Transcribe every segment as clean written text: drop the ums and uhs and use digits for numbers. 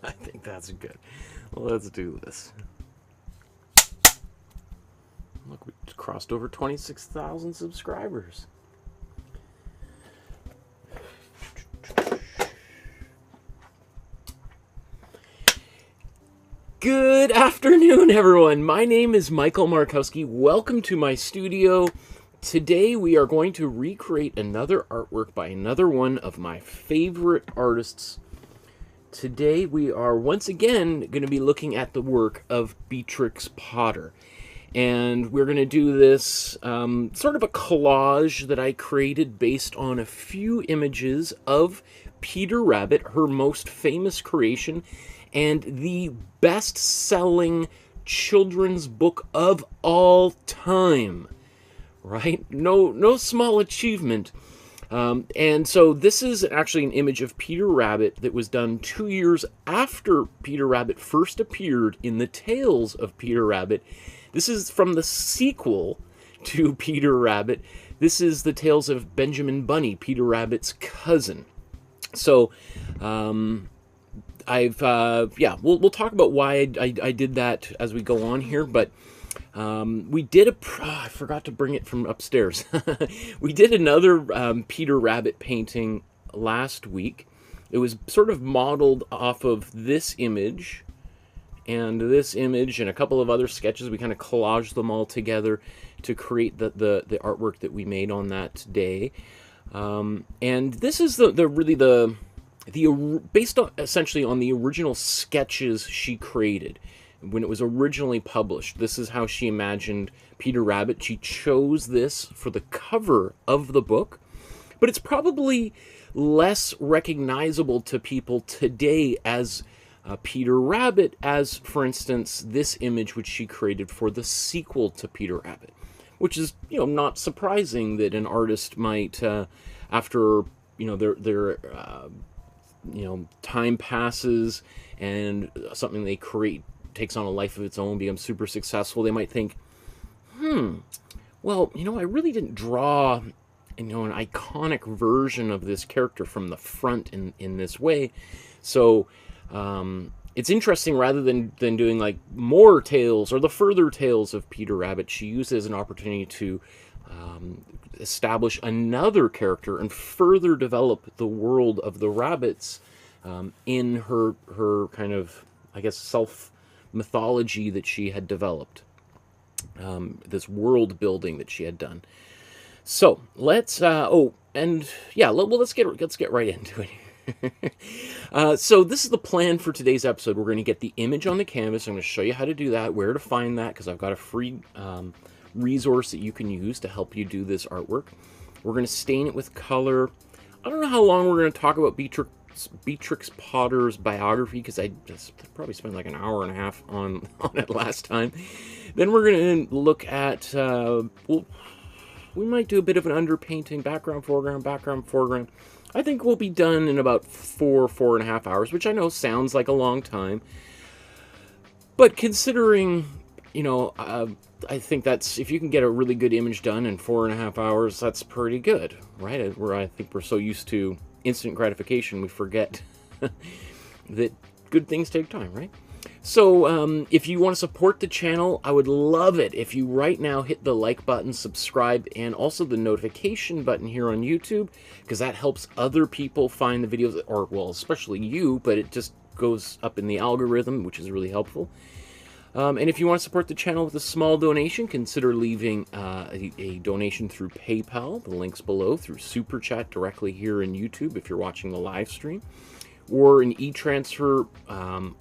I think that's good. Well, let's do this. Look, we crossed over 26,000 subscribers. Good afternoon, everyone. My name is Michael Markowsky. Welcome to my studio. Today we are going to recreate another artwork by another one of my favorite artists. Today we are once again going to be looking at the work of Beatrix Potter. And we're going to do this sort of a collage that I created based on a few images of Peter Rabbit, her most famous creation, and the best-selling children's book of all time. Right? No small achievement. And so this is actually an image of Peter Rabbit that was done 2 years after Peter Rabbit first appeared in the Tales of Peter Rabbit. This is from the sequel to Peter Rabbit. This is the Tales of Benjamin Bunny, Peter Rabbit's cousin. So, we'll talk about why I did that as we go on here, but we did I forgot to bring it from upstairs. We did another Peter Rabbit painting last week. It was sort of modeled off of this image and this image and a couple of other sketches. We kind of collaged them all together to create the artwork that we made on that day. And this is based on essentially on the original sketches she created when it was originally published. This is how she imagined Peter Rabbit. She chose this for the cover of the book, but it's probably less recognizable to people today as Peter Rabbit as, for instance, this image which she created for the sequel to Peter Rabbit, which is, not surprising that an artist might, after, their time passes and something they create takes on a life of its own, becomes super successful, they might think, well, I really didn't draw, an iconic version of this character from the front in this way. So it's interesting, rather than doing like more tales or the further tales of Peter Rabbit, she used it as an opportunity to establish another character and further develop the world of the rabbits in her kind of, I guess, self mythology that she had developed, this world building that she had done. So let's let's get right into it. So this is the plan for today's episode. We're going to get the image on the canvas. I'm going to show you how to do that, where to find that, because I've got a free resource that you can use to help you do this artwork. We're going to stain it with color. I don't know how long we're going to talk about Beatrix Potter's biography, because I just probably spent like an hour and a half on it last time. Then we're going to look at, we might do a bit of an underpainting, background, foreground. I think we'll be done in about 4.5 hours, which I know sounds like a long time. But considering, I think that's, if you can get a really good image done in 4.5 hours, that's pretty good, right? I think we're so used to instant gratification, we forget that good things take time, right? So if you want to support the channel, I would love it if you right now hit the like button, subscribe, and also the notification button here on YouTube, because that helps other people find the videos, or, well, especially you, but it just goes up in the algorithm, which is really helpful. And if you want to support the channel with a small donation, consider leaving a donation through PayPal. The link's below, through Super Chat directly here in YouTube if you're watching the live stream, or an e-transfer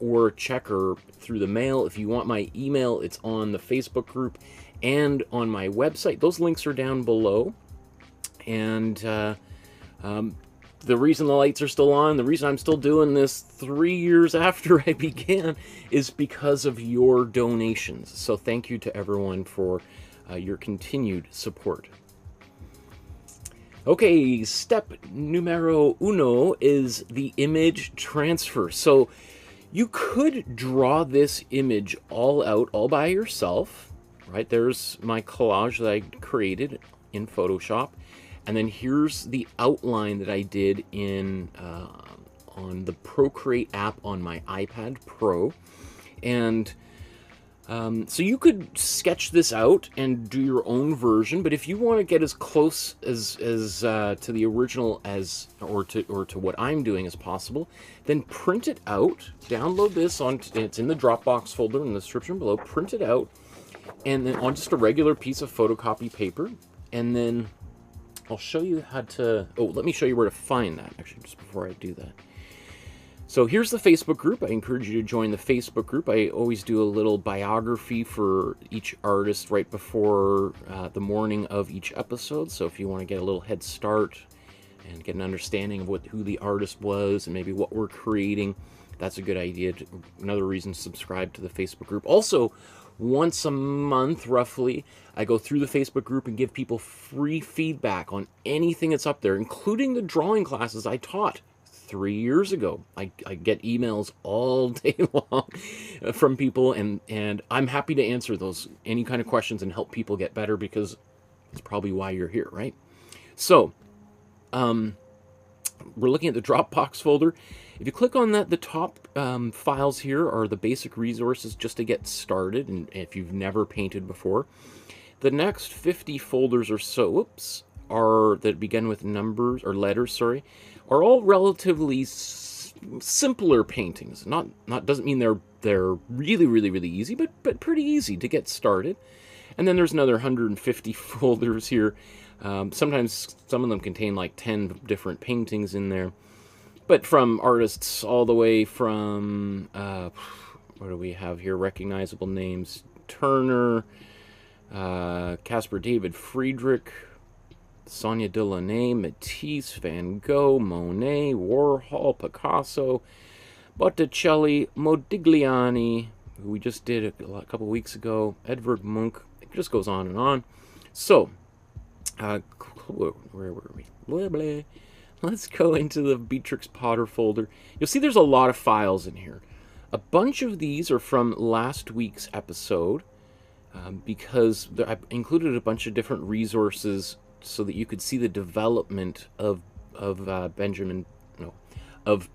or a check, or through the mail. If you want my email, it's on the Facebook group and on my website. Those links are down below. And the reason the lights are still on, the reason I'm still doing this 3 years after I began, is because of your donations. So thank you to everyone for your continued support. Okay, step numero uno is the image transfer. So you could draw this image all out, all by yourself, right? There's my collage that I created in Photoshop. And then here's the outline that I did in on the Procreate app on my iPad Pro. And so you could sketch this out and do your own version, but if you want to get as close as to the original as or to what I'm doing as possible, then print it out, download this it's in the Dropbox folder in the description below, print it out, and then on just a regular piece of photocopy paper, and then I'll show you how to, let me show you where to find that, actually, just before I do that. So here's the Facebook group. I encourage you to join the Facebook group. I always do a little biography for each artist right before the morning of each episode. So if you want to get a little head start and get an understanding of who the artist was and maybe what we're creating, that's a good idea. Another reason to subscribe to the Facebook group. Also, once a month, roughly, I go through the Facebook group and give people free feedback on anything that's up there, including the drawing classes I taught 3 years ago. I get emails all day long from people, and I'm happy to answer any kind of questions and help people get better, because it's probably why you're here, right? So, we're looking at the Dropbox folder. If you click on that, the top files here are the basic resources just to get started, and if you've never painted before. The next 50 folders or so, that begin with numbers or letters, sorry, are all relatively simpler paintings. Not doesn't mean they're really easy, but pretty easy to get started. And then there's another 150 folders here. Sometimes some of them contain like 10 different paintings in there. But from artists all the way from, what do we have here? Recognizable names. Turner, Caspar David Friedrich, Sonia Delaunay, Matisse, Van Gogh, Monet, Warhol, Picasso, Botticelli, Modigliani, who we just did a couple weeks ago, Edvard Munch. It just goes on and on. So, where were we? Blah, blah. Let's go into the Beatrix Potter folder. You'll see there's a lot of files in here. A bunch of these are from last week's episode, because I included a bunch of different resources so that you could see the development of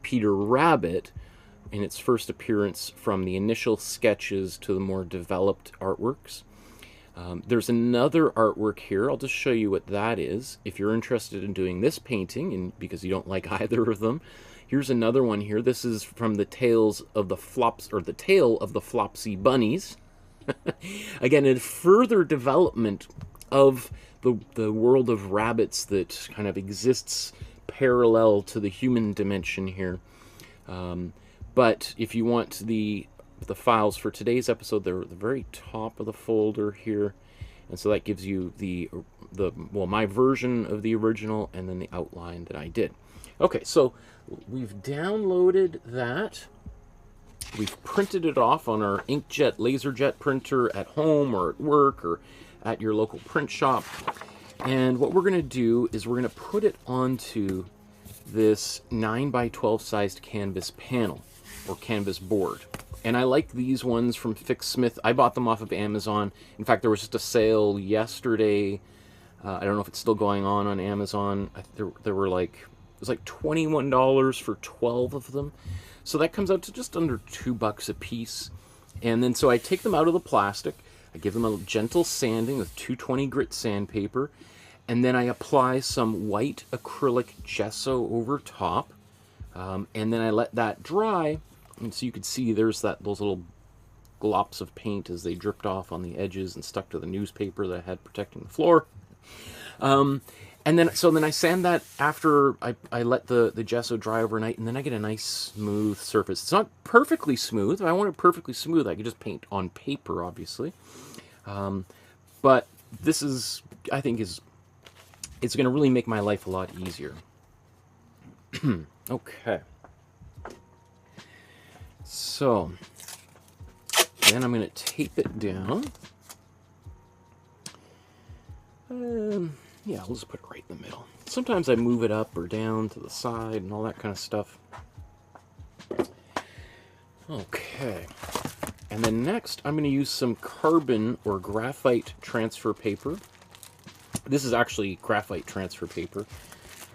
Peter Rabbit in its first appearance, from the initial sketches to the more developed artworks. There's another artwork here. I'll just show you what that is. If you're interested in doing this painting, and because you don't like either of them, here's another one here. This is from the Tales of the Flops, or the Tale of the Flopsy Bunnies. Again, a further development of the world of rabbits that kind of exists parallel to the human dimension here. But if you want the files for today's episode, they're at the very top of the folder here, and so that gives you my version of the original and then the outline that I did. Okay, so we've downloaded that. We've printed it off on our inkjet laserjet printer at home or at work or at your local print shop. And what we're going to do is we're going to put it onto this 9x12 sized canvas panel or canvas board. And I like these ones from Fix Smith. I bought them off of Amazon. In fact, there was just a sale yesterday. I don't know if it's still going on Amazon. There were it was like $21 for 12 of them. So that comes out to just under $2 a piece. And then so I take them out of the plastic. I give them a gentle sanding with 220 grit sandpaper. And then I apply some white acrylic gesso over top. And then I let that dry. And so you can see there's those little glops of paint as they dripped off on the edges and stuck to the newspaper that I had protecting the floor. And then I sand that after I let the gesso dry overnight, and then I get a nice smooth surface. It's not perfectly smooth. If I want it perfectly smooth, I could just paint on paper, obviously. But this is, I think, it's going to really make my life a lot easier. Okay. So, then I'm going to tape it down. Yeah, we'll just put it right in the middle. Sometimes I move it up or down to the side and all that kind of stuff. Okay. And then next, I'm going to use some carbon or graphite transfer paper. This is actually graphite transfer paper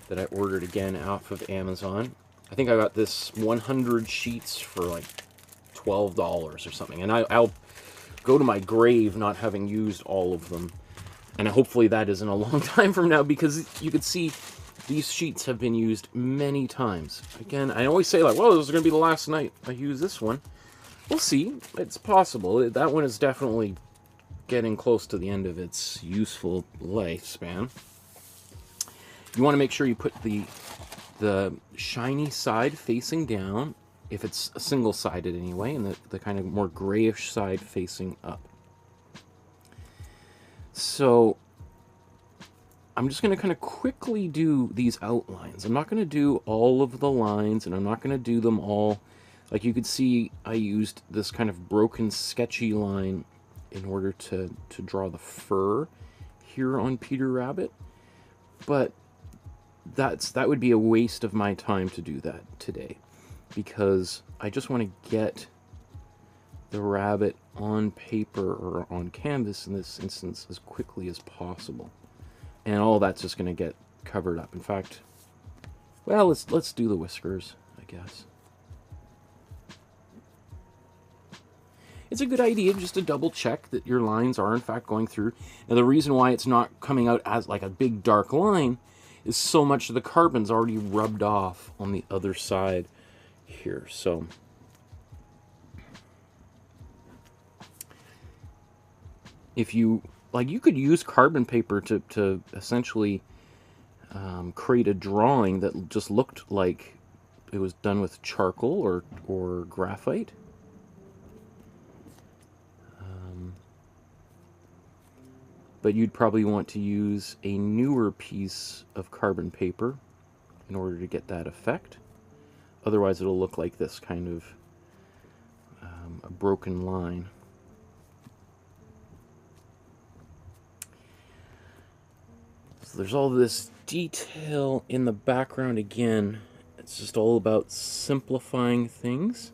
that I ordered again off of Amazon. I think I got this 100 sheets for like $12 or something. And I'll go to my grave not having used all of them. And hopefully that isn't a long time from now, because you can see these sheets have been used many times. Again, I always say like, well, this is going to be the last night I use this one. We'll see. It's possible. That one is definitely getting close to the end of its useful lifespan. You want to make sure you put the shiny side facing down, if it's single-sided anyway, and the kind of more grayish side facing up. So I'm just going to kind of quickly do these outlines. I'm not going to do all of the lines, and I'm not going to do them all. Like you could see, I used this kind of broken, sketchy line in order to draw the fur here on Peter Rabbit. But that would be a waste of my time to do that today, because I just want to get the rabbit on paper or on canvas in this instance as quickly as possible. And all that's just going to get covered up. In fact, well, let's do the whiskers, I guess. It's a good idea just to double check that your lines are in fact going through. Now the reason why it's not coming out as like a big dark line is so much of the carbon's already rubbed off on the other side here. So if you like, you could use carbon paper to essentially create a drawing that just looked like it was done with charcoal or graphite. But you'd probably want to use a newer piece of carbon paper in order to get that effect. Otherwise it'll look like this kind of a broken line. So there's all this detail in the background again. It's just all about simplifying things.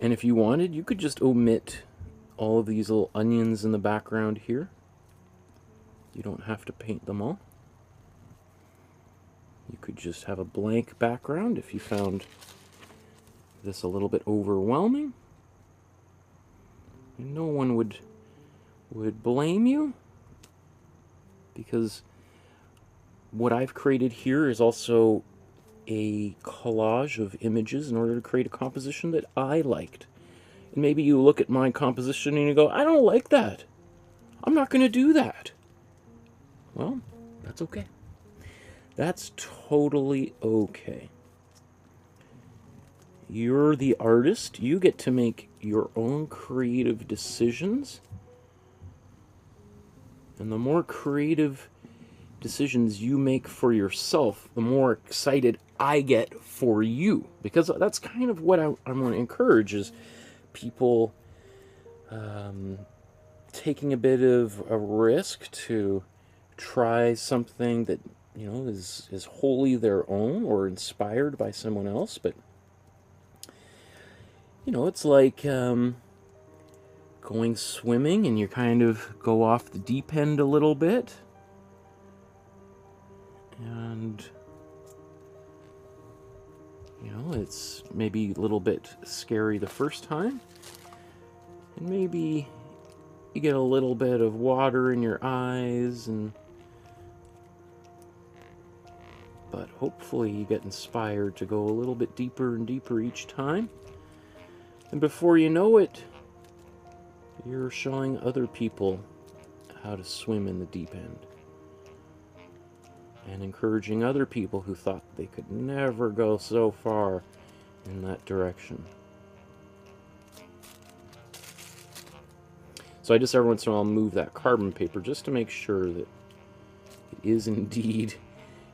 And if you wanted, you could just omit all of these little onions in the background here. You don't have to paint them all. You could just have a blank background if you found this a little bit overwhelming. And no one would blame you, because what I've created here is also a collage of images in order to create a composition that I liked. And maybe you look at my composition and you go, I don't like that. I'm not going to do that. Well, that's okay. That's totally okay. You're the artist. You get to make your own creative decisions. And the more creative decisions you make for yourself, the more excited I get for you. Because that's kind of what I want to encourage, is people taking a bit of a risk to try something that, you know, is wholly their own or inspired by someone else. But, you know, it's like going swimming and you kind of go off the deep end a little bit. And, you know, it's maybe a little bit scary the first time. And maybe you get a little bit of water in your eyes, but hopefully you get inspired to go a little bit deeper and deeper each time. And before you know it, you're showing other people how to swim in the deep end. And encouraging other people who thought they could never go so far in that direction. So I just every once in a while move that carbon paper just to make sure that it is indeed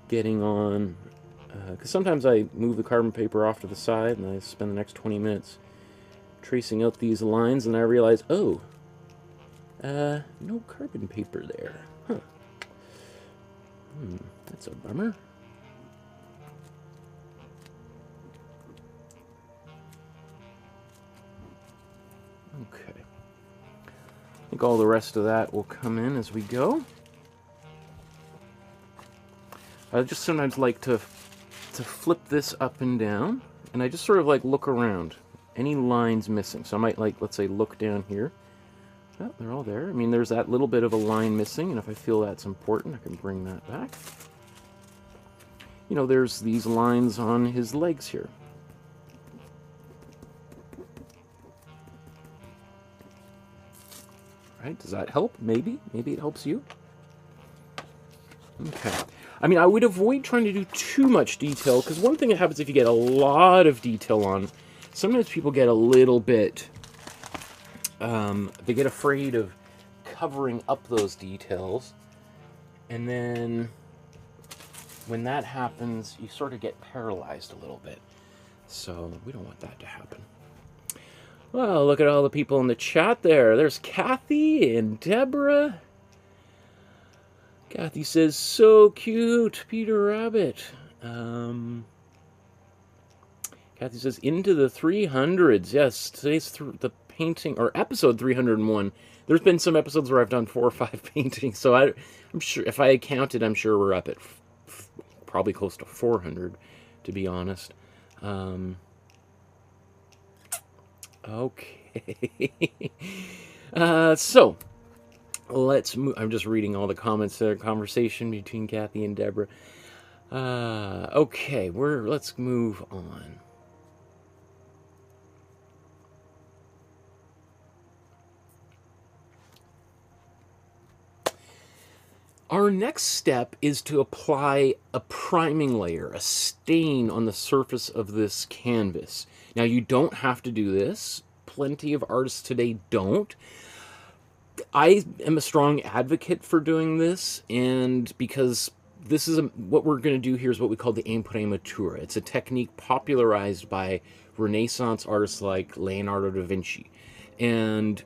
getting on. Because sometimes I move the carbon paper off to the side and I spend the next 20 minutes tracing out these lines, and I realize, oh, no carbon paper there. Huh. That's a bummer. Okay. I think all the rest of that will come in as we go. I just sometimes like to flip this up and down, and I just sort of like look around. Any lines missing? So I might, like, let's say, look down here. Oh, they're all there. I mean, there's that little bit of a line missing, and if I feel that's important, I can bring that back. You know, there's these lines on his legs here. Right? Does that help? Maybe. Maybe it helps you. Okay. I mean, I would avoid trying to do too much detail, because one thing that happens if you get a lot of detail on, sometimes people get a little bit, they get afraid of covering up those details, and then when that happens, you sort of get paralyzed a little bit. So we don't want that to happen. Well, look at all the people in the chat there. There's Kathy and Deborah. Kathy says, so cute, Peter Rabbit. Kathy says, into the 300s. Yes, today's the painting, or episode 301. There's been some episodes where I've done 4 or 5 paintings, so I'm sure, if I counted, I'm sure we're up at probably close to 400, to be honest. Okay. So, let's move. I'm just reading all the comments there, conversation between Kathy and Deborah. Okay, let's move on. Our next step is to apply a priming layer, a stain on the surface of this canvas. Now, you don't have to do this. Plenty of artists today don't. I am a strong advocate for doing this, and because this is what we're going to do here is what we call the Imprimatura. It's a technique popularized by Renaissance artists like Leonardo da Vinci. And,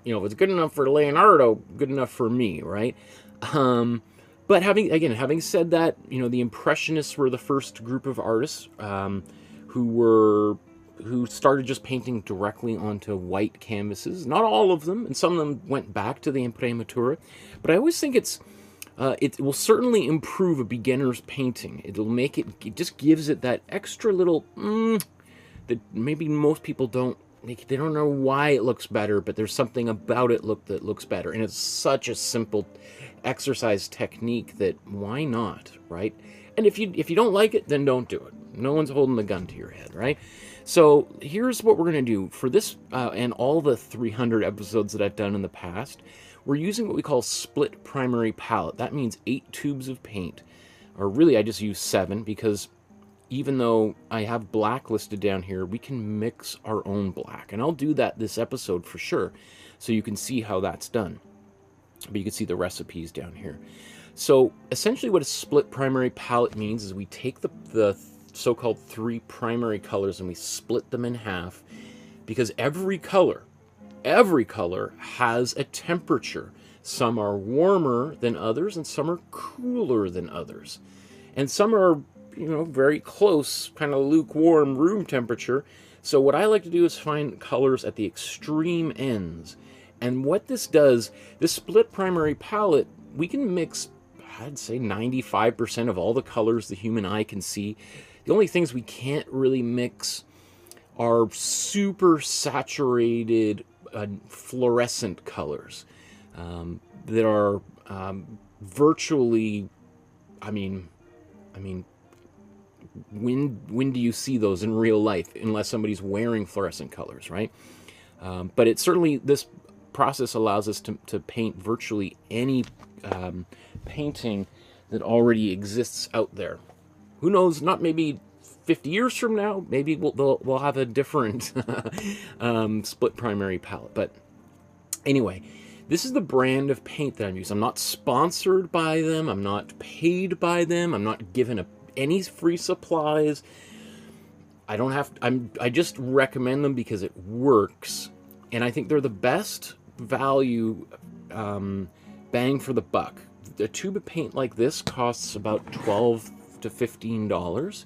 you know, if it's good enough for Leonardo, good enough for me, right? But having said that, you know, the Impressionists were the first group of artists who started just painting directly onto white canvases. Not all of them, and some of them went back to the Imprimatura. But I always think it will certainly improve a beginner's painting. It just gives it that extra little that maybe most people don't. They don't know why it looks better, but there's something about it that looks better. And it's such a simple exercise technique that why not, right? And if you don't like it, then don't do it. No one's holding the gun to your head, right? So here's what we're going to do for this and all the 300 episodes that I've done in the past. We're using what we call split primary palette. That means 8 tubes of paint, or really I just use 7 because even though I have black listed down here, we can mix our own black. And I'll do that this episode for sure, so you can see how that's done. But you can see the recipes down here. So essentially what a split primary palette means is we take the so-called 3 primary colors and we split them in half, because every color has a temperature. Some are warmer than others and some are cooler than others. And some are, you know, very close, kind of lukewarm room temperature. So what I like to do is find colors at the extreme ends. And what this does, this split primary palette, we can mix, I'd say 95% of all the colors the human eye can see. The only things we can't really mix are super saturated fluorescent colors that are virtually, I mean, when do you see those in real life unless somebody's wearing fluorescent colors, right? But it certainly, this process allows us to paint virtually any painting that already exists out there. Who knows, not maybe 50 years from now, maybe we'll have a different split primary palette. But anyway, this is the brand of paint that I'm using. I'm not sponsored by them. I'm not paid by them. I'm not given any free supplies. I don't have. I just recommend them because it works, and I think they're the best value bang for the buck. A tube of paint like this costs about $12 to $15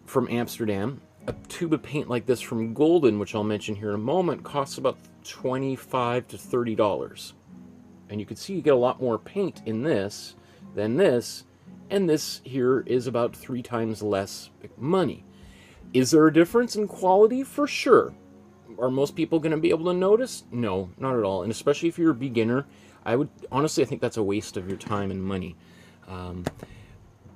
from Amsterdam, a tube of paint like this from Golden, which I'll mention here in a moment, costs about $25 to $30. And you can see you get a lot more paint in this than this, and this here is about 3 times less money. Is there a difference in quality? For sure. Are most people going to be able to notice? No, not at all. And especially if you're a beginner, I think that's a waste of your time and money.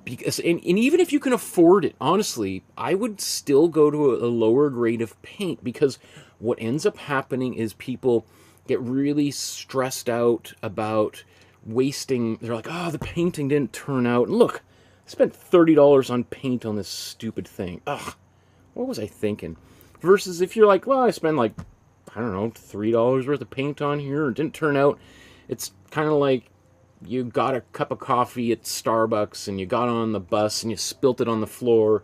Because and even if you can afford it, honestly, I would still go to a lower grade of paint, because what ends up happening is people get really stressed out about wasting. They're like, oh, the painting didn't turn out. And look, I spent $30 on paint on this stupid thing. Ugh, what was I thinking? Versus if you're like, well, I spent like, I don't know, $3 worth of paint on here. It didn't turn out. It's kind of like you got a cup of coffee at Starbucks and you got on the bus and you spilt it on the floor.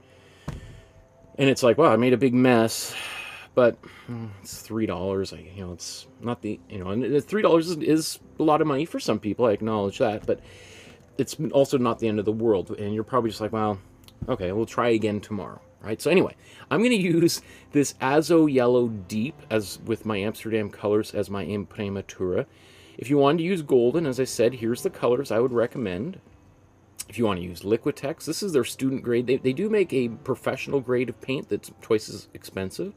And it's like, wow, I made a big mess. But it's $3. It's not the, and $3 is a lot of money for some people. I acknowledge that. But it's also not the end of the world. And you're probably just like, well, okay, we'll try again tomorrow. Right? So anyway, I'm going to use this Azo Yellow Deep as with my Amsterdam colors as my Imprimatura. If you wanted to use Golden, as I said, here's the colors I would recommend. If you want to use Liquitex, this is their student grade. They do make a professional grade of paint that's twice as expensive.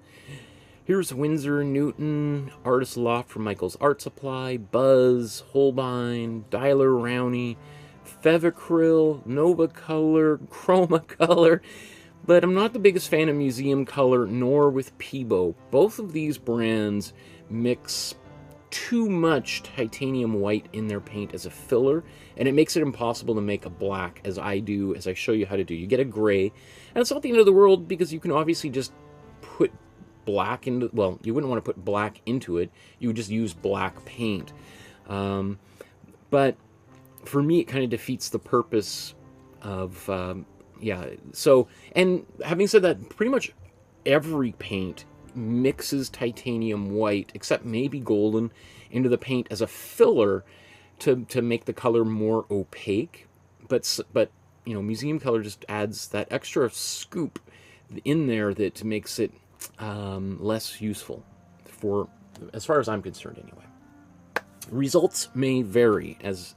Here's Winsor Newton, Artist Loft from Michael's Art Supply, Buzz, Holbein, Dialer Rowney, Fevicryl, Nova Color, Chroma Color. But I'm not the biggest fan of Museum Color, nor with Peebo. Both of these brands mix too much titanium white in their paint as a filler, and it makes it impossible to make a black, as I do, as I show you how to do. You get a gray, and it's not the end of the world, because you can obviously just put black into, well, you wouldn't want to put black into it, you would just use black paint. But for me, it kind of defeats the purpose of, yeah, so, and having said that, pretty much every paint mixes titanium white, except maybe Golden, into the paint as a filler to make the color more opaque. But Museum Color just adds that extra scoop in there that makes it less useful, for as far as I'm concerned anyway. Results may vary, as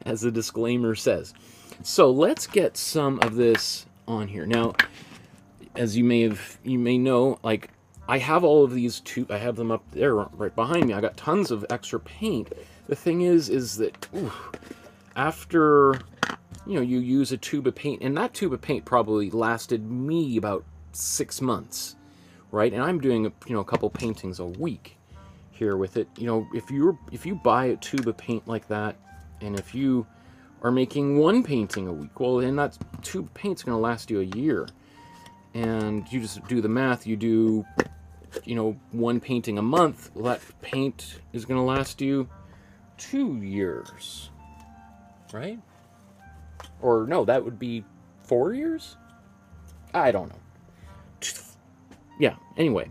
as the disclaimer says. So let's get some of this on here now. As you may know, like, I have all of these I have them up there right behind me. I got tons of extra paint. The thing is that after you use a tube of paint, and that tube of paint probably lasted me about 6 months, right? And I'm doing a couple paintings a week here with it. If you buy a tube of paint like that, and if you are making one painting a week, well, then that tube of paint's going to last you a year. And you just do the math, you do, one painting a month, well, that paint is going to last you 2 years, right? Or no, that would be 4 years? I don't know. Yeah, anyway,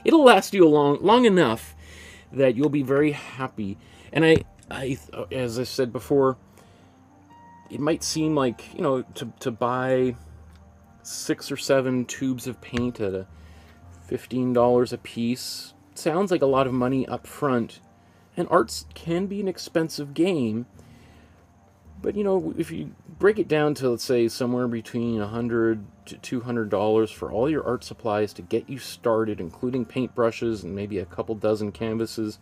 it'll last you long enough that you'll be very happy. And I as I said before, it might seem like, to buy 6 or 7 tubes of paint at a $15 a piece sounds like a lot of money up front, and arts can be an expensive game. But if you break it down to, let's say, somewhere between $100 to $200 for all your art supplies to get you started, including paintbrushes and maybe a couple dozen canvases,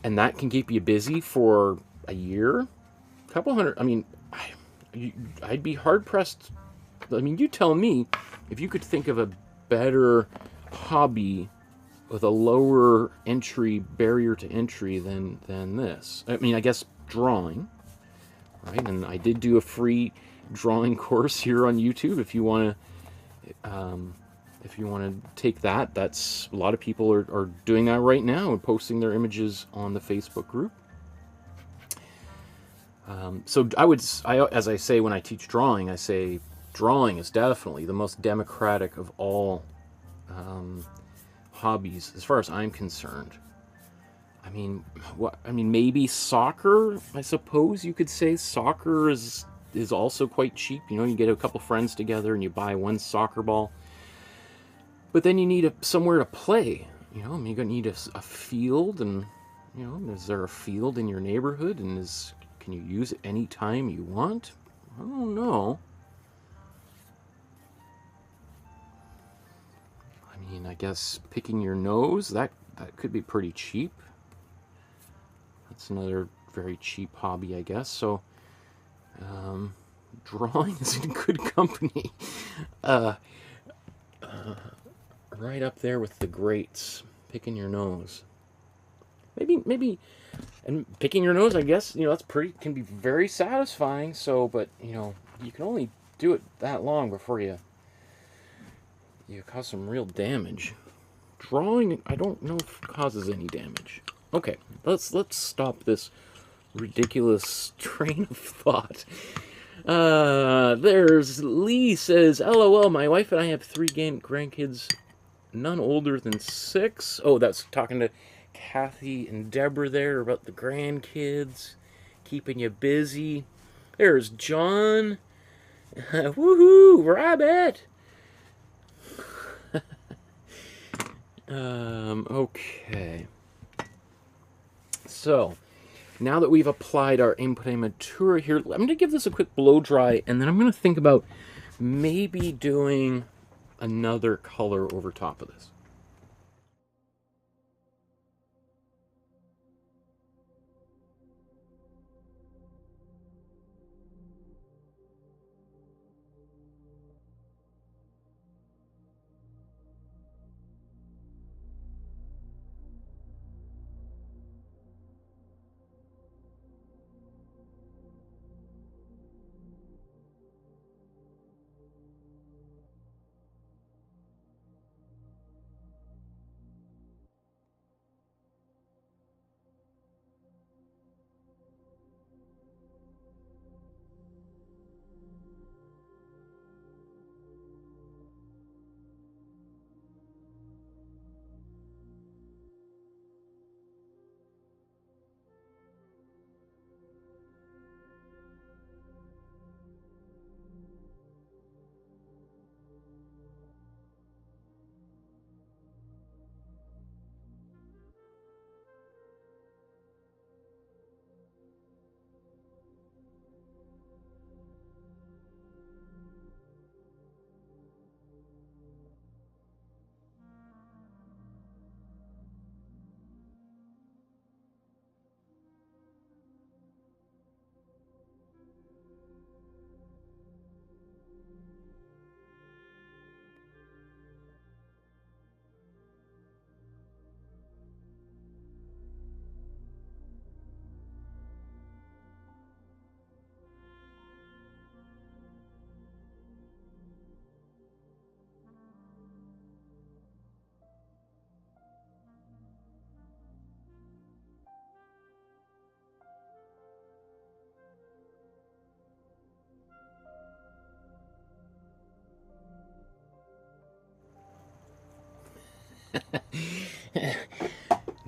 and that can keep you busy for a year, couple hundred. I mean, I'd be hard pressed. I mean, you tell me if you could think of a better hobby with a lower barrier to entry than this. I mean, I guess drawing, right? And I did do a free drawing course here on YouTube. If you want to take that, that's a lot of people are doing that right now and posting their images on the Facebook group. So as I say when I teach drawing, I say drawing is definitely the most democratic of all hobbies, as far as I'm concerned. I mean, maybe soccer. I suppose you could say soccer is also quite cheap. You get a couple friends together and you buy one soccer ball. But then you need somewhere to play. You know, I mean, you're going to need a field, and, you know, is there a field in your neighborhood, and can you use it any time you want? I don't know. I mean, I guess picking your nose, that could be pretty cheap. That's another very cheap hobby, I guess. So, drawing is in good company. Right up there with the greats. Picking your nose. Maybe, and picking your nose, I guess, you know, can be very satisfying. So, but, you know, you can only do it that long before you cause some real damage. Drawing, I don't know if it causes any damage. Okay, let's stop this ridiculous train of thought. There's Lee says, LOL, my wife and I have 3 grandkids, none older than 6. Oh, that's talking to Kathy and Deborah there about the grandkids, keeping you busy. There's John. Woohoo, Rabbit! Okay. So, now that we've applied our Imprimatura here, I'm going to give this a quick blow dry, and then I'm going to think about maybe doing another color over top of this.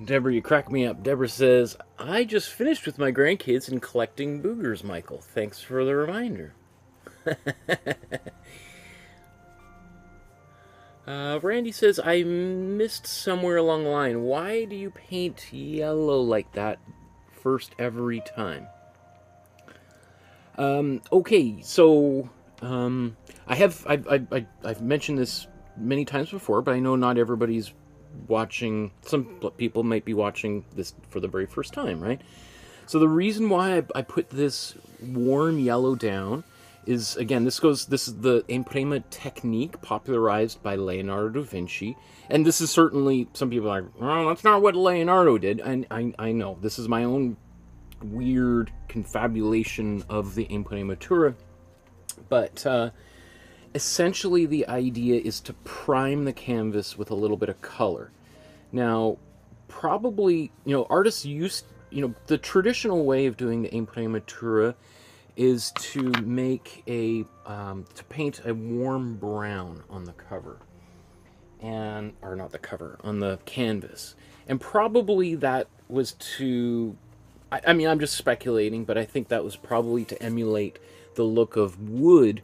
Deborah, you crack me up. Deborah says, I just finished with my grandkids and collecting boogers, Michael. Thanks for the reminder. Randy says, I missed somewhere along the line. Why do you paint yellow like that first every time? Okay, so I've mentioned this many times before, but I know not everybody's watching. Some people might be watching this for the very first time, right? So the reason why I put this warm yellow down is, again, this is the Imprima technique popularized by Leonardo da Vinci. And this is certainly, some people are like, well, that's not what Leonardo did. And I know, this is my own weird confabulation of the Imprimatura. But essentially the idea is to prime the canvas with a little bit of color. Now, probably, artists used, the traditional way of doing the Imprimatura is to make to paint a warm brown on the cover. Or not the cover, on the canvas. And probably that was to, I mean, I'm just speculating, but I think that was probably to emulate the look of wood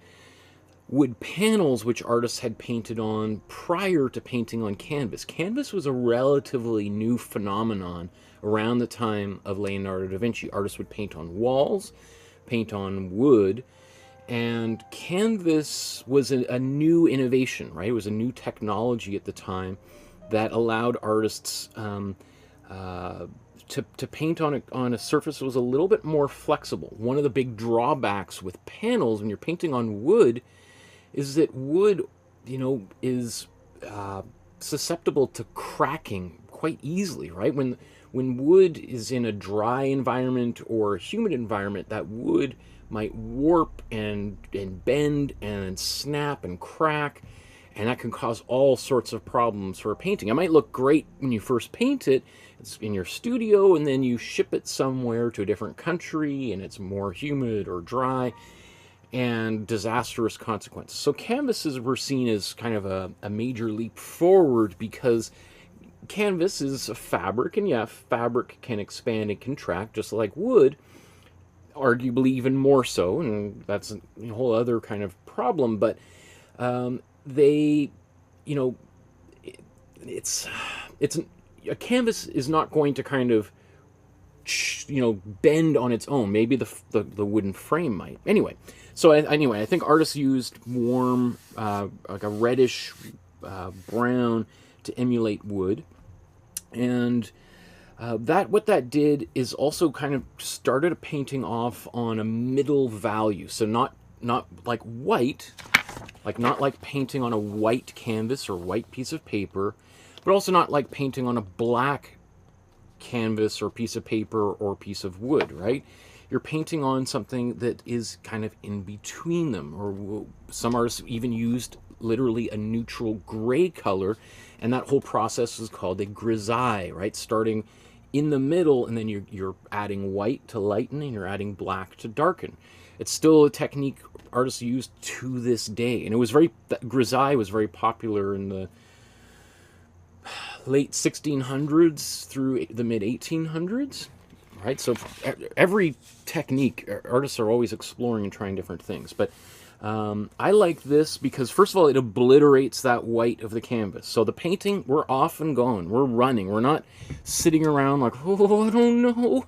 wood panels which artists had painted on prior to painting on canvas. Canvas was a relatively new phenomenon around the time of Leonardo da Vinci. Artists would paint on walls, paint on wood, and canvas was a new innovation, right? It was a new technology at the time that allowed artists to paint on a surface that was a little bit more flexible. One of the big drawbacks with panels when you're painting on wood is that wood, is susceptible to cracking quite easily, right? When wood is in a dry environment or a humid environment, that wood might warp and bend and snap and crack, and that can cause all sorts of problems for a painting. It might look great when you first paint it, it's in your studio, and then you ship it somewhere to a different country, and it's more humid or dry, and disastrous consequences. So canvases were seen as kind of a major leap forward, because canvas is a fabric, and yeah, fabric can expand and contract just like wood, arguably even more so, and that's a whole other kind of problem. But a canvas is not going to kind of bend on its own. Maybe the wooden frame might. Anyway, I think artists used warm, like a reddish brown to emulate wood, and what that did is also kind of started a painting off on a middle value. So not like white, not like painting on a white canvas or white piece of paper, but also not like painting on a black canvas or piece of paper or piece of wood, right? You're painting on something that is kind of in between them, or some artists even used literally a neutral gray color, and that whole process is called a grisaille, right? Starting in the middle, and then you're adding white to lighten, and you're adding black to darken. It's still a technique artists use to this day, and grisaille was very popular in the late 1600s through the mid 1800s, right? So every technique, artists are always exploring and trying different things. But I like this because, first of all, it obliterates that white of the canvas. So the painting, we're off and going. We're running. We're not sitting around like, oh, I don't know.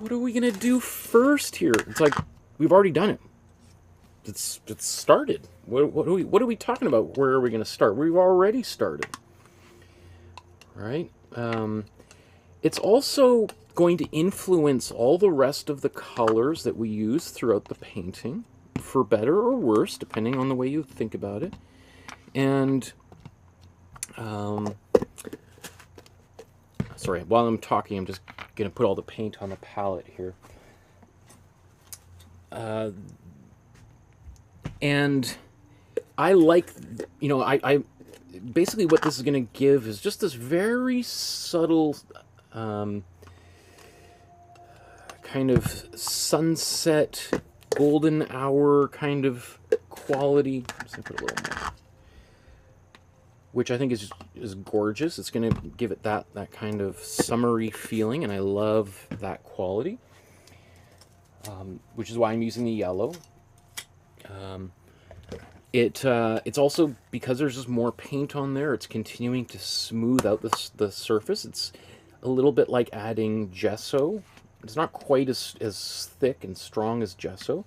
What are we going to do first here? It's like, we've already done it. It's started. What are we talking about? Where are we going to start? We've already started. Right? It's also going to influence all the rest of the colors that we use throughout the painting, for better or worse, depending on the way you think about it. And sorry, while I'm talking, I'm just going to put all the paint on the palette here. And I like, I basically what this is going to give is just this very subtle kind of sunset, golden hour kind of quality. I'm just going to put a little more, which I think is gorgeous. It's going to give it that kind of summery feeling, and I love that quality, which is why I'm using the yellow. It's also, because there's just more paint on there, it's continuing to smooth out the surface. It's a little bit like adding gesso. It's not quite as thick and strong as gesso,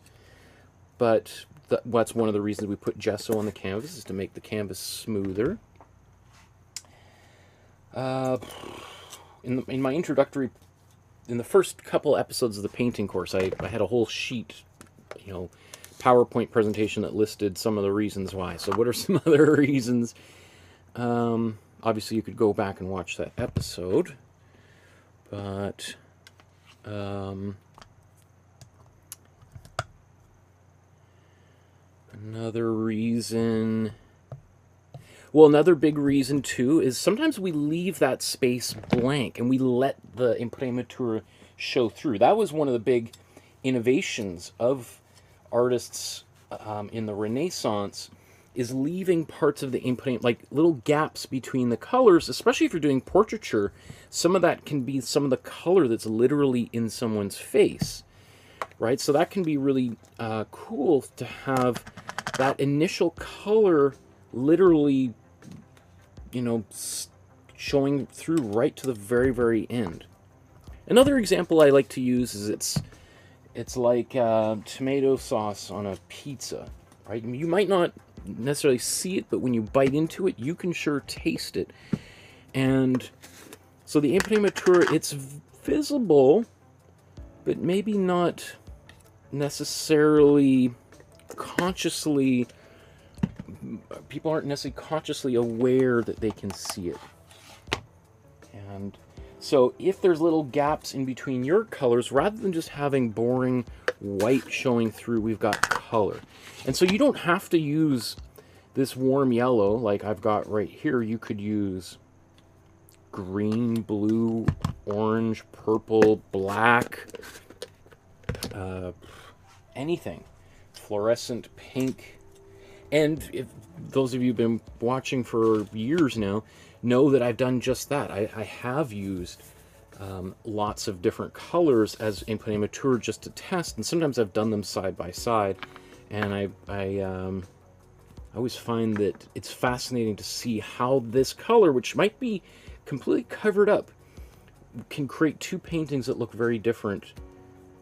but that's one of the reasons we put gesso on the canvas, is to make the canvas smoother. In my introductory, in the first couple episodes of the painting course, I had a whole sheet, PowerPoint presentation that listed some of the reasons why. So what are some other reasons? Obviously, you could go back and watch that episode, but another reason, well, another big reason too is sometimes we leave that space blank and we let the Imprimatura show through. That was one of the big innovations of artists in the Renaissance, is leaving parts of the Imprimatura, like little gaps between the colors, especially if you're doing portraiture. Some of that can be some of the color that's literally in someone's face, right? So that can be really cool to have that initial color literally, you know, showing through right to the very, very end. Another example I like to use is it's like tomato sauce on a pizza, right? You might not necessarily see it, but when you bite into it, you can sure taste it. And so the Imprimatura, it's visible, but maybe not necessarily consciously, people aren't necessarily consciously aware that they can see it. And so if there's little gaps in between your colors, rather than just having boring white showing through, we've got color. And so you don't have to use this warm yellow like I've got right here. You could use green, blue, orange, purple, black, anything. Fluorescent pink. And if those of you who've been watching for years now know that I've done just that. I have used lots of different colors as Imprimatura just to test, and sometimes I've done them side by side, and I always find that it's fascinating to see how this color, which might be completely covered up, can create two paintings that look very different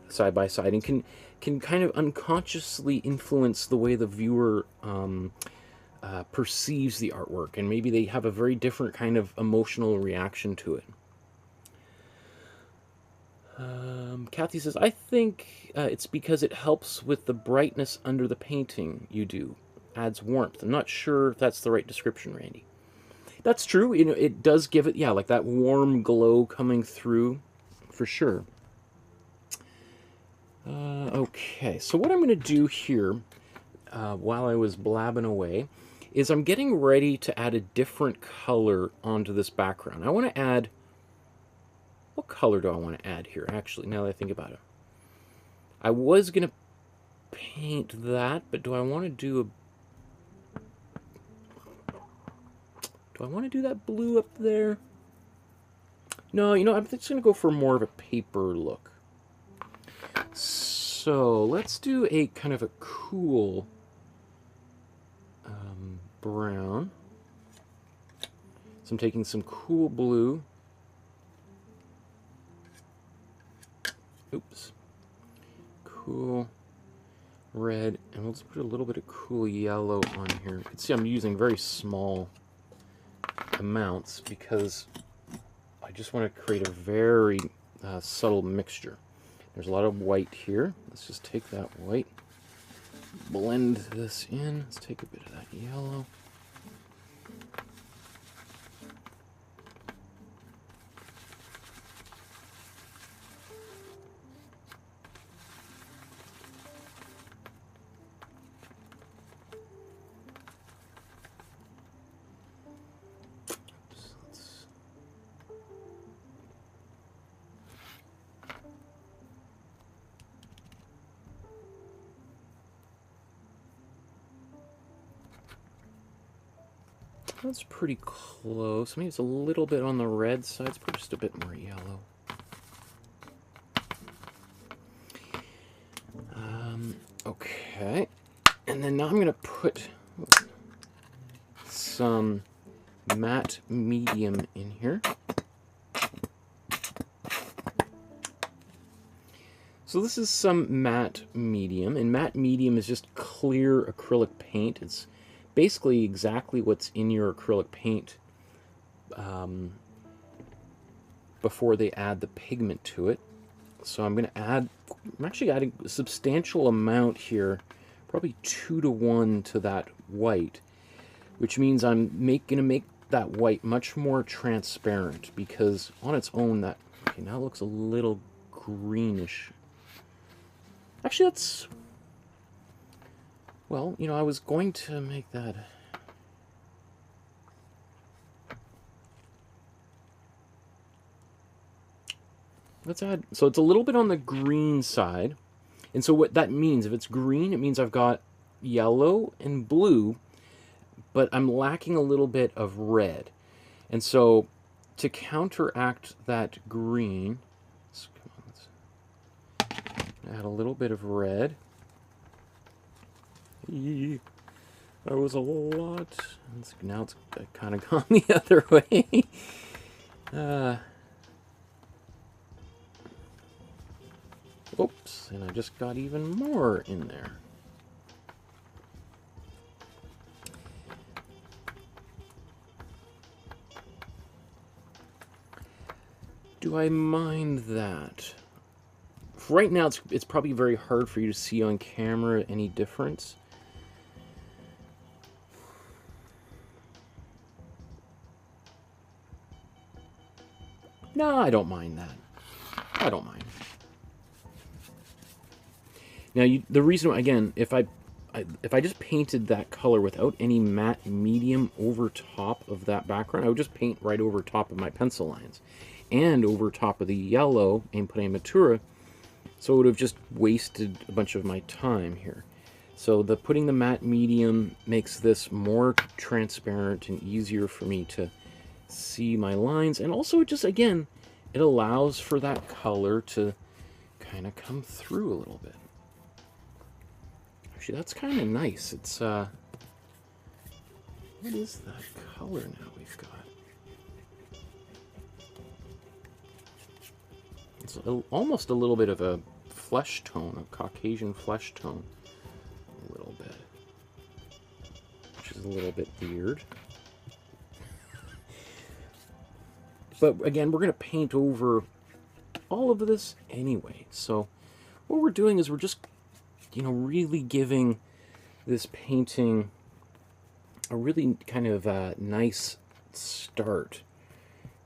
side by side, and can kind of unconsciously influence the way the viewer perceives the artwork, and maybe they have a very different kind of emotional reaction to it. Kathy says, I think it's because it helps with the brightness under the painting you do. Adds warmth. I'm not sure if that's the right description, Randy. That's true. You know, it does give it, yeah, like that warm glow coming through, for sure. Okay, so what I'm going to do here, while I was blabbing away, is I'm getting ready to add a different color onto this background. I want to add, what color do I want to add here, actually, now that I think about it? I was going to paint that, but do I want to do that blue up there? No, you know, I'm just going to go for more of a paper look. So let's do a kind of a cool brown. So I'm taking some cool blue. Oops. Cool red, and we'll just put a little bit of cool yellow on here. You can see I'm using very small amounts because I just want to create a very subtle mixture. There's a lot of white here. Let's just take that white, blend this in. Let's take a bit of that yellow. That's pretty close. Maybe it's a little bit on the red side. Let's put just a bit more yellow. Okay. And then now I'm going to put some matte medium in here. So this is some matte medium, and matte medium is just clear acrylic paint. It's basically exactly what's in your acrylic paint before they add the pigment to it. So I'm actually adding a substantial amount here, probably 2 to 1 to that white, which means I'm going to make that white much more transparent, because on its own that, okay, now it looks a little greenish. Actually, that's, well, you know, I was going to make that. Let's add, so it's a little bit on the green side. And so what that means, if it's green, it means I've got yellow and blue, but I'm lacking a little bit of red. And so to counteract that green, let's add a little bit of red. That was a lot. Now it's kind of gone the other way. Oops, and I just got even more in there. Do I mind that? Right now, it's probably very hard for you to see on camera any difference. No, I don't mind that. I don't mind. Now, the reason, again, if I just painted that color without any matte medium over top of that background, I would just paint right over top of my pencil lines and over top of the yellow Imprimatura, so it would have just wasted a bunch of my time here. So putting the matte medium makes this more transparent and easier for me to see my lines, and also just, again, it allows for that color to kind of come through a little bit. Actually, that's kind of nice. It's what is that color now we've got? It's almost a little bit of a flesh tone, a Caucasian flesh tone, a little bit, which is a little bit weird. But again, we're going to paint over all of this anyway. So what we're doing is we're just, you know, really giving this painting a really kind of nice start,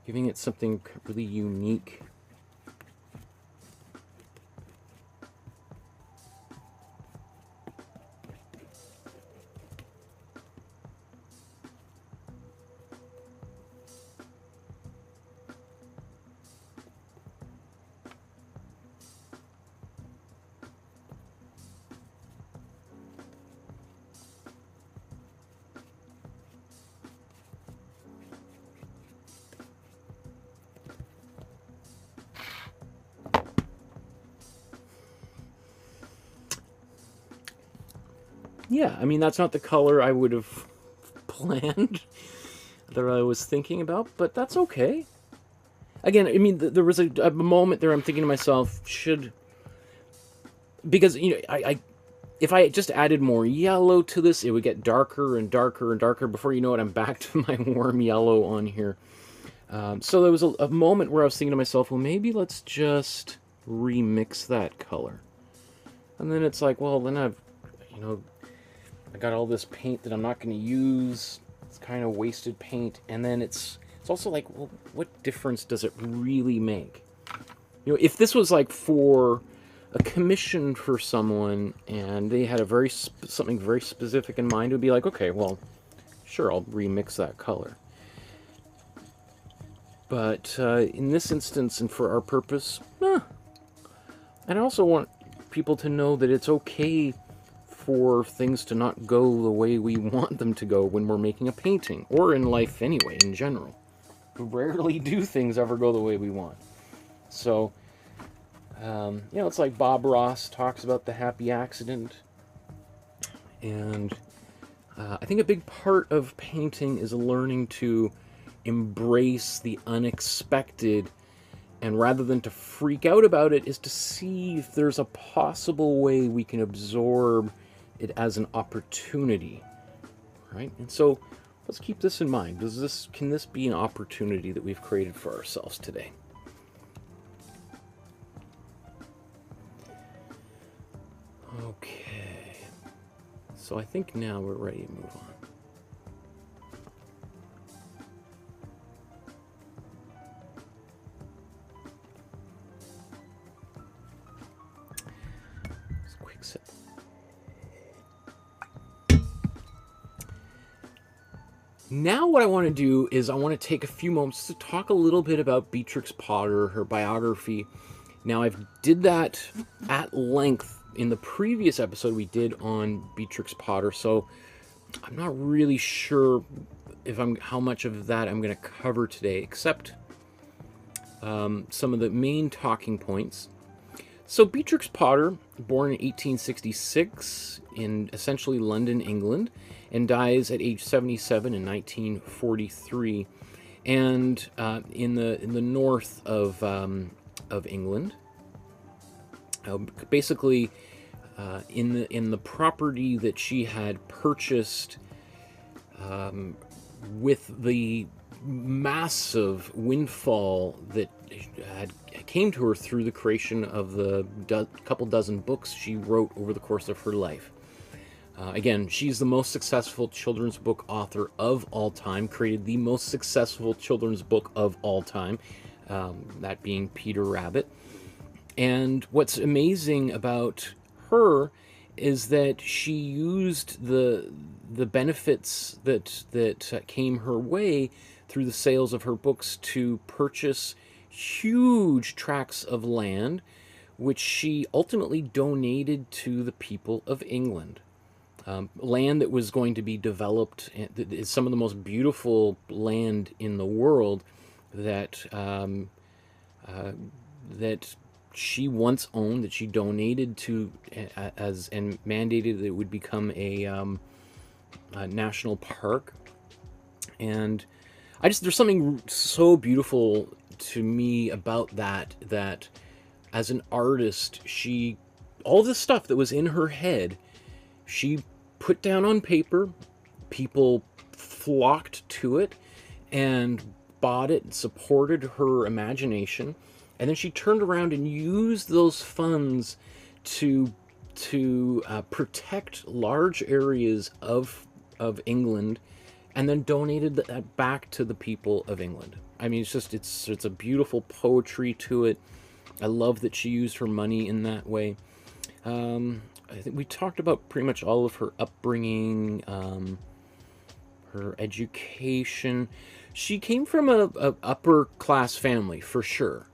giving it something really unique. Yeah, I mean, that's not the color I would have planned that I was thinking about, but that's okay. Again, I mean, there was a moment there I'm thinking to myself, because, you know, if I just added more yellow to this, it would get darker and darker and darker. Before you know it, I'm back to my warm yellow on here. So there was a moment where I was thinking to myself, well, maybe let's just remix that color. And then it's like, well, then I've, you know, I got all this paint that I'm not going to use. It's kind of wasted paint. And then it's also like, well, what difference does it really make? You know, if this was like for a commission for someone and they had a something very specific in mind, it would be like, okay, well, sure, I'll remix that color. But in this instance and for our purpose, and I also want people to know that it's okay for things to not go the way we want them to go when we're making a painting, or in life anyway, in general. Rarely do things ever go the way we want. So, you know, it's like Bob Ross talks about the happy accident. And I think a big part of painting is learning to embrace the unexpected, and rather than to freak out about it, is to see if there's a possible way we can absorb it as an opportunity, right? And so let's keep this in mind. Can this be an opportunity that we've created for ourselves today? Okay, so I think now we're ready to move on. Just a quick sip. Now what I want to do is I want to take a few moments to talk a little bit about Beatrix Potter, her biography. Now, I did that at length in the previous episode we did on Beatrix Potter, so I'm not really sure if how much of that I'm going to cover today, except some of the main talking points. So Beatrix Potter, born in 1866 in essentially London, England, and dies at age 77 in 1943, and in the north of England. Basically, in the property that she had purchased with the massive windfall that came to her through the creation of the couple dozen books she wrote over the course of her life. Again, she's the most successful children's book author of all time, created the most successful children's book of all time, that being Peter Rabbit. And what's amazing about her is that she used the benefits that came her way through the sales of her books to purchase huge tracts of land, which she ultimately donated to the people of England. Land that was going to be developed, is some of the most beautiful land in the world that that she once owned, that she donated to and mandated that it would become a national park. And there's something so beautiful to me about that as an artist, all this stuff that was in her head, she put down on paper. People flocked to it and bought it and supported her imagination. And then she turned around and used those funds to protect large areas of England, and then donated that back to the people of England. I mean, it's a beautiful poetry to it. I love that she used her money in that way. I think we talked about pretty much all of her upbringing, her education. She came from a upper class family for sure.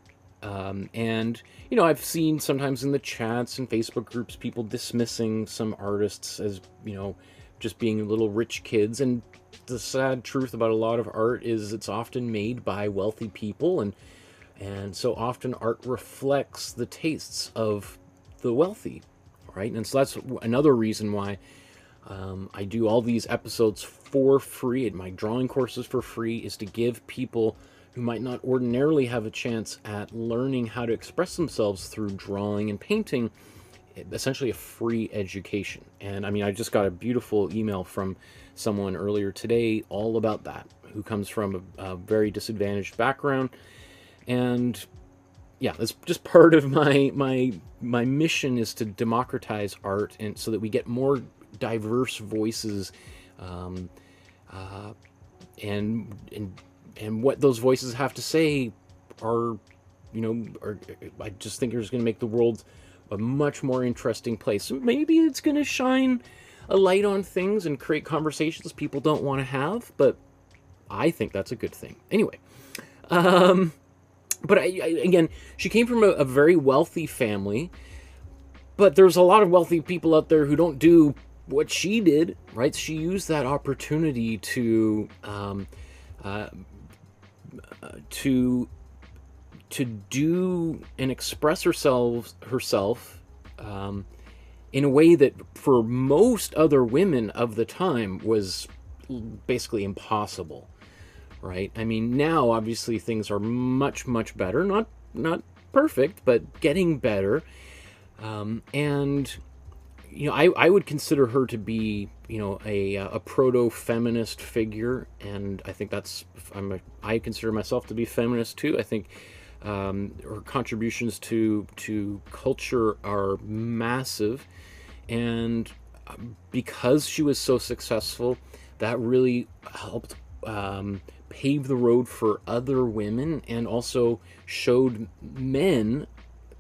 And, I've seen sometimes in the chats and Facebook groups people dismissing some artists as, just being little rich kids. And the sad truth about a lot of art is it's often made by wealthy people. And so often art reflects the tastes of the wealthy, right? And so that's another reason why I do all these episodes for free, and my drawing courses for free, is to give people who might not ordinarily have a chance at learning how to express themselves through drawing and painting, essentially a free education. And I mean, I just got a beautiful email from someone earlier today all about that, who comes from a very disadvantaged background. And yeah, that's just part of my mission, is to democratize art, and so that we get more diverse voices, and what those voices have to say are I just think it's going to make the world a much more interesting place. So maybe it's going to shine a light on things and create conversations people don't want to have, but I think that's a good thing. Anyway, but again, she came from a very wealthy family, but there's a lot of wealthy people out there who don't do what she did, right? She used that opportunity to do and express herself in a way that for most other women of the time was basically impossible, right? I mean, now obviously things are much better, not perfect, but getting better. And I would consider her to be a proto-feminist figure, and I think I consider myself to be feminist too. I think her contributions to culture are massive, and because she was so successful, that really helped pave the road for other women, and also showed men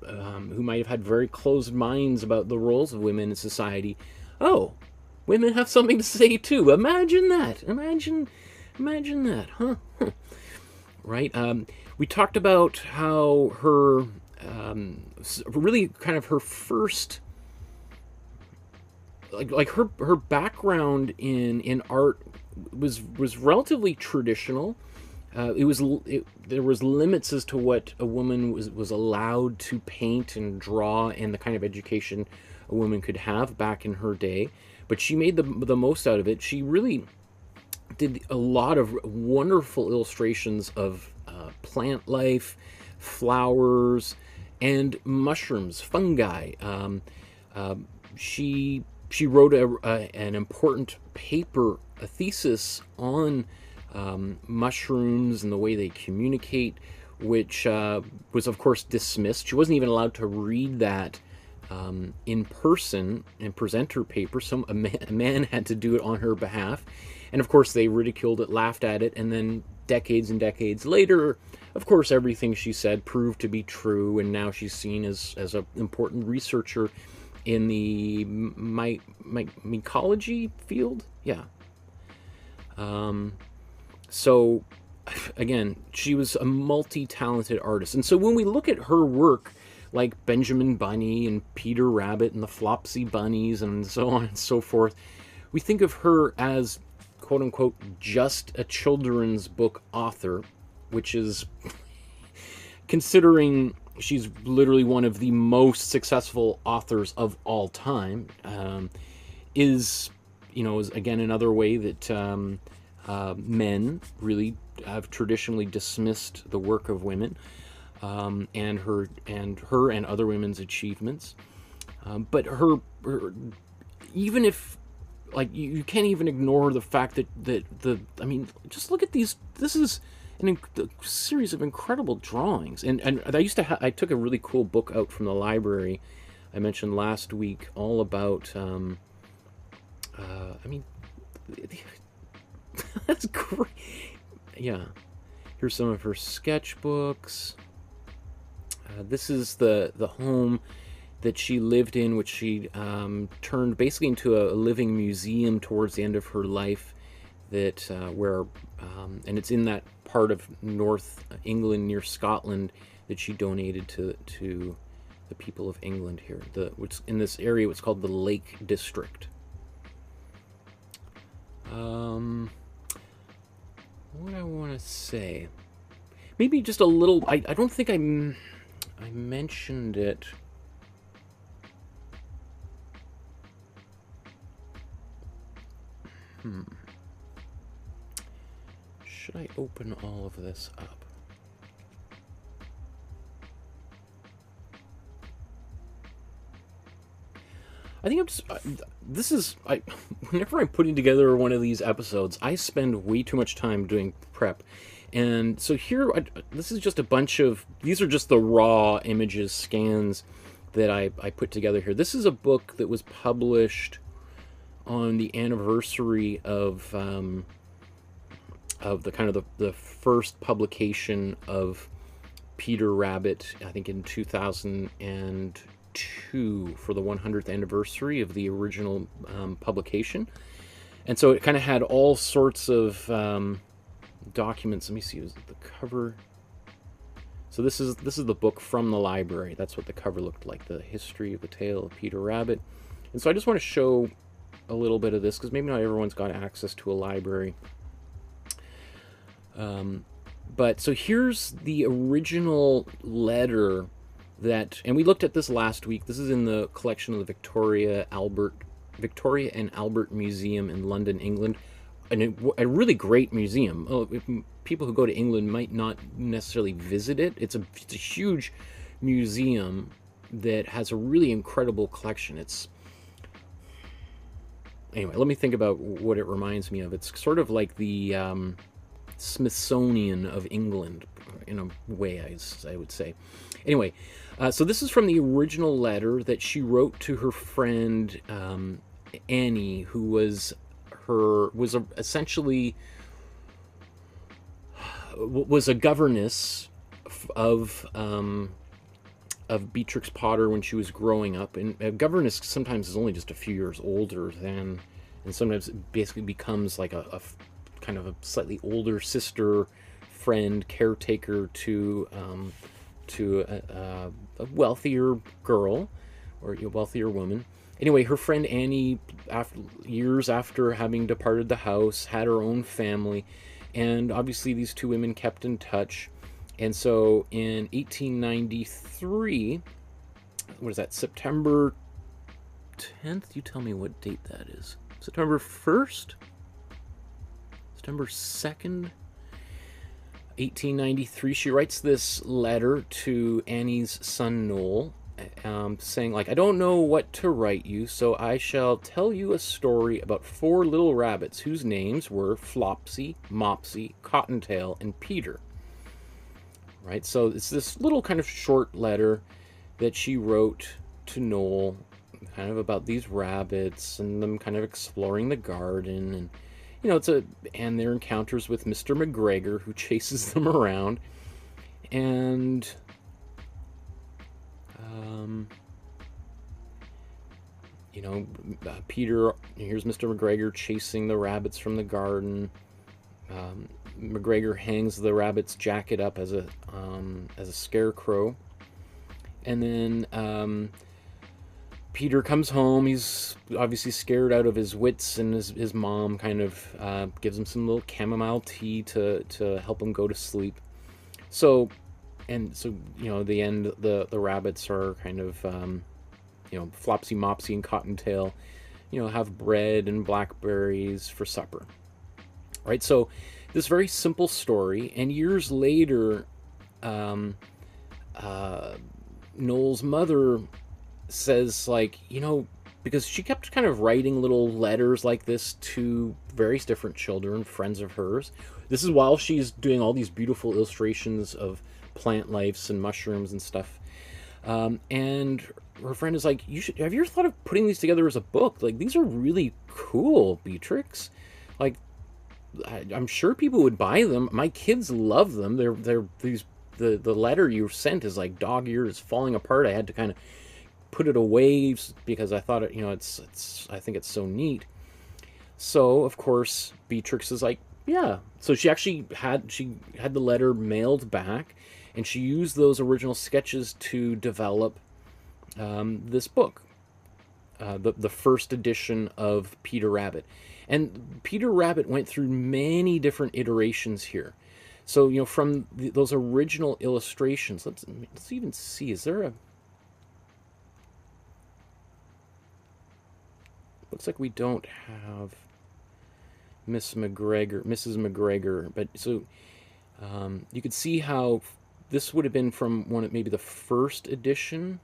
who might have had very closed minds about the roles of women in society, oh, women have something to say too. Imagine that. Imagine that, huh? Right? We talked about how her, really kind of her first, like her background in art was relatively traditional. There was limits as to what a woman was allowed to paint and draw, and the kind of education a woman could have back in her day. but she made the most out of it. She really did a lot of wonderful illustrations of plant life, flowers, and mushrooms, fungi. She wrote an important paper, a thesis on mushrooms and the way they communicate, which was of course dismissed. She wasn't even allowed to read that in person and present her paper. A man had to do it on her behalf, and of course they ridiculed it, laughed at it, and then decades and decades later, of course, everything she said proved to be true, and now she's seen as an important researcher in the mycology field. Yeah. So again, she was a multi-talented artist, and so when we look at her work, like Benjamin Bunny and Peter Rabbit and the Flopsy Bunnies and so on and so forth, we think of her as, quote unquote, just a children's book author, which is, considering she's literally one of the most successful authors of all time, is again another way that men really have traditionally dismissed the work of women, and her and other women's achievements. But her, even if, like, you can't even ignore the fact that I mean, just look at these. This is a series of incredible drawings, and I took a really cool book out from the library I mentioned last week, all about I mean, that's great. Yeah, here's some of her sketchbooks. This is the home that she lived in, which she turned basically into a living museum towards the end of her life. That where and it's in that part of North England near Scotland that she donated to the people of England here. Which in this area, it's called the Lake District. What I want to say, maybe just a little. I don't think I mentioned it. Should I open all of this up? I think I'm just, whenever I'm putting together one of these episodes, I spend way too much time doing prep. And so here, this is just a bunch of, these are just the raw images, scans that I put together here. This is a book that was published on the anniversary of the kind of the first publication of Peter Rabbit, I think in 2002, for the 100th anniversary of the original publication. And so it kind of had all sorts of documents. Let me see, was it the cover? So this is the book from the library. That's what the cover looked like, the history of the tale of Peter Rabbit. And so I just want to show a little bit of this, because maybe not everyone's got access to a library. But so here's the original letter that, and we looked at this last week. This is in the collection of the Victoria and Albert Museum in London, England, and a really great museum. People who go to England might not necessarily visit it. It's a huge museum that has a really incredible collection. Anyway, let me think about what it reminds me of. It's sort of like the Smithsonian of England, in a way, I would say. Anyway, so this is from the original letter that she wrote to her friend Annie, who was essentially a governess of Beatrix Potter when she was growing up. And a governess sometimes is only just a few years older than, and sometimes it basically becomes like a kind of a slightly older sister, friend, caretaker to a wealthier girl, or a wealthier woman. Anyway, her friend Annie, years after having departed the house, had her own family, and obviously these two women kept in touch. And so in 1893, what is that, September 10th? You tell me what date that is. September 1st? September 2nd? 1893, she writes this letter to Annie's son Noel, saying, like, I don't know what to write you, so I shall tell you a story about 4 little rabbits whose names were Flopsy, Mopsy, Cottontail, and Peter. Right, so it's this little kind of short letter that she wrote to Noel, kind of about these rabbits and them kind of exploring the garden, and and their encounters with Mr. McGregor, who chases them around, and Peter, here's Mr. McGregor chasing the rabbits from the garden. McGregor hangs the rabbit's jacket up as a scarecrow, and then Peter comes home. He's obviously scared out of his wits, and his mom kind of gives him some little chamomile tea to help him go to sleep. So the end, the rabbits are kind of Flopsy, Mopsy, and Cottontail, have bread and blackberries for supper. Right, so this very simple story, and years later, Noel's mother says, like, because she kept kind of writing little letters like this to various different children, friends of hers. This is while she's doing all these beautiful illustrations of plant lives and mushrooms and stuff. And her friend is like, have you ever thought of putting these together as a book? Like, these are really cool, Beatrix. Like, I'm sure people would buy them. My kids love them. They're these. The letter you sent is like dog ears falling apart. I had to kind of put it away because I thought I think it's so neat. So of course Beatrix is like, yeah. So she actually had the letter mailed back, and she used those original sketches to develop this book, the first edition of Peter Rabbit. And Peter Rabbit went through many different iterations here. So, from those original illustrations, let's even see, is there a... Looks like we don't have Mrs. McGregor, but so you could see how this would have been from maybe the first edition.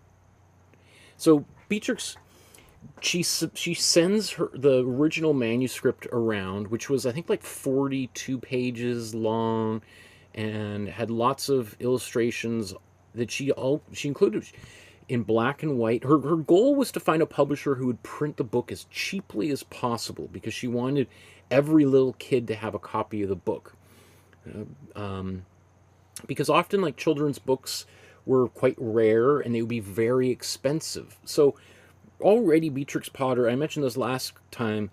So Beatrix, she sends the original manuscript around, which was, I think, like 42 pages long, and had lots of illustrations that she included in black and white. Her goal was to find a publisher who would print the book as cheaply as possible, because she wanted every little kid to have a copy of the book. Because often, like, children's books were quite rare, and they would be very expensive. So already Beatrix Potter, I mentioned this last time,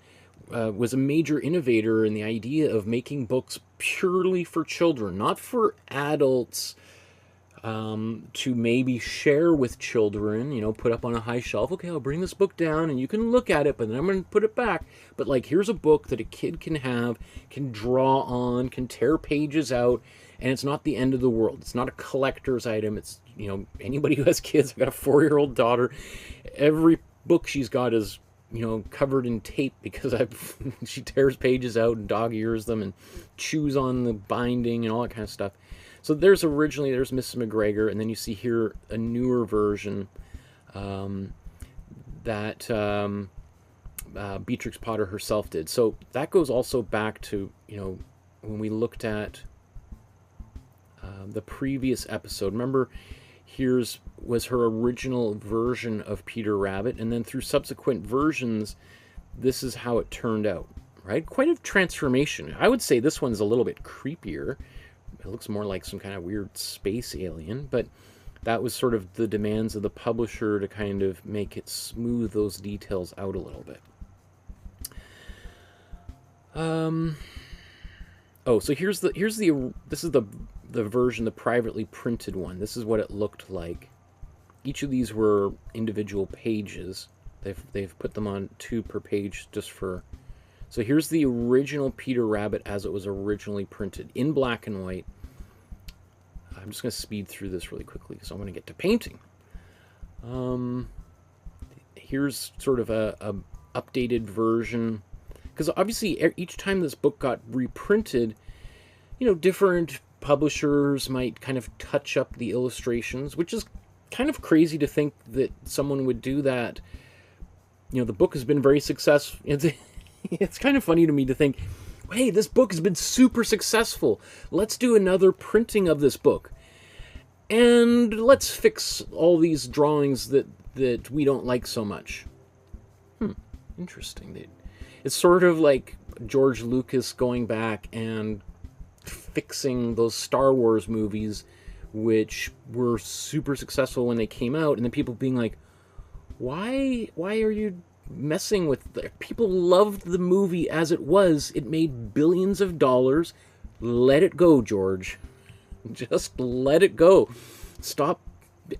was a major innovator in the idea of making books purely for children, not for adults, to maybe share with children, put up on a high shelf. Okay, I'll bring this book down and you can look at it, but then I'm going to put it back. But, like, here's a book that a kid can have, can draw on, can tear pages out, and it's not the end of the world. It's not a collector's item. It's, anybody who has kids, I've got a 4-year-old daughter, every book she's got is, covered in tape because she tears pages out and dog ears them and chews on the binding and all that kind of stuff. So there's Mrs. McGregor, and then you see here a newer version that Beatrix Potter herself did. So that goes also back to, when we looked at the previous episode. Remember, was her original version of Peter Rabbit, and then through subsequent versions, this is how it turned out, right? Quite a transformation. I would say this one's a little bit creepier. It looks more like some kind of weird space alien, but that was sort of the demands of the publisher to kind of make it smooth those details out a little bit. Oh, so this is the version, the privately printed one. This is what it looked like. Each of these were individual pages. They've put them on 2 per page just for... So here's the original Peter Rabbit as it was originally printed in black and white. I'm just going to speed through this really quickly because I want to get to painting. Here's sort of a updated version because obviously each time this book got reprinted, you know, different publishers might kind of touch up the illustrations, which is kind of crazy to think that someone would do that. You know, the book has been very successful. It's kind of funny to me to think, hey, this book has been super successful. Let's do another printing of this book. And let's fix all these drawings that we don't like so much. Interesting. It's sort of like George Lucas going back and fixing those Star Wars movies, which were super successful when they came out, and then people being like, why are you messing with people loved the movie as it was. It made billions of dollars. Let it go, George. Just let it go. Stop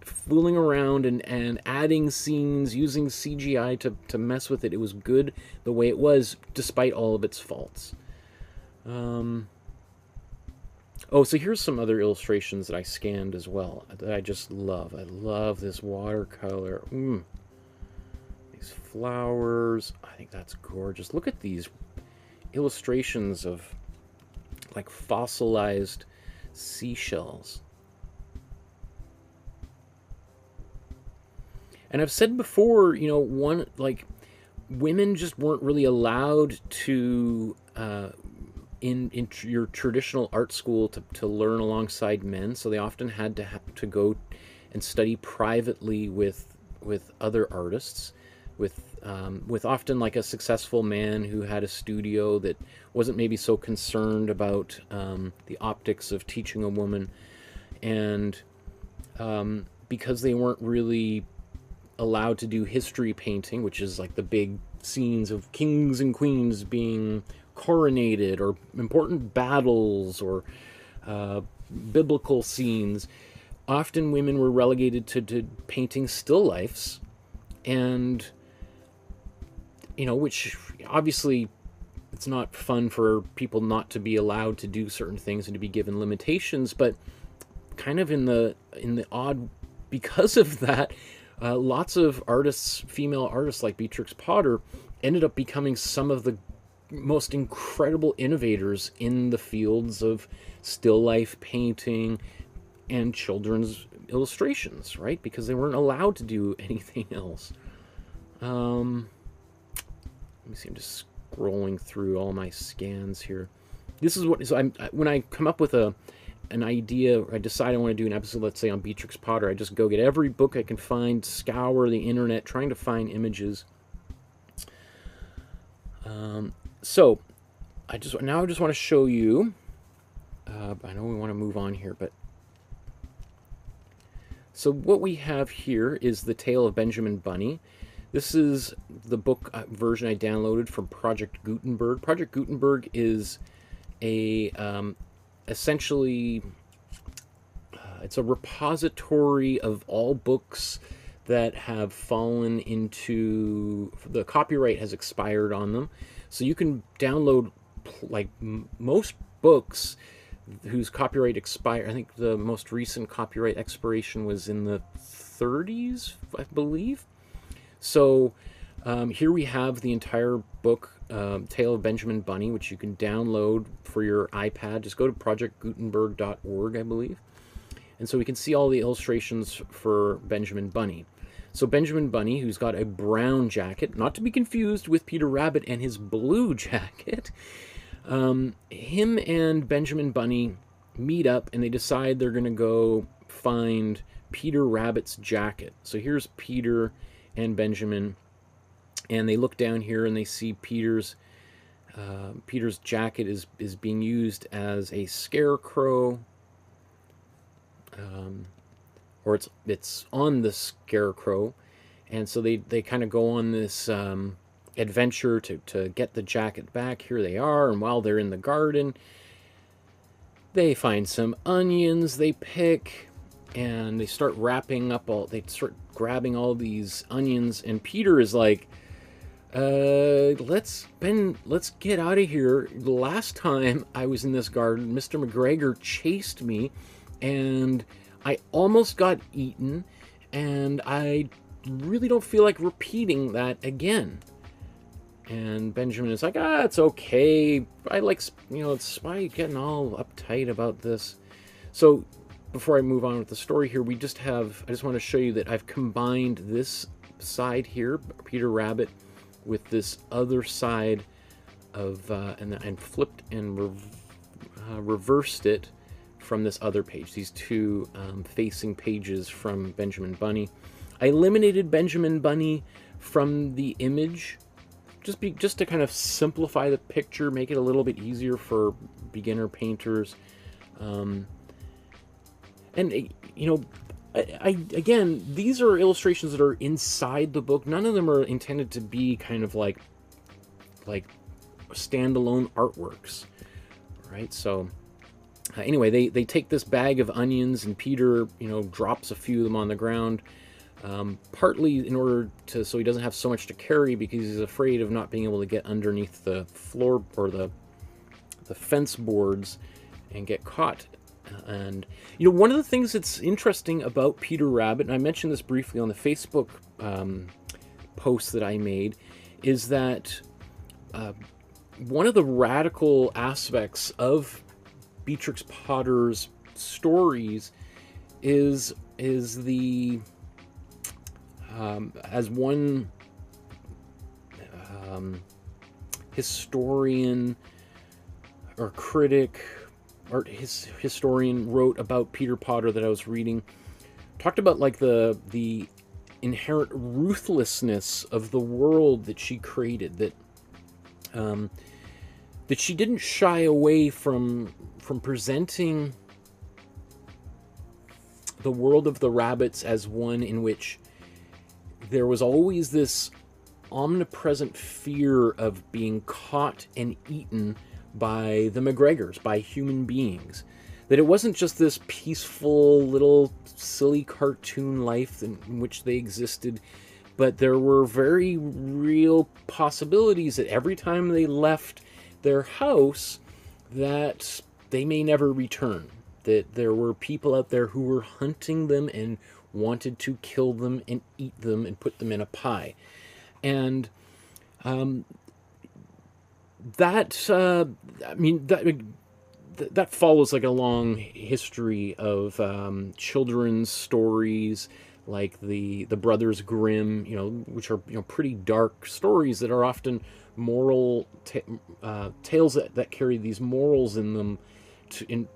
fooling around and adding scenes, using CGI to mess with it. It was good the way it was, despite all of its faults. Oh, so here's some other illustrations that I scanned as well that I just love. I love this watercolor. These flowers. I think that's gorgeous. Look at these illustrations of like fossilized seashells. And I've said before, you know, women just weren't really allowed to, in your traditional art school to learn alongside men. So they often had to go and study privately with other artists, with often like a successful man who had a studio that wasn't maybe so concerned about the optics of teaching a woman. And because they weren't really allowed to do history painting, which is like the big scenes of kings and queens being coronated, or important battles, or biblical scenes, often women were relegated to painting still lifes. And, you know, which obviously it's not fun for people not to be allowed to do certain things and to be given limitations, but kind of in the odd, because of that, lots of artists, female artists like Beatrix Potter, ended up becoming some of the most incredible innovators in the fields of still life painting and children's illustrations, right? Because they weren't allowed to do anything else. Let me see, I'm just scrolling through all my scans here. This is what, so when I come up with an idea, or I decide I want to do an episode, let's say on Beatrix Potter, I just go get every book I can find, scour the internet, trying to find images. So I just want to show you. I know we want to move on here, but so what we have here is The Tale of Benjamin Bunny. This is the book version I downloaded from Project Gutenberg. Project Gutenberg is a essentially, it's a repository of all books that have fallen into, the copyright has expired on them. So you can download like most books whose copyright expired. I think the most recent copyright expiration was in the 30s, I believe. So here we have the entire book, Tale of Benjamin Bunny, which you can download for your iPad. Just go to projectgutenberg.org, I believe. And so we can see all the illustrations for Benjamin Bunny. So Benjamin Bunny, who's got a brown jacket, not to be confused with Peter Rabbit and his blue jacket, him and Benjamin Bunny meet up and they decide they're going to go find Peter Rabbit's jacket. So here's Peter and Benjamin, and they look down here and they see Peter's jacket is being used as a scarecrow, or it's on the scarecrow, and so they kind of go on this adventure to get the jacket back. Here they are, and while they're in the garden, they find some onions they pick, and they start wrapping up they start grabbing all these onions, and Peter is like, let's get out of here. The last time I was in this garden, Mr. McGregor chased me, and I almost got eaten, and I really don't feel like repeating that again. And Benjamin is like, it's okay. I like, why are you getting all uptight about this? So before I move on with the story here, I just want to show you that I've combined this side here, Peter Rabbit, with this other side of, and flipped and reversed it from this other page, these two facing pages from Benjamin Bunny. I eliminated Benjamin Bunny from the image just to kind of simplify the picture, make it a little bit easier for beginner painters. Again, these are illustrations that are inside the book. None of them are intended to be kind of like standalone artworks, right? So anyway, they take this bag of onions, and Peter, drops a few of them on the ground, partly in order so he doesn't have so much to carry, because he's afraid of not being able to get underneath the floor or the fence boards and get caught. And one of the things that's interesting about Peter Rabbit, and I mentioned this briefly on the Facebook post that I made, is that one of the radical aspects of Beatrix Potter's stories is the as one historian or critic, art historian wrote about Peter Potter that I was reading, talked about like the inherent ruthlessness of the world that she created, that she didn't shy away from presenting the world of the rabbits as one in which there was always this omnipresent fear of being caught and eaten by the McGregors, by human beings. That it wasn't just this peaceful little silly cartoon life in which they existed, but there were very real possibilities that every time they left their house, that they may never return. That there were people out there who were hunting them and wanted to kill them and eat them and put them in a pie. And that follows like a long history of children's stories like the Brothers Grimm, which are pretty dark stories that are often moral tales that carry these morals in them,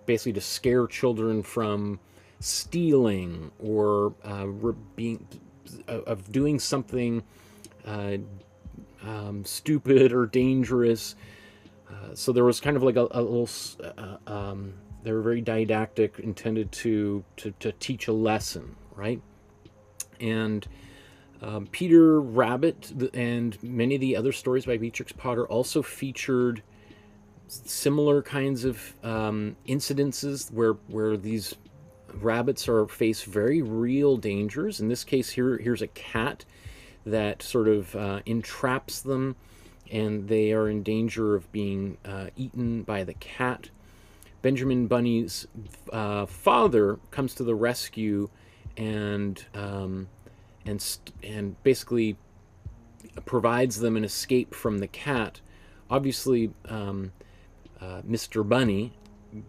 basically to scare children from stealing or doing something stupid or dangerous. So there was kind of like a little. They were very didactic, intended to teach a lesson, right? And Peter Rabbit and many of the other stories by Beatrix Potter also featured similar kinds of incidences where these rabbits face very real dangers. In this case, here's a cat that sort of entraps them, and they are in danger of being eaten by the cat. Benjamin Bunny's father comes to the rescue and basically provides them an escape from the cat. Obviously, Mr. Bunny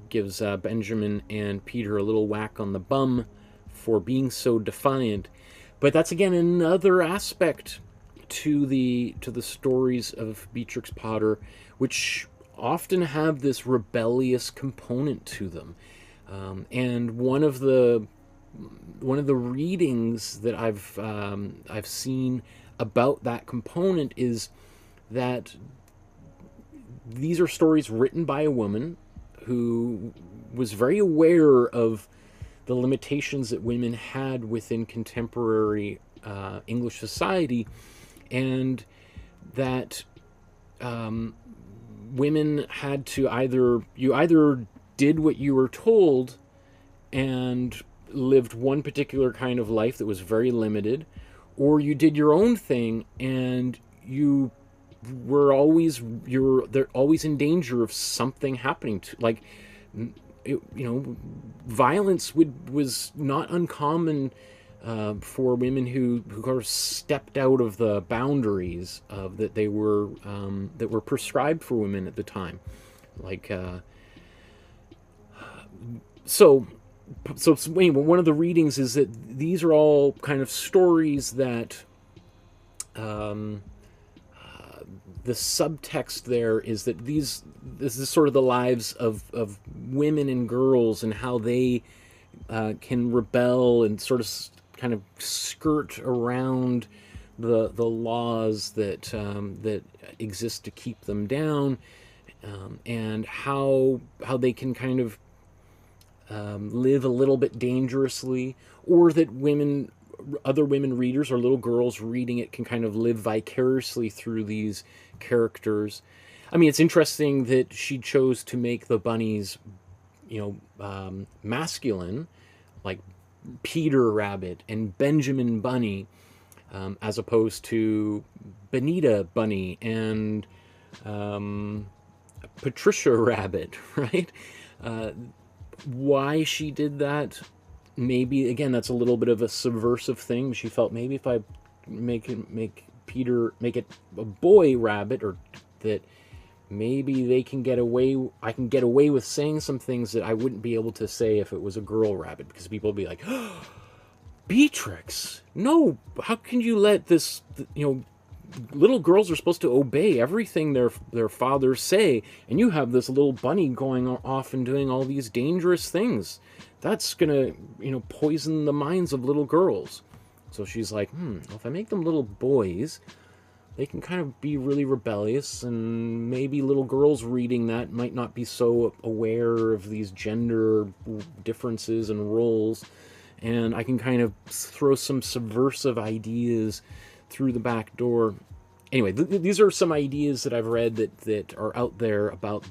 gives Benjamin and Peter a little whack on the bum for being so defiant. But that's again another aspect to the stories of Beatrix Potter, which often have this rebellious component to them. And one of the readings that I've seen about that component is that these are stories written by a woman who was very aware of the limitations that women had within contemporary English society, and that women had to either did what you were told and lived one particular kind of life that was very limited, or you did your own thing and they're always in danger of something happening to, like, violence was not uncommon for women who kind of stepped out of the boundaries of that were prescribed for women at the time, like so. So anyway, one of the readings is that these are all kind of stories that the subtext there is that this is sort of the lives of women and girls and how they can rebel and sort of kind of skirt around the laws that exist to keep them down, and how they can kind of live a little bit dangerously, or that other women readers or little girls reading it can kind of live vicariously through these characters. I mean, it's interesting that she chose to make the bunnies, masculine, like Peter Rabbit and Benjamin Bunny, as opposed to Benita Bunny and Patricia Rabbit, right? Why she did that, maybe again that's a little bit of a subversive thing. She felt maybe if I make it a boy rabbit, or that maybe I can get away with saying some things that I wouldn't be able to say if it was a girl rabbit, because people would be like, oh, Beatrix, no, how can you let this, little girls are supposed to obey everything their fathers say, and you have this little bunny going off and doing all these dangerous things. That's gonna, poison the minds of little girls. So she's like, well, if I make them little boys, they can kind of be really rebellious, and maybe little girls reading that might not be so aware of these gender differences and roles, and I can kind of throw some subversive ideas through the back door. Anyway, these are some ideas that I've read that are out there about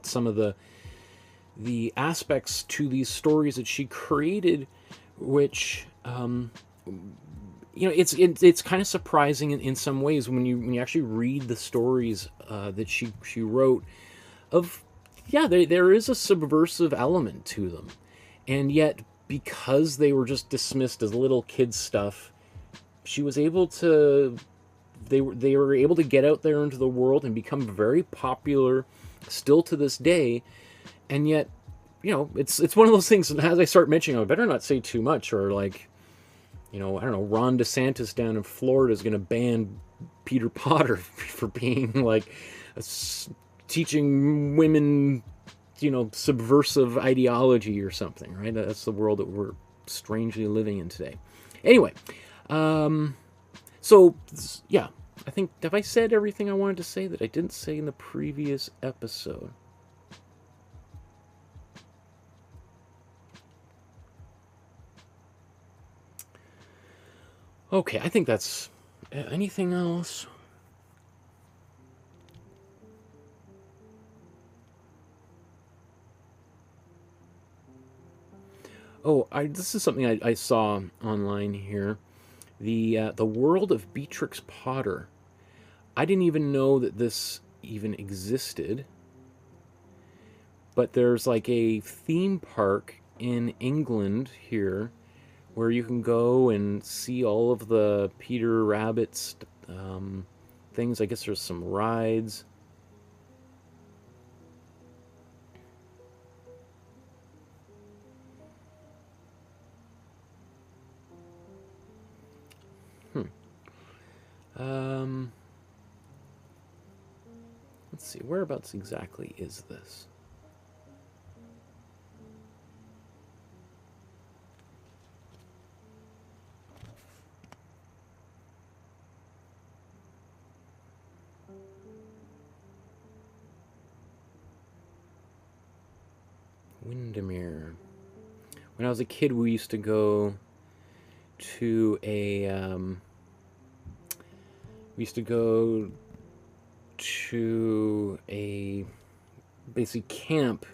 some of the aspects to these stories that she created, which it's kind of surprising in some ways when you actually read the stories that she wrote. There is a subversive element to them, and yet because they were just dismissed as little kids stuff, she was able to, they were able to get out there into the world and become very popular still to this day. And yet, it's one of those things, and as I start mentioning, I better not say too much, or like, I don't know, Ron DeSantis down in Florida is going to ban Peter Potter for being like teaching women, subversive ideology or something, right? That's the world that we're strangely living in today. Anyway, so yeah, I think, have I said everything I wanted to say that I didn't say in the previous episode? Okay, I think that's... anything else? Oh, this is something I saw online here. The world of Beatrix Potter. I didn't even know that this even existed. But there's like a theme park in England here where you can go and see all of the Peter Rabbit's things. I guess there's some rides. Let's see, whereabouts exactly is this? Windermere. When I was a kid, we used to go to basically camp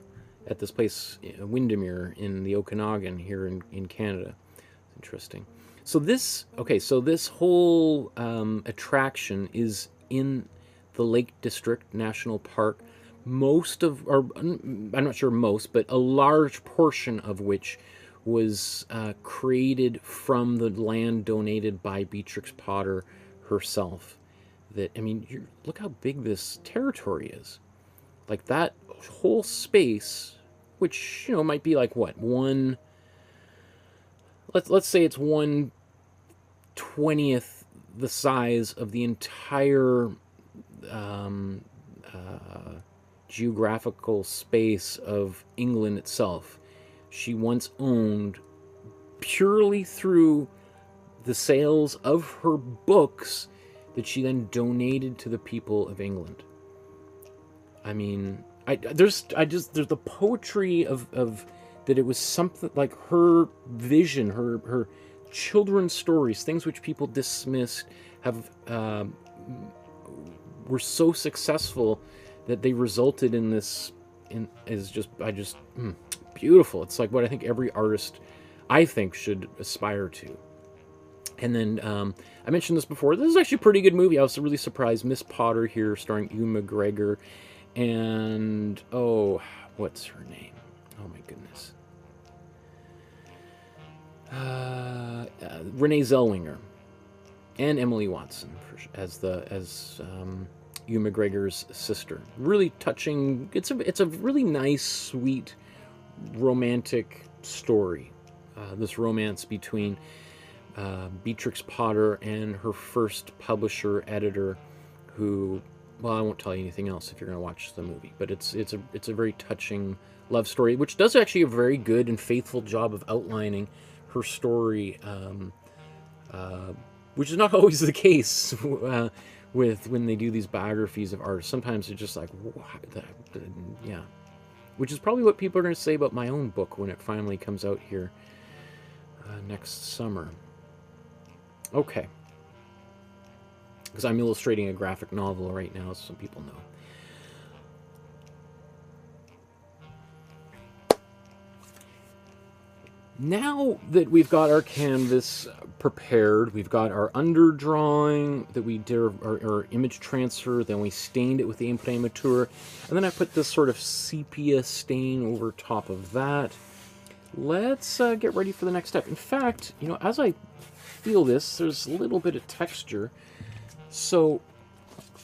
at this place, Windermere, in the Okanagan here in Canada. It's interesting. So this whole attraction is in the Lake District National Park. I'm not sure most, but a large portion of which was created from the land donated by Beatrix Potter herself. That, I mean, look how big this territory is. Like that whole space, which, you know, might be like what, let's say it's 1/20th the size of the entire geographical space of England itself. She once owned, purely through the sales of her books that she then donated to the people of England. I mean, there's the poetry of that. It was something like her vision, her children's stories, things which people dismissed, have were so successful that they resulted in this. Beautiful. It's like what I think every artist, I think, should aspire to. And then I mentioned this before. This is actually a pretty good movie. I was really surprised. Miss Potter here, starring Ewan McGregor, and what's her name? Oh my goodness. Renee Zellweger and Emily Watson as Ewan McGregor's sister. Really touching. It's a really nice, sweet, romantic story. This romance between Beatrix Potter and her first publisher editor, who, well, I won't tell you anything else if you're going to watch the movie, but it's a very touching love story, which does actually a very good and faithful job of outlining her story, which is not always the case with when they do these biographies of artists. Sometimes it's just like, yeah, which is probably what people are going to say about my own book when it finally comes out here next summer. Okay. Because I'm illustrating a graphic novel right now, as some people know. Now that we've got our canvas prepared, we've got our underdrawing that we did, our image transfer, then we stained it with the Imprimatura, and then I put this sort of sepia stain over top of that. Let's get ready for the next step. In fact, you know, as I feel this, there's a little bit of texture. So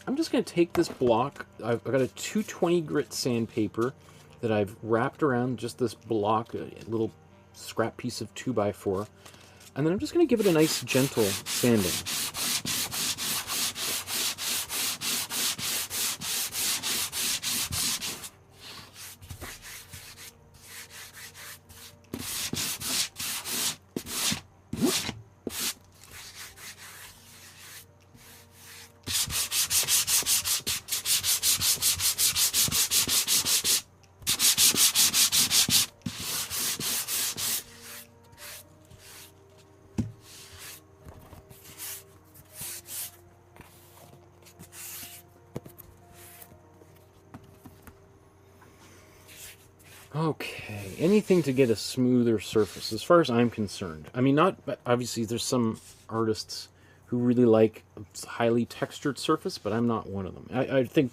I'm just going to take this block. I've got a 220 grit sandpaper that I've wrapped around just this block, a little scrap piece of 2x4. And then I'm just going to give it a nice gentle sanding. Okay, anything to get a smoother surface, as far as I'm concerned. I mean, not obviously. There's some artists who really like a highly textured surface, but I'm not one of them. I think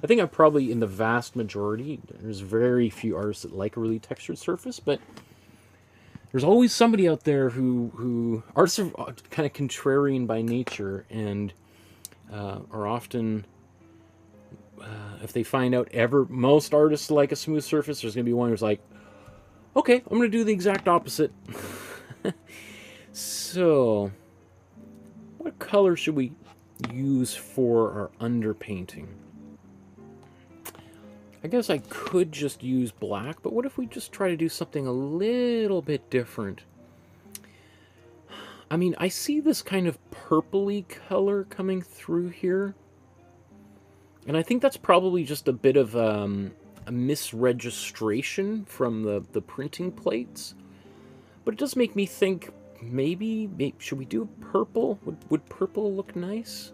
I'm probably in the vast majority. There's very few artists that like a really textured surface, but there's always somebody out there who artists are kind of contrarian by nature and are often. If they find out most artists like a smooth surface, there's going to be one who's like, okay, I'm going to do the exact opposite. So, what color should we use for our underpainting? I guess I could just use black, but what if we just try to do something a little bit different? I mean, I see this kind of purpley color coming through here. And I think that's probably just a bit of a misregistration from the printing plates. But it does make me think, maybe should we do purple? Would purple look nice?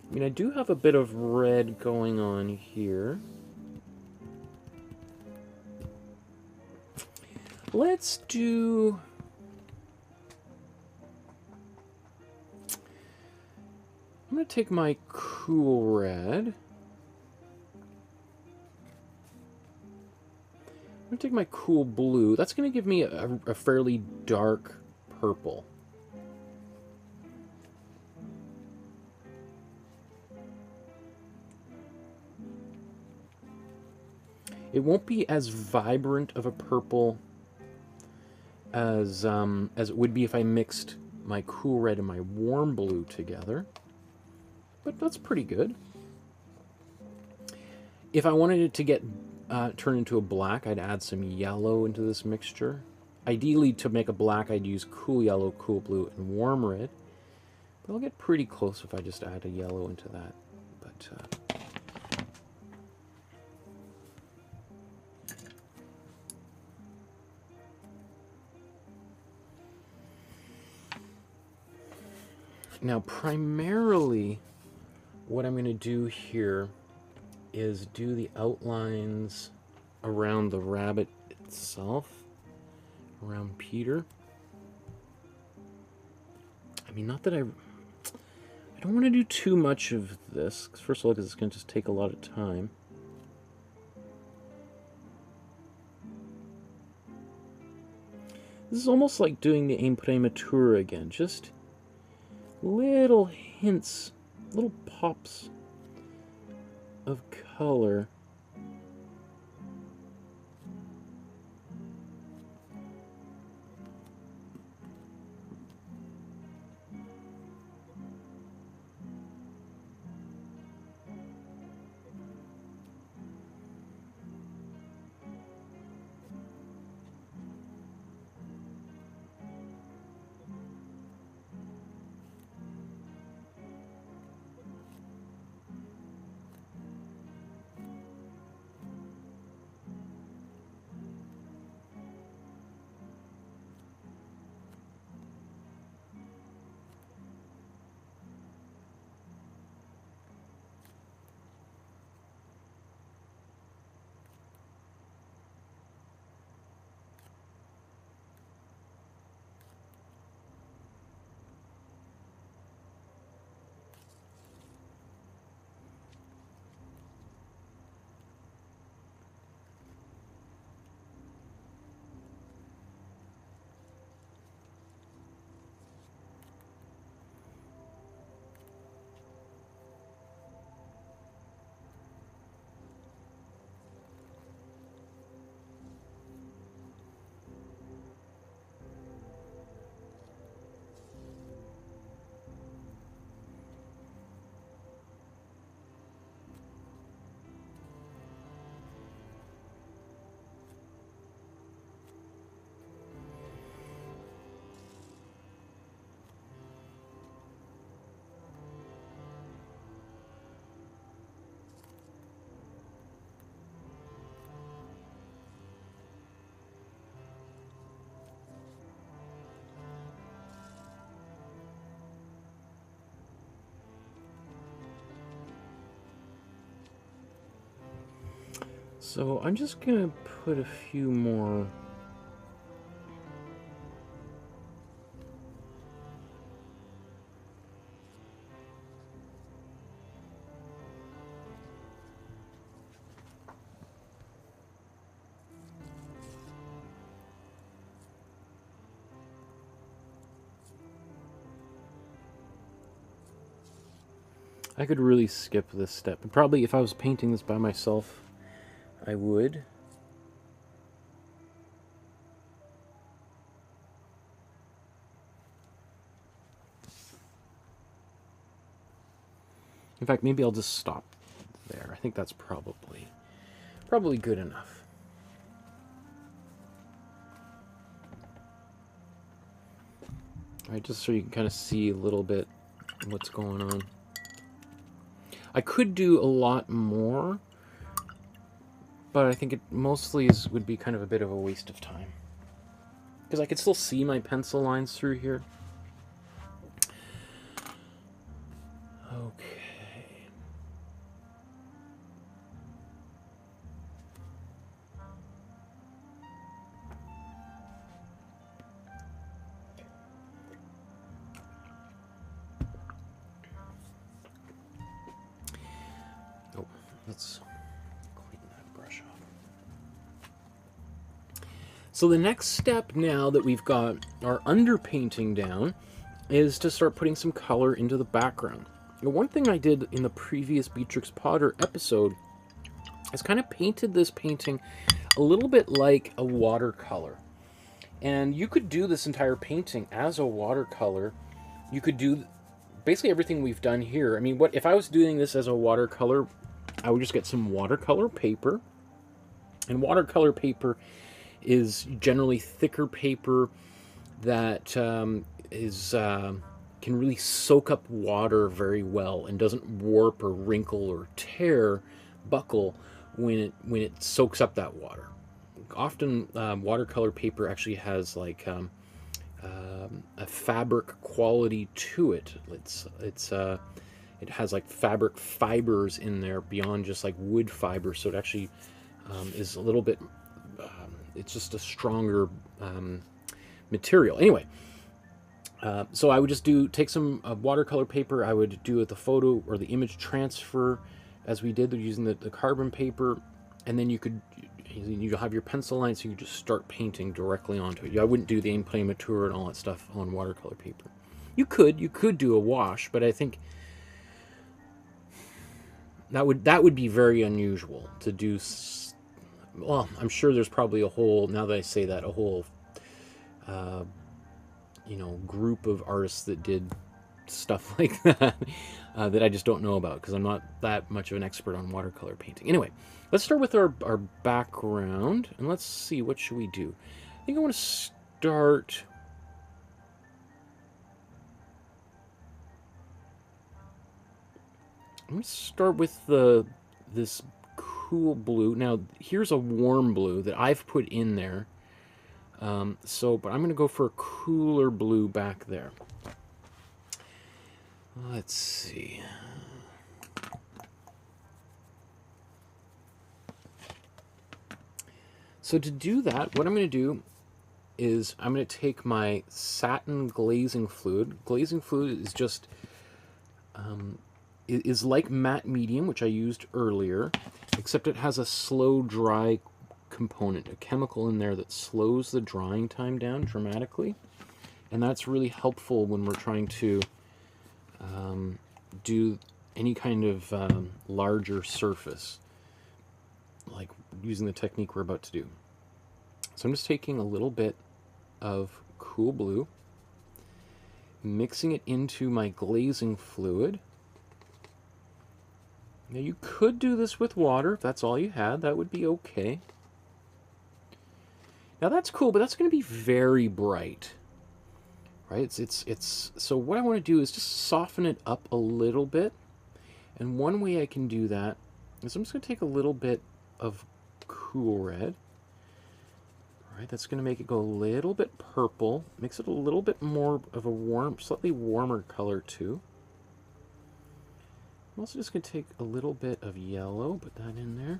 I mean, I do have a bit of red going on here. Let's do... I'm going to take my cool red. I'm going to take my cool blue. That's going to give me a fairly dark purple. It won't be as vibrant of a purple as it would be if I mixed my cool red and my warm blue together, but that's pretty good. If I wanted it to get turn into a black, I'd add some yellow into this mixture. Ideally, to make a black, I'd use cool yellow, cool blue, and warm red. But I'll get pretty close if I just add a yellow into that. But now, primarily, what I'm going to do here is do the outlines around the rabbit itself, around Peter. I mean, not that I don't want to do too much of this, because first of all, because it's going to just take a lot of time. This is almost like doing the Imprimatura again, just little hints, little pops of color. So I'm just going to put a few more I could really skip this step. Probably if I was painting this by myself, I would. In fact, maybe I'll just stop there. I think that's probably good enough. All right, just so you can kind of see a little bit what's going on. I could do a lot more, but I think it mostly would be kind of a bit of a waste of time. Because I could still see my pencil lines through here. Okay. Oh, let's clean that brush off. So the next step, now that we've got our underpainting down, is to start putting some color into the background. Now, one thing I did in the previous Beatrix Potter episode is kind of painted this painting a little bit like a watercolor. And you could do this entire painting as a watercolor. You could do basically everything we've done here. I mean, what if I was doing this as a watercolor, I would just get some watercolor paper. And watercolor paper is generally thicker paper that can really soak up water very well and doesn't warp or wrinkle or tear, buckle when it soaks up that water. Often watercolor paper actually has like a fabric quality to it. It has like fabric fibers in there beyond just like wood fiber, so it actually is a little bit. It's just a stronger material. Anyway, so I would just take some watercolor paper. I would do the photo or the image transfer as we did using the carbon paper, and then you'll have your pencil line, so you just start painting directly onto it. I wouldn't do the Imprimatura and all that stuff on watercolor paper. You could do a wash, but I think that would be very unusual to do. Well, I'm sure there's probably a whole, now that I say that, a whole group of artists that did stuff like that that I just don't know about, because I'm not that much of an expert on watercolor painting. Anyway, let's start with our background, and let's see, what should we do? I think I want to start... I'm going to start with this cool blue. Now, here's a warm blue that I've put in there. But I'm going to go for a cooler blue back there. Let's see. So to do that, what I'm going to do is I'm going to take my satin glazing fluid. Glazing fluid is just is like matte medium, which I used earlier, except it has a slow dry component, a chemical in there that slows the drying time down dramatically, and that's really helpful when we're trying to do any kind of larger surface, like using the technique we're about to do. So I'm just taking a little bit of cool blue, mixing it into my glazing fluid. Now you could do this with water if that's all you had. That would be okay. Now that's cool, but that's going to be very bright, right? So what I want to do is just soften it up a little bit. And one way I can do that is I'm just going to take a little bit of cool red. All right, that's going to make it go a little bit purple. Makes it a little bit more of a slightly warmer color too. I'm also just going to take a little bit of yellow, put that in there.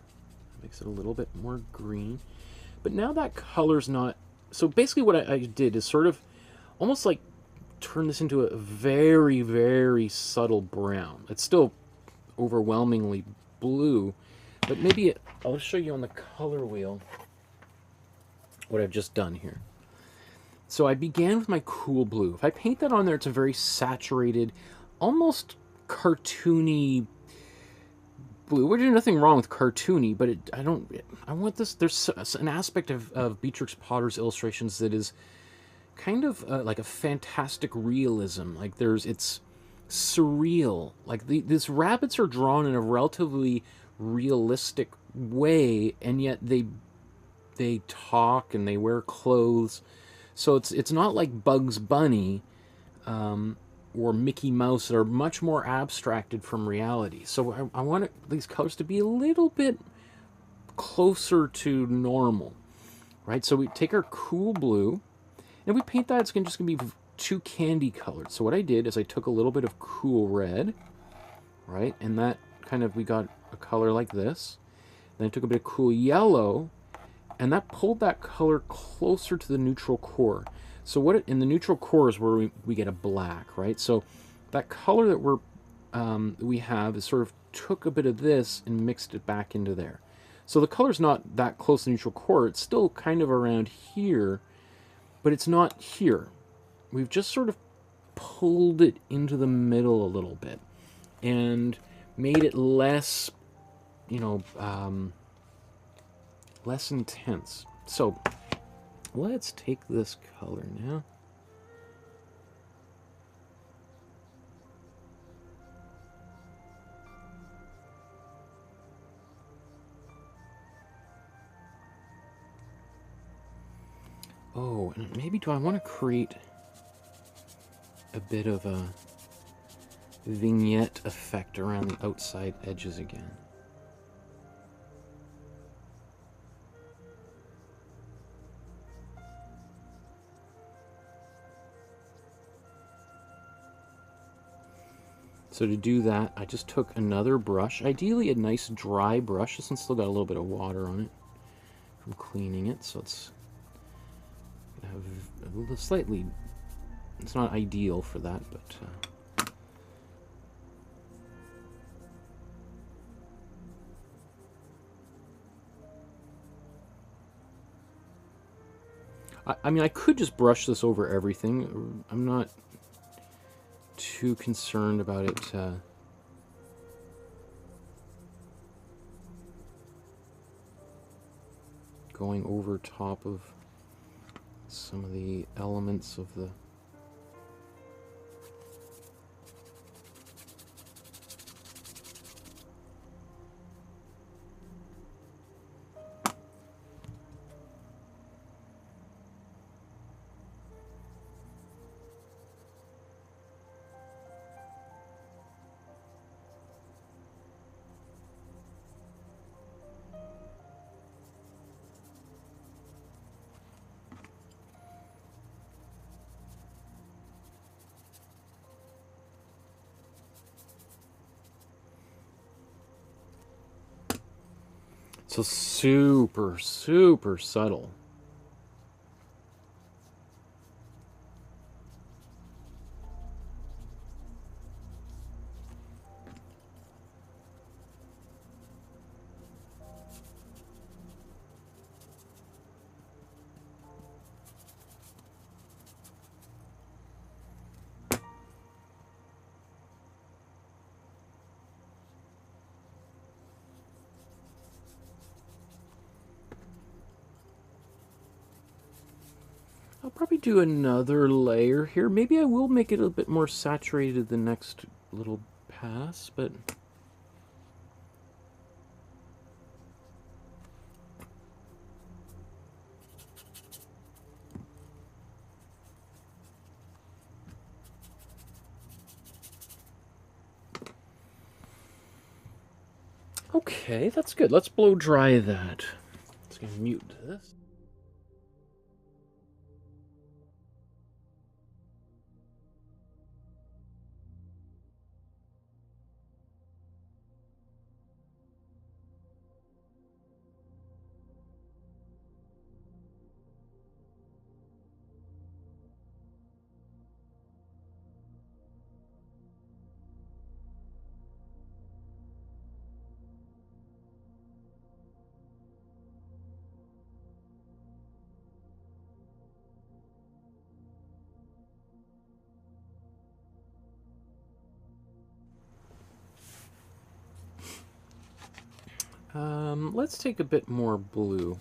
Makes it a little bit more green. But now that color's not... So basically what I did is sort of almost like turn this into a very, very subtle brown. It's still overwhelmingly blue, but maybe I'll show you on the color wheel what I've just done here. So I began with my cool blue. If I paint that on there, it's a very saturated, almost cartoony blue. Well, there's nothing wrong with cartoony, but I want this. There's an aspect of Beatrix Potter's illustrations that is kind of like a fantastic realism. Like it's surreal. Like these rabbits are drawn in a relatively realistic way, and yet they talk and they wear clothes. So it's not like Bugs Bunny or Mickey Mouse that are much more abstracted from reality. So I want these colors to be a little bit closer to normal, right? So we take our cool blue, and we paint that. It's just going to be too candy colored. So what I did is I took a little bit of cool red, right? And that we got a color like this. Then I took a bit of cool yellow, and that pulled that color closer to the neutral core. So in the neutral core is where we get a black, right? So that color that we have is sort of took a bit of this and mixed it back into there. So the color's not that close to neutral core. It's still kind of around here, but it's not here. We've just sort of pulled it into the middle a little bit and made it less, you know, less intense. So let's take this color now. Oh, and maybe do I want to create a bit of a vignette effect around the outside edges again? So to do that, I just took another brush, ideally a nice dry brush. This one's still got a little bit of water on it from cleaning it, so it's have a little slightly, it's not ideal for that, but I mean, I could just brush this over everything. I'm not too concerned about it going over top of some of the elements of the so super, super subtle. I'll probably do another layer here. Maybe I will make it a bit more saturated the next little pass, but okay, that's good. Let's blow dry that. Let's gonna mute this. Let's take a bit more blue.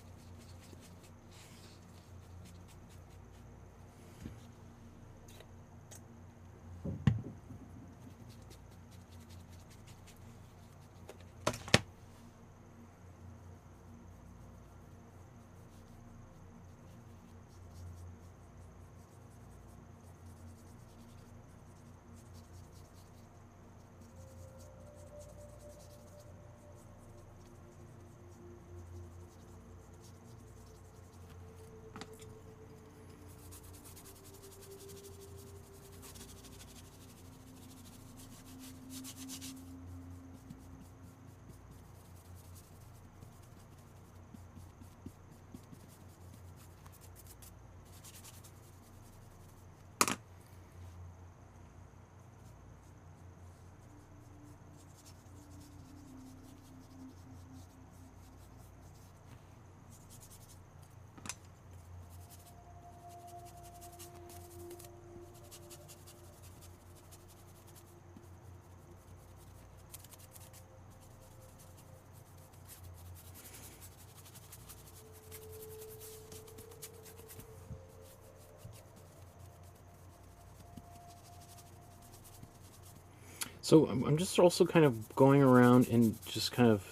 So I'm just also kind of going around and just kind of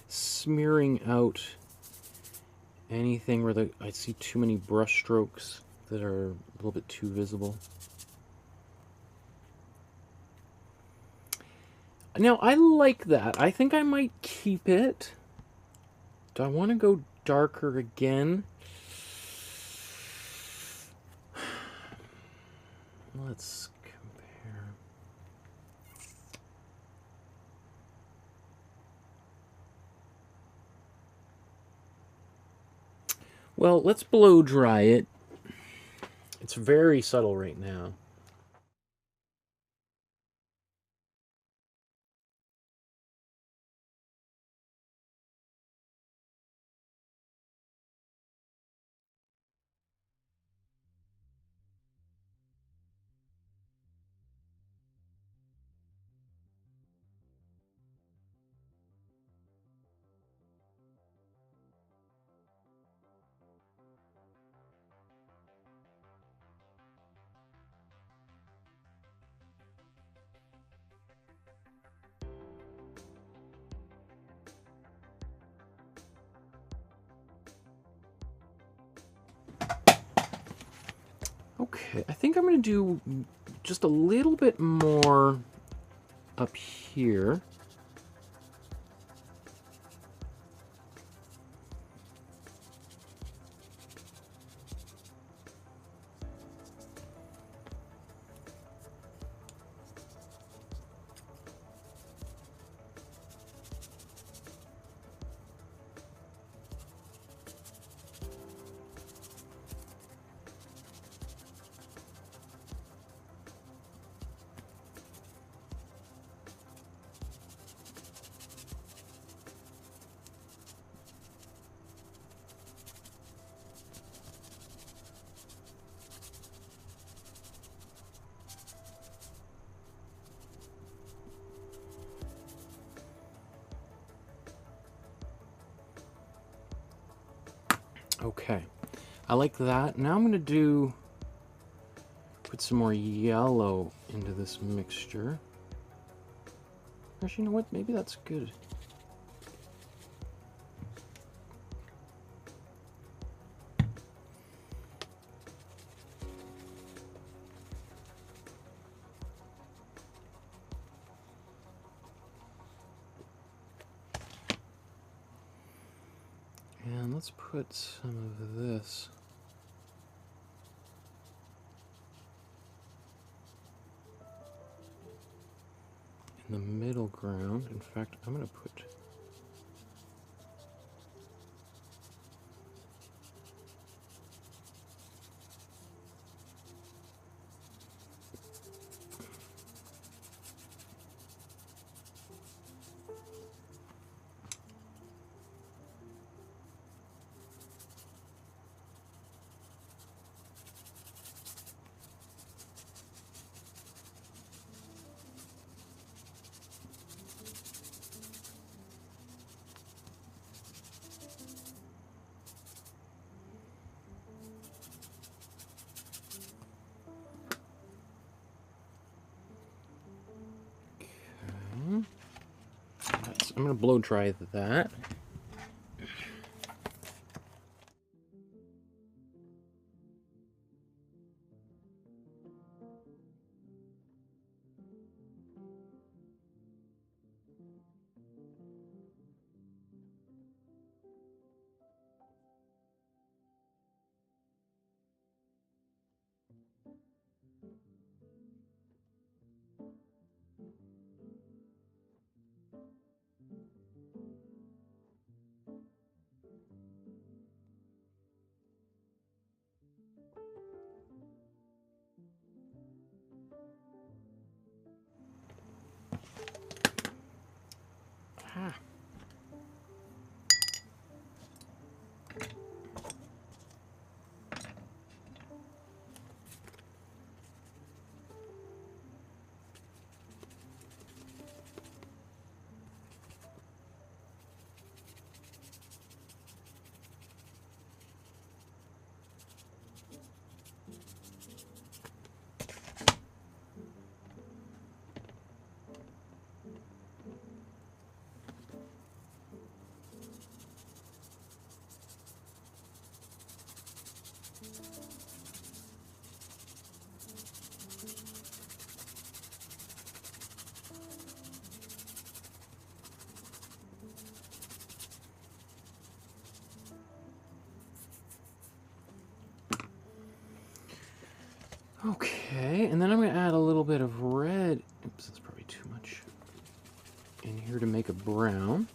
smearing out anything where I see too many brush strokes that are a little bit too visible. Now, I like that. I think I might keep it. Do I want to go darker again? Let's compare. Well, let's blow dry it. It's very subtle right now. Okay, I think I'm going to do just a little bit more up here. Okay, I like that. Now I'm going to put some more yellow into this mixture. Actually, you know what? Maybe that's good. And let's put some of this. In the middle ground. In fact, I'm going to put I'm going to blow dry that. Ah. Okay, and then I'm going to add a little bit of red. Oops, that's probably too much in here to make a brown.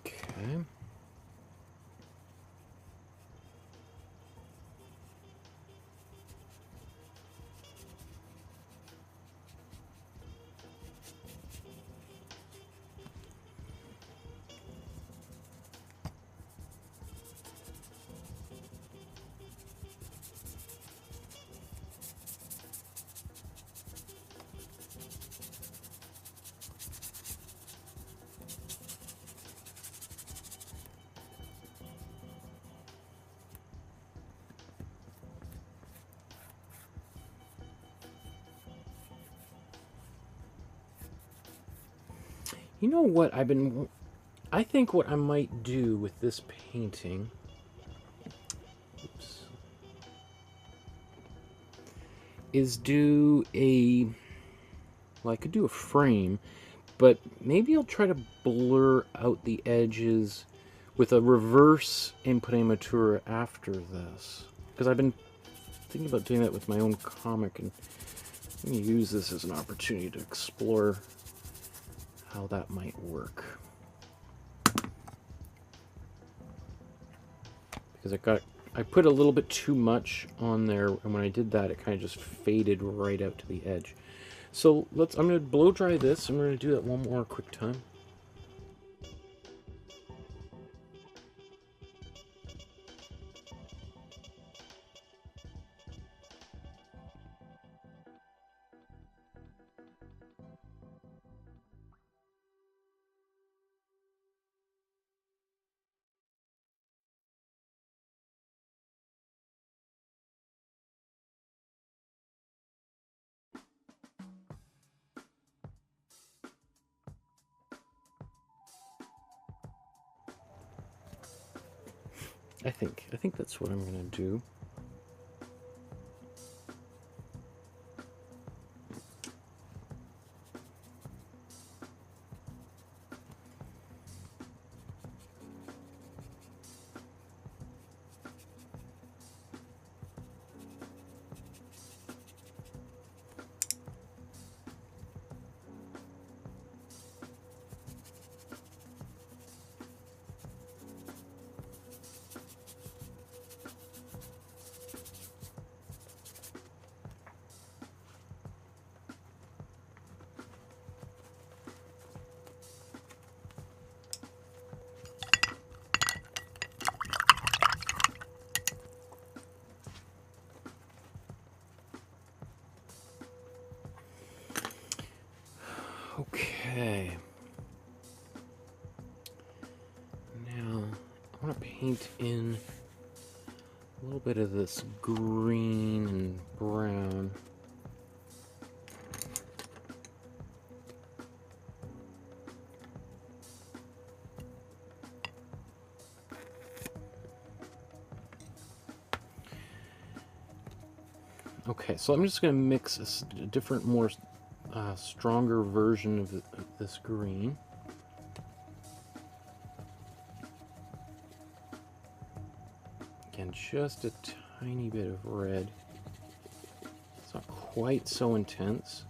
Okay. You know what I think what I might do with this painting, oops, is do well, I could do a frame, but maybe I'll try to blur out the edges with a reverse Imprimatura after this. Because I've been thinking about doing that with my own comic, and I'm going to use this as an opportunity to explore how that might work. Because I put a little bit too much on there, and when I did that, it kind of just faded right out to the edge. So I'm going to blow dry this. I'm going to do that one more quick time. I think that's what I'm going to do. Okay. Now, I want to paint in a little bit of this green and brown. Okay, so I'm just going to mix a different, more stronger version of this green. Again, just a tiny bit of red. It's not quite so intense.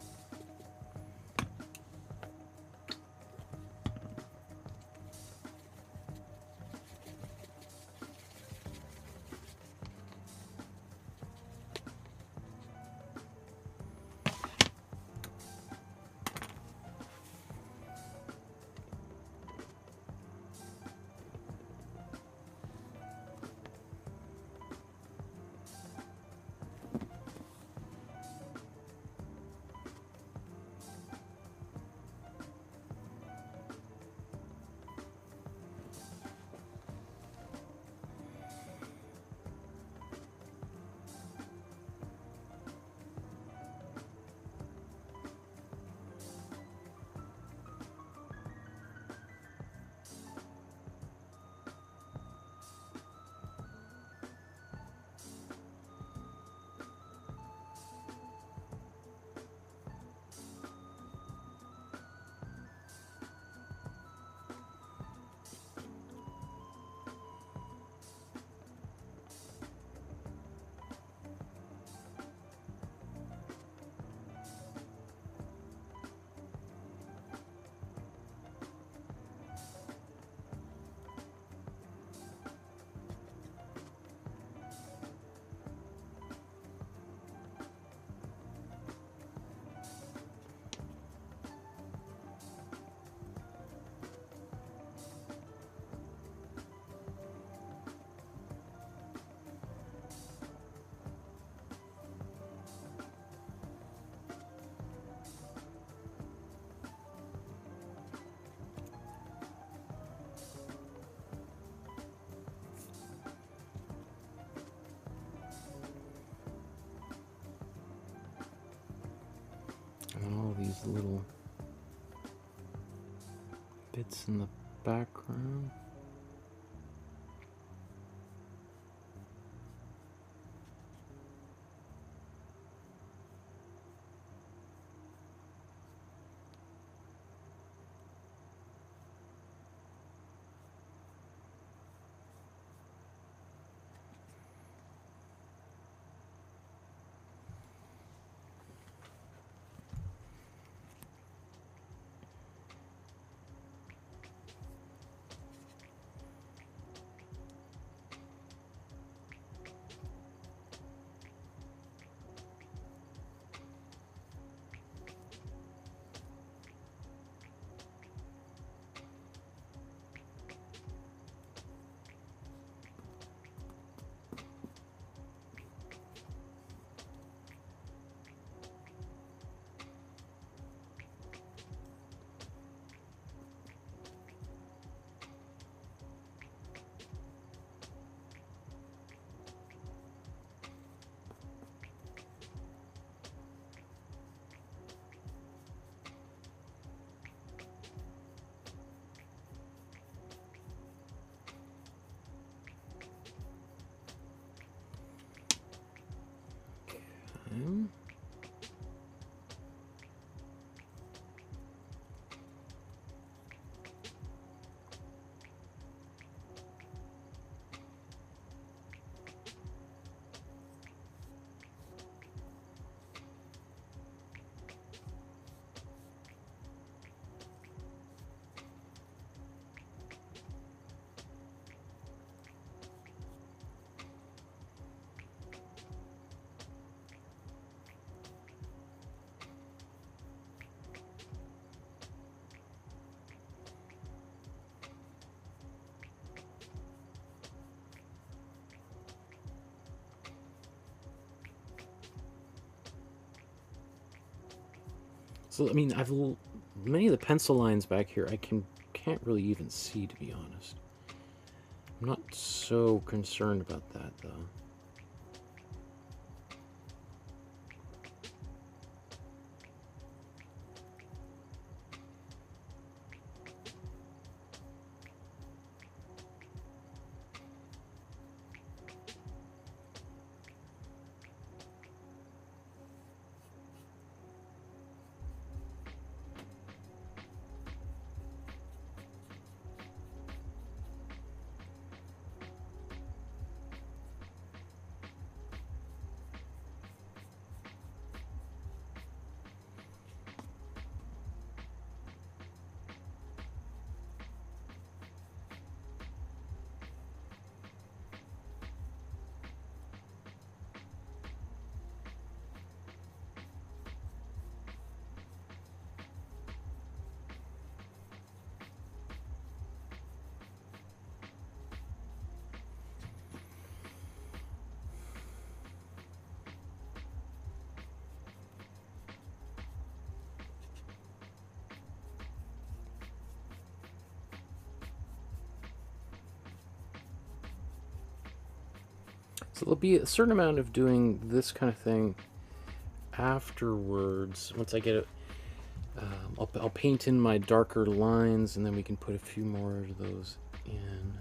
these little bits in the background. So I mean, many of the pencil lines back here I can't really even see, to be honest. I'm not so concerned about that though. So there'll be a certain amount of doing this kind of thing afterwards. Once I get it, I'll paint in my darker lines, and then we can put a few more of those in.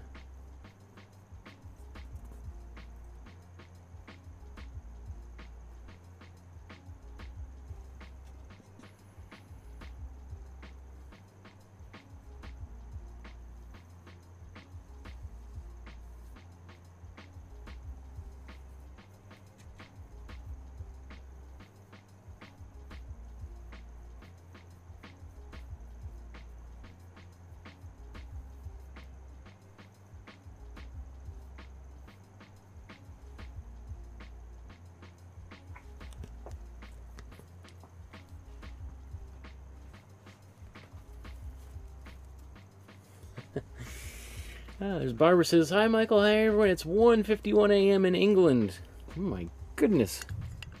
There's Barbara says, "Hi Michael, hi everyone. It's 1:51 a.m. in England." Oh my goodness.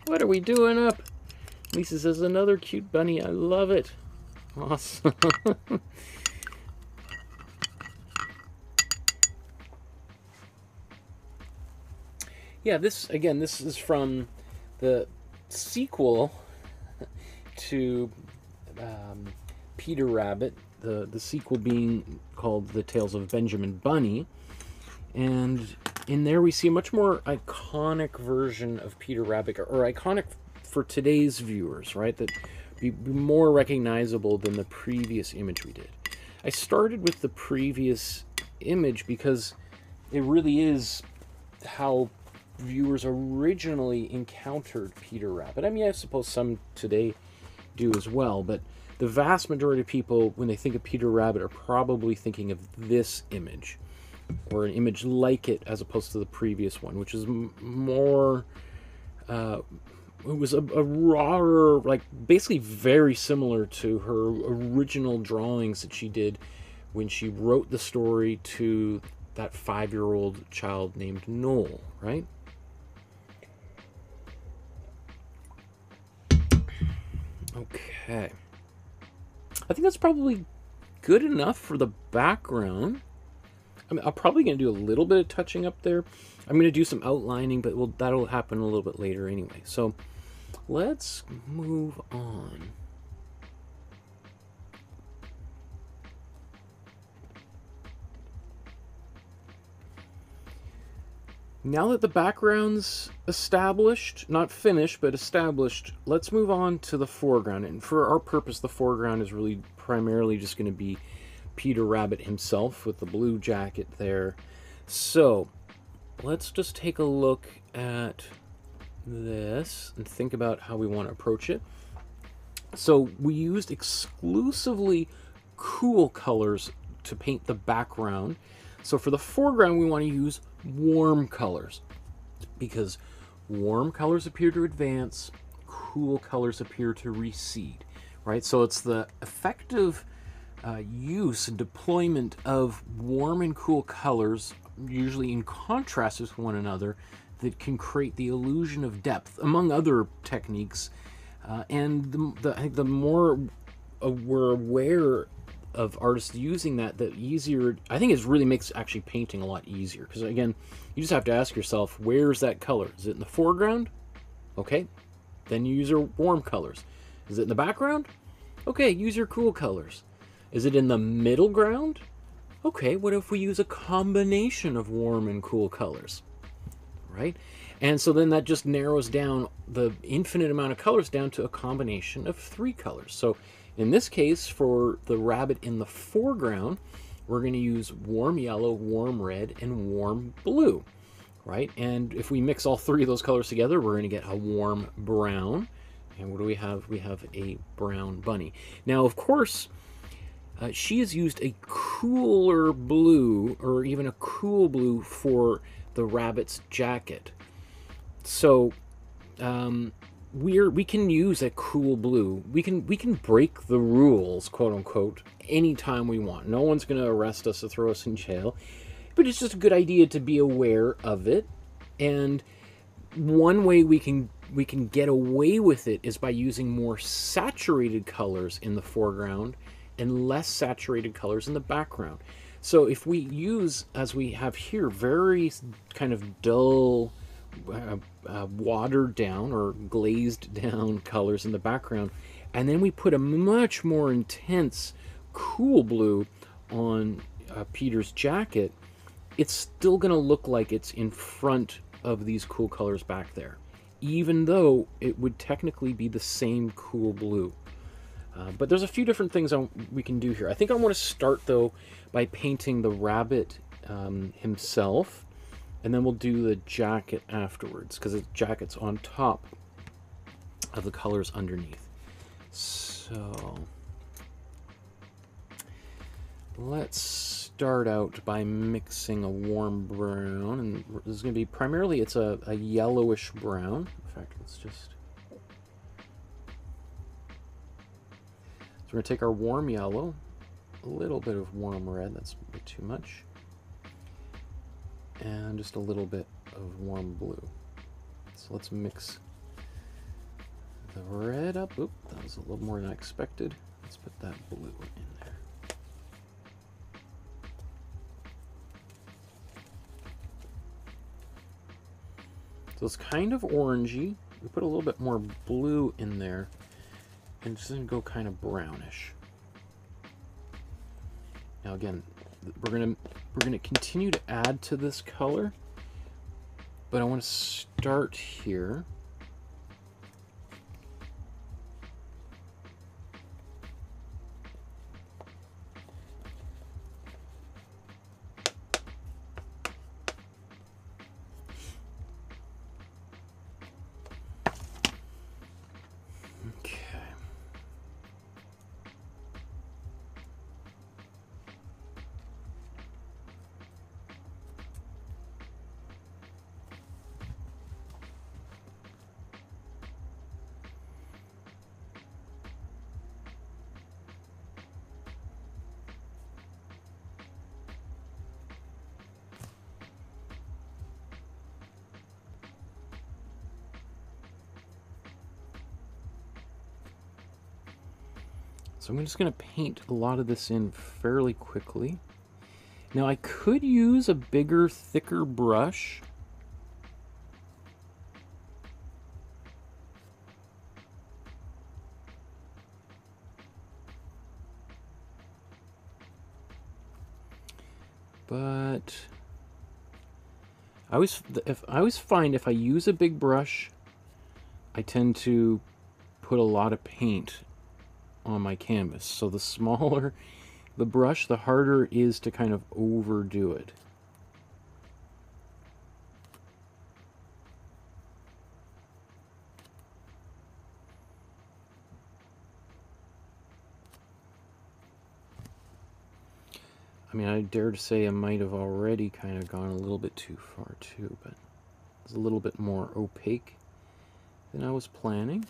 What are we doing up? Lisa says, "Another cute bunny. I love it." Awesome. Yeah, this is from the sequel to Peter Rabbit, the sequel being called The Tales of Benjamin Bunny. And in there we see a much more iconic version of Peter Rabbit, or iconic for today's viewers, right? That be more recognizable than the previous image we did. I started with the previous image because it really is how viewers originally encountered Peter Rabbit. I mean, I suppose some today do as well, but the vast majority of people, when they think of Peter Rabbit, are probably thinking of this image, or an image like it, as opposed to the previous one, which is more... it was a rawer, like, basically very similar to her original drawings that she did when she wrote the story to that 5-year-old child named Noel, right? Okay. I think that's probably good enough for the background. I mean, I'm probably going to do a little bit of touching up there. I'm going to do some outlining, but that'll happen a little bit later anyway. So let's move on. Now that the background's established, not finished, but established, let's move on to the foreground. And for our purpose, the foreground is really primarily just going to be Peter Rabbit himself with the blue jacket there. So let's just take a look at this and think about how we want to approach it. So we used exclusively cool colors to paint the background. So for the foreground, we want to use warm colors, because warm colors appear to advance, cool colors appear to recede, right? So it's the effective use and deployment of warm and cool colors, usually in contrast with one another, that can create the illusion of depth, among other techniques. And I think the more we're aware of artists using that, the easier, I think it really makes actually painting a lot easier. Because again, you just have to ask yourself, where's that color? Is it in the foreground? Okay, then you use your warm colors. Is it in the background? Okay, use your cool colors. Is it in the middle ground? Okay, what if we use a combination of warm and cool colors? Right? And so then that just narrows down the infinite amount of colors down to a combination of 3 colors. So in this case, for the rabbit in the foreground, we're going to use warm yellow, warm red, and warm blue, right? And if we mix all 3 of those colors together, we're going to get a warm brown. And what do we have? We have a brown bunny. Now, of course, she has used a cooler blue, or even a cool blue, for the rabbit's jacket. So we can use a cool blue. We can break the rules, quote unquote, anytime we want. No one's going to arrest us or throw us in jail. But it's just a good idea to be aware of it. And one way we can get away with it is by using more saturated colors in the foreground and less saturated colors in the background. So if we use, as we have here, very kind of dull, watered down or glazed down colors in the background, and then we put a much more intense cool blue on Peter's jacket, it's still going to look like it's in front of these cool colors back there, even though it would technically be the same cool blue. But there's a few different things we can do here. I think I want to start, though, by painting the rabbit himself, and then we'll do the jacket afterwards, because the jacket's on top of the colors underneath. So let's start out by mixing a warm brown, and this is going to be primarily, it's a yellowish brown. In fact, let's just... So we're going to take our warm yellow, a little bit of warm red, that's a bit too much, and just a little bit of warm blue. So let's mix the red up. Oop, that was a little more than I expected. Let's put that blue in there. So it's kind of orangey. We put a little bit more blue in there. and just gonna go kind of brownish. Now again, we're gonna continue to add to this color, but I want to start here. So I'm just going to paint a lot of this in fairly quickly. Now I could use a bigger, thicker brush. But I always find if I use a big brush, I tend to put a lot of paint on my canvas. So the smaller the brush, the harder it is to kind of overdo it. I mean, I dare to say I might have already kind of gone a little bit too far too, but it's a little bit more opaque than I was planning.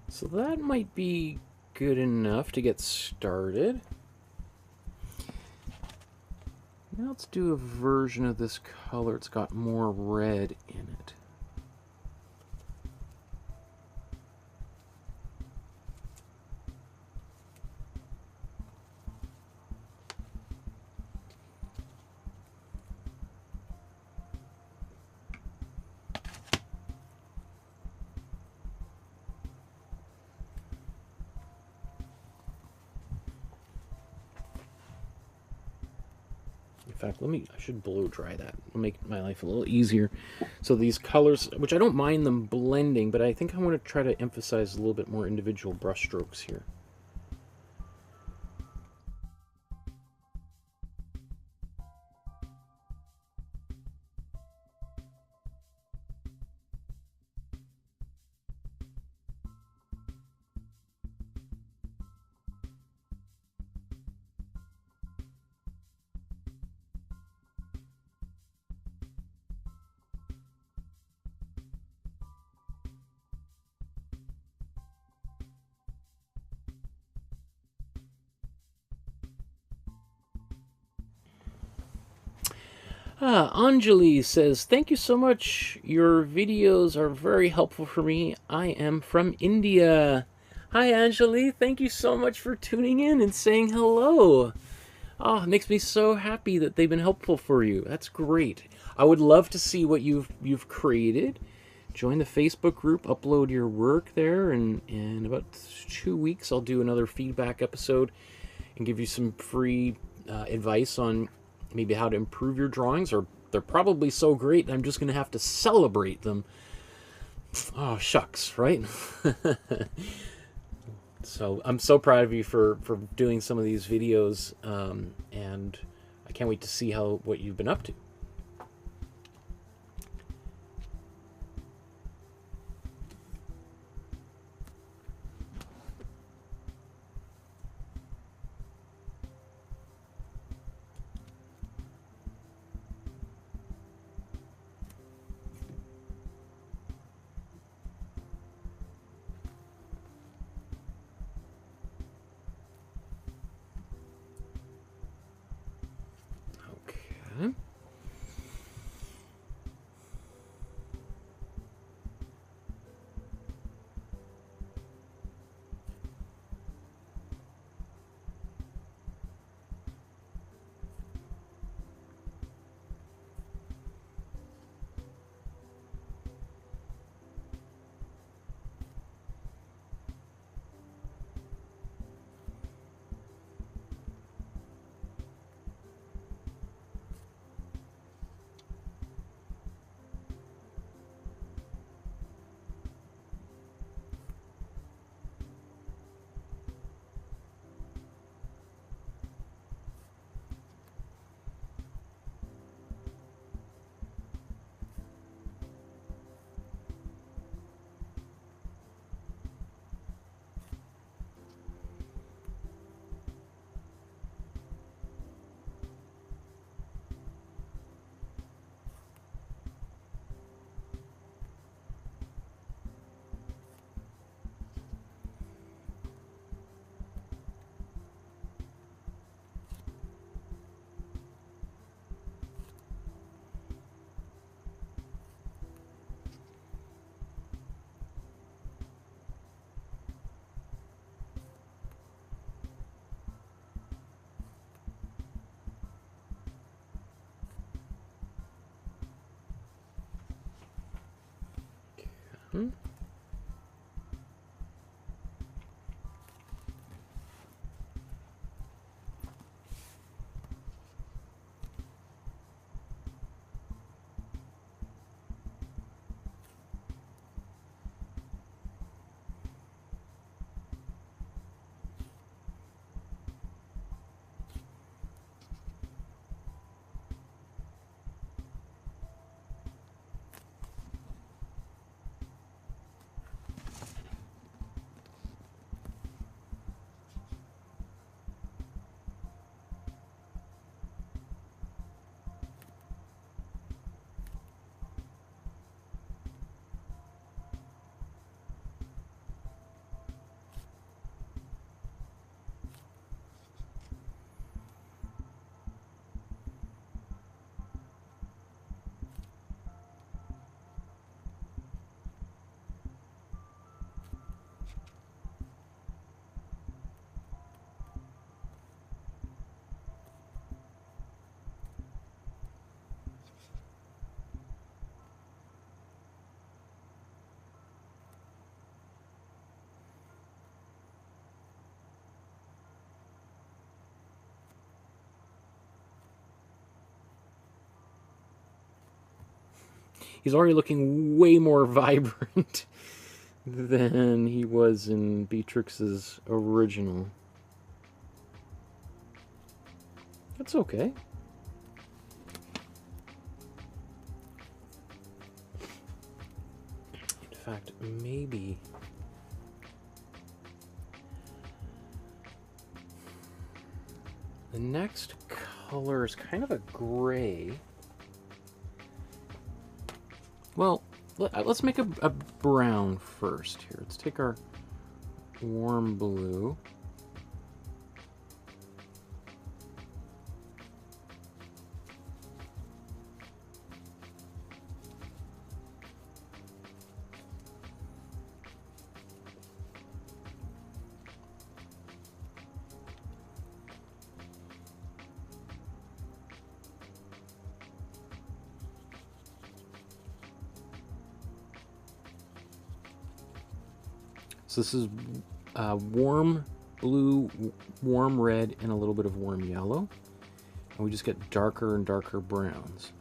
So that might be good enough to get started. Now let's do a version of this color. It's got more red in it. In fact, I should blow dry that. It'll make my life a little easier. So these colors, which I don't mind them blending, but I think I want to try to emphasize a little bit more individual brush strokes here. Anjali says, thank you so much. Your videos are very helpful for me. I am from India. Hi, Anjali. Thank you so much for tuning in and saying hello. Oh, it makes me so happy that they've been helpful for you. That's great. I would love to see what you've created. Join the Facebook group, upload your work there, and in about 2 weeks I'll do another feedback episode and give you some free advice on maybe how to improve your drawings, or they're probably so great I'm just going to have to celebrate them. Oh, shucks, right? So I'm so proud of you for doing some of these videos, and I can't wait to see what you've been up to. Okay. Hmm. He's already looking way more vibrant than he was in Beatrix's original. That's okay. In fact, maybe the next color is kind of a gray. Well, let's make a brown first here. Let's take our warm blue. So this is warm blue, warm red, and a little bit of warm yellow. And we just get darker and darker browns.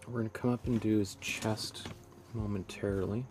We're going to come up and do his chest momentarily.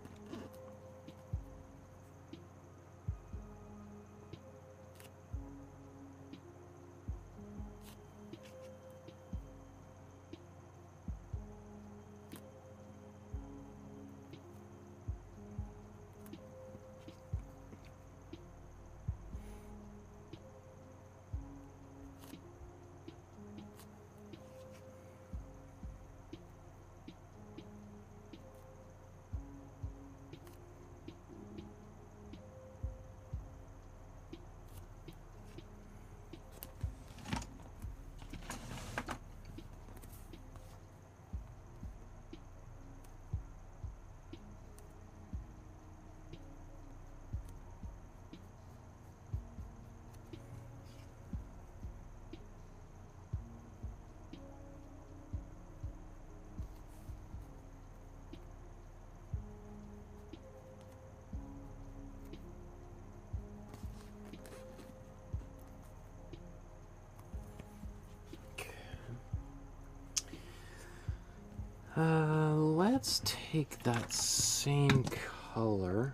Let's take that same color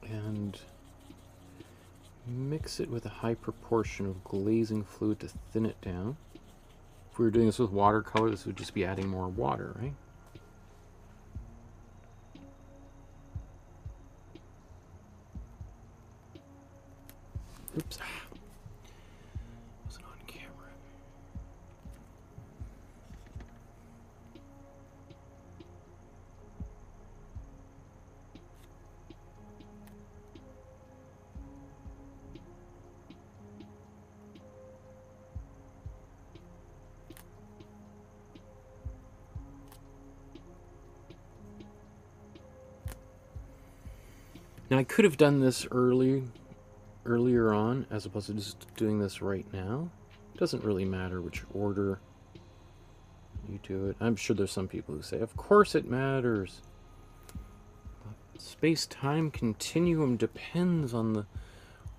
and mix it with a high proportion of glazing fluid to thin it down. If we were doing this with watercolor, this would just be adding more water, right? Oops. Wasn't on camera. Now I could have done this earlier on, as opposed to just doing this right now. It doesn't really matter which order you do it. I'm sure there's some people who say, of course it matters. Space-time continuum depends on the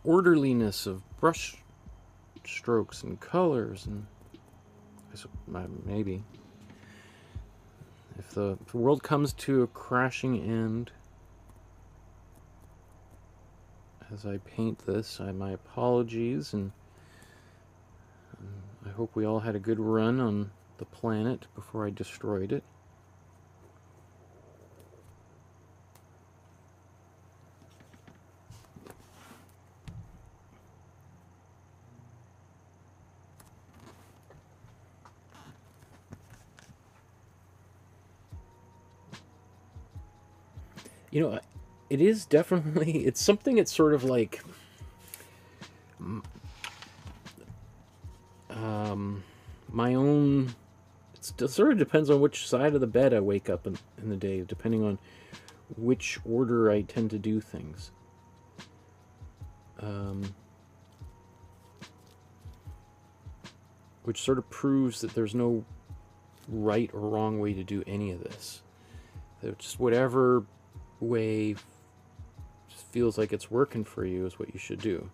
orderliness of brush strokes and colors, and maybe. If the world comes to a crashing end, as I paint this. My apologies, and I hope we all had a good run on the planet before I destroyed it. You know, it is definitely, it's something that's sort of like my own, it sort of depends on which side of the bed I wake up in the day, depending on which order I tend to do things. Which sort of proves that there's no right or wrong way to do any of this. That just whatever way feels like it's working for you is what you should do.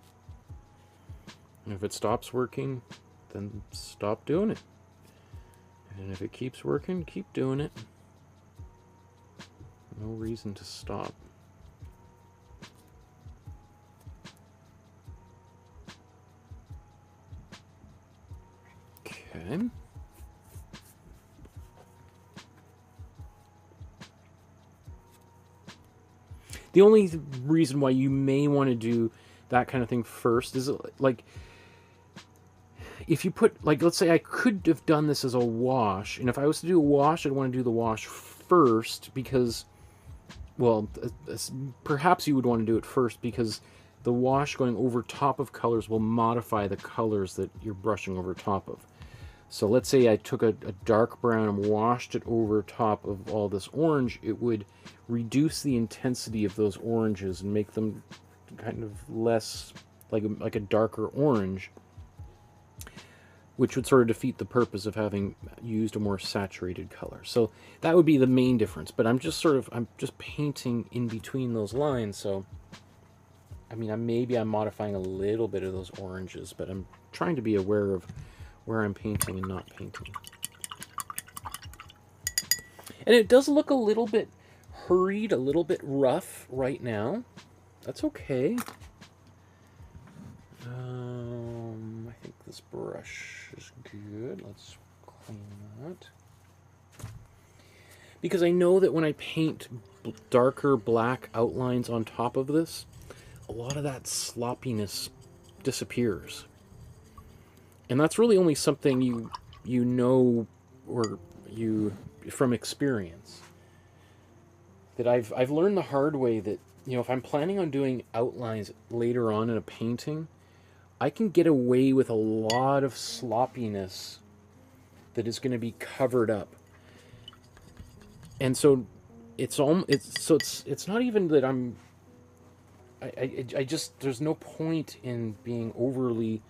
And if it stops working, then stop doing it. And if it keeps working, keep doing it. No reason to stop. Okay. The only reason why you may want to do that kind of thing first is, like, if you put, like, let's say I could have done this as a wash, and if I was to do a wash, I'd want to do the wash first because, well, perhaps you would want to do it first because the wash going over top of colors will modify the colors that you're brushing over top of. So let's say I took a dark brown and washed it over top of all this orange, it would reduce the intensity of those oranges and make them kind of less like a darker orange, which would sort of defeat the purpose of having used a more saturated color. So that would be the main difference, but I'm just painting in between those lines, so I mean, maybe I'm modifying a little bit of those oranges, but I'm trying to be aware of where I'm painting and not painting. And it does look a little bit hurried, a little bit rough right now. That's okay. I think this brush is good. Let's clean that. Because I know that when I paint darker black outlines on top of this, a lot of that sloppiness disappears. And that's really only something you know, or you from experience. That I've learned the hard way that, you know, if I'm planning on doing outlines later on in a painting, I can get away with a lot of sloppiness that is going to be covered up. And so it's not even that I just, there's no point in being overly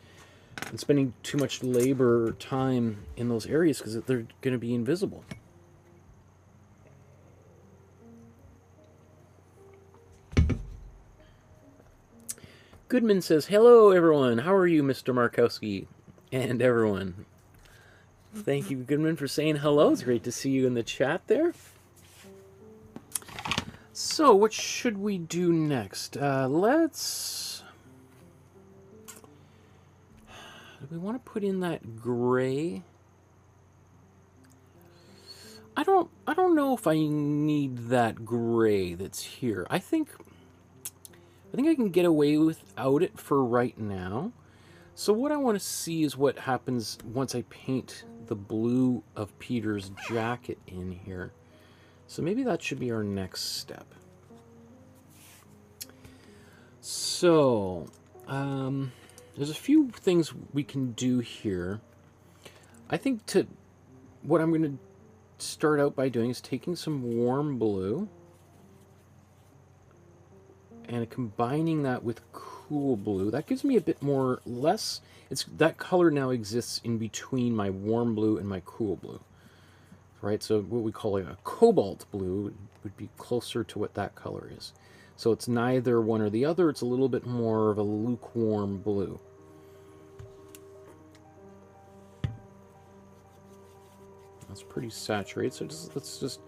and spending too much labor or time in those areas because they're going to be invisible. Goodman says, hello everyone, how are you, Mr. Markowsky? And everyone. Thank you, Goodman, for saying hello. It's great to see you in the chat there. So, what should we do next? Do we want to put in that gray? I don't know if I need that gray that's here. I think I can get away without it for right now. So what I want to see is what happens once I paint the blue of Peter's jacket in here. So maybe that should be our next step. So, there's a few things we can do here. I think what I'm going to start out by doing is taking some warm blue and combining that with cool blue. That gives me a bit more, that color now exists in between my warm blue and my cool blue. Right, so what we call a cobalt blue would be closer to what that color is. So it's neither one or the other, it's a little bit more of a lukewarm blue. That's pretty saturated, so let's just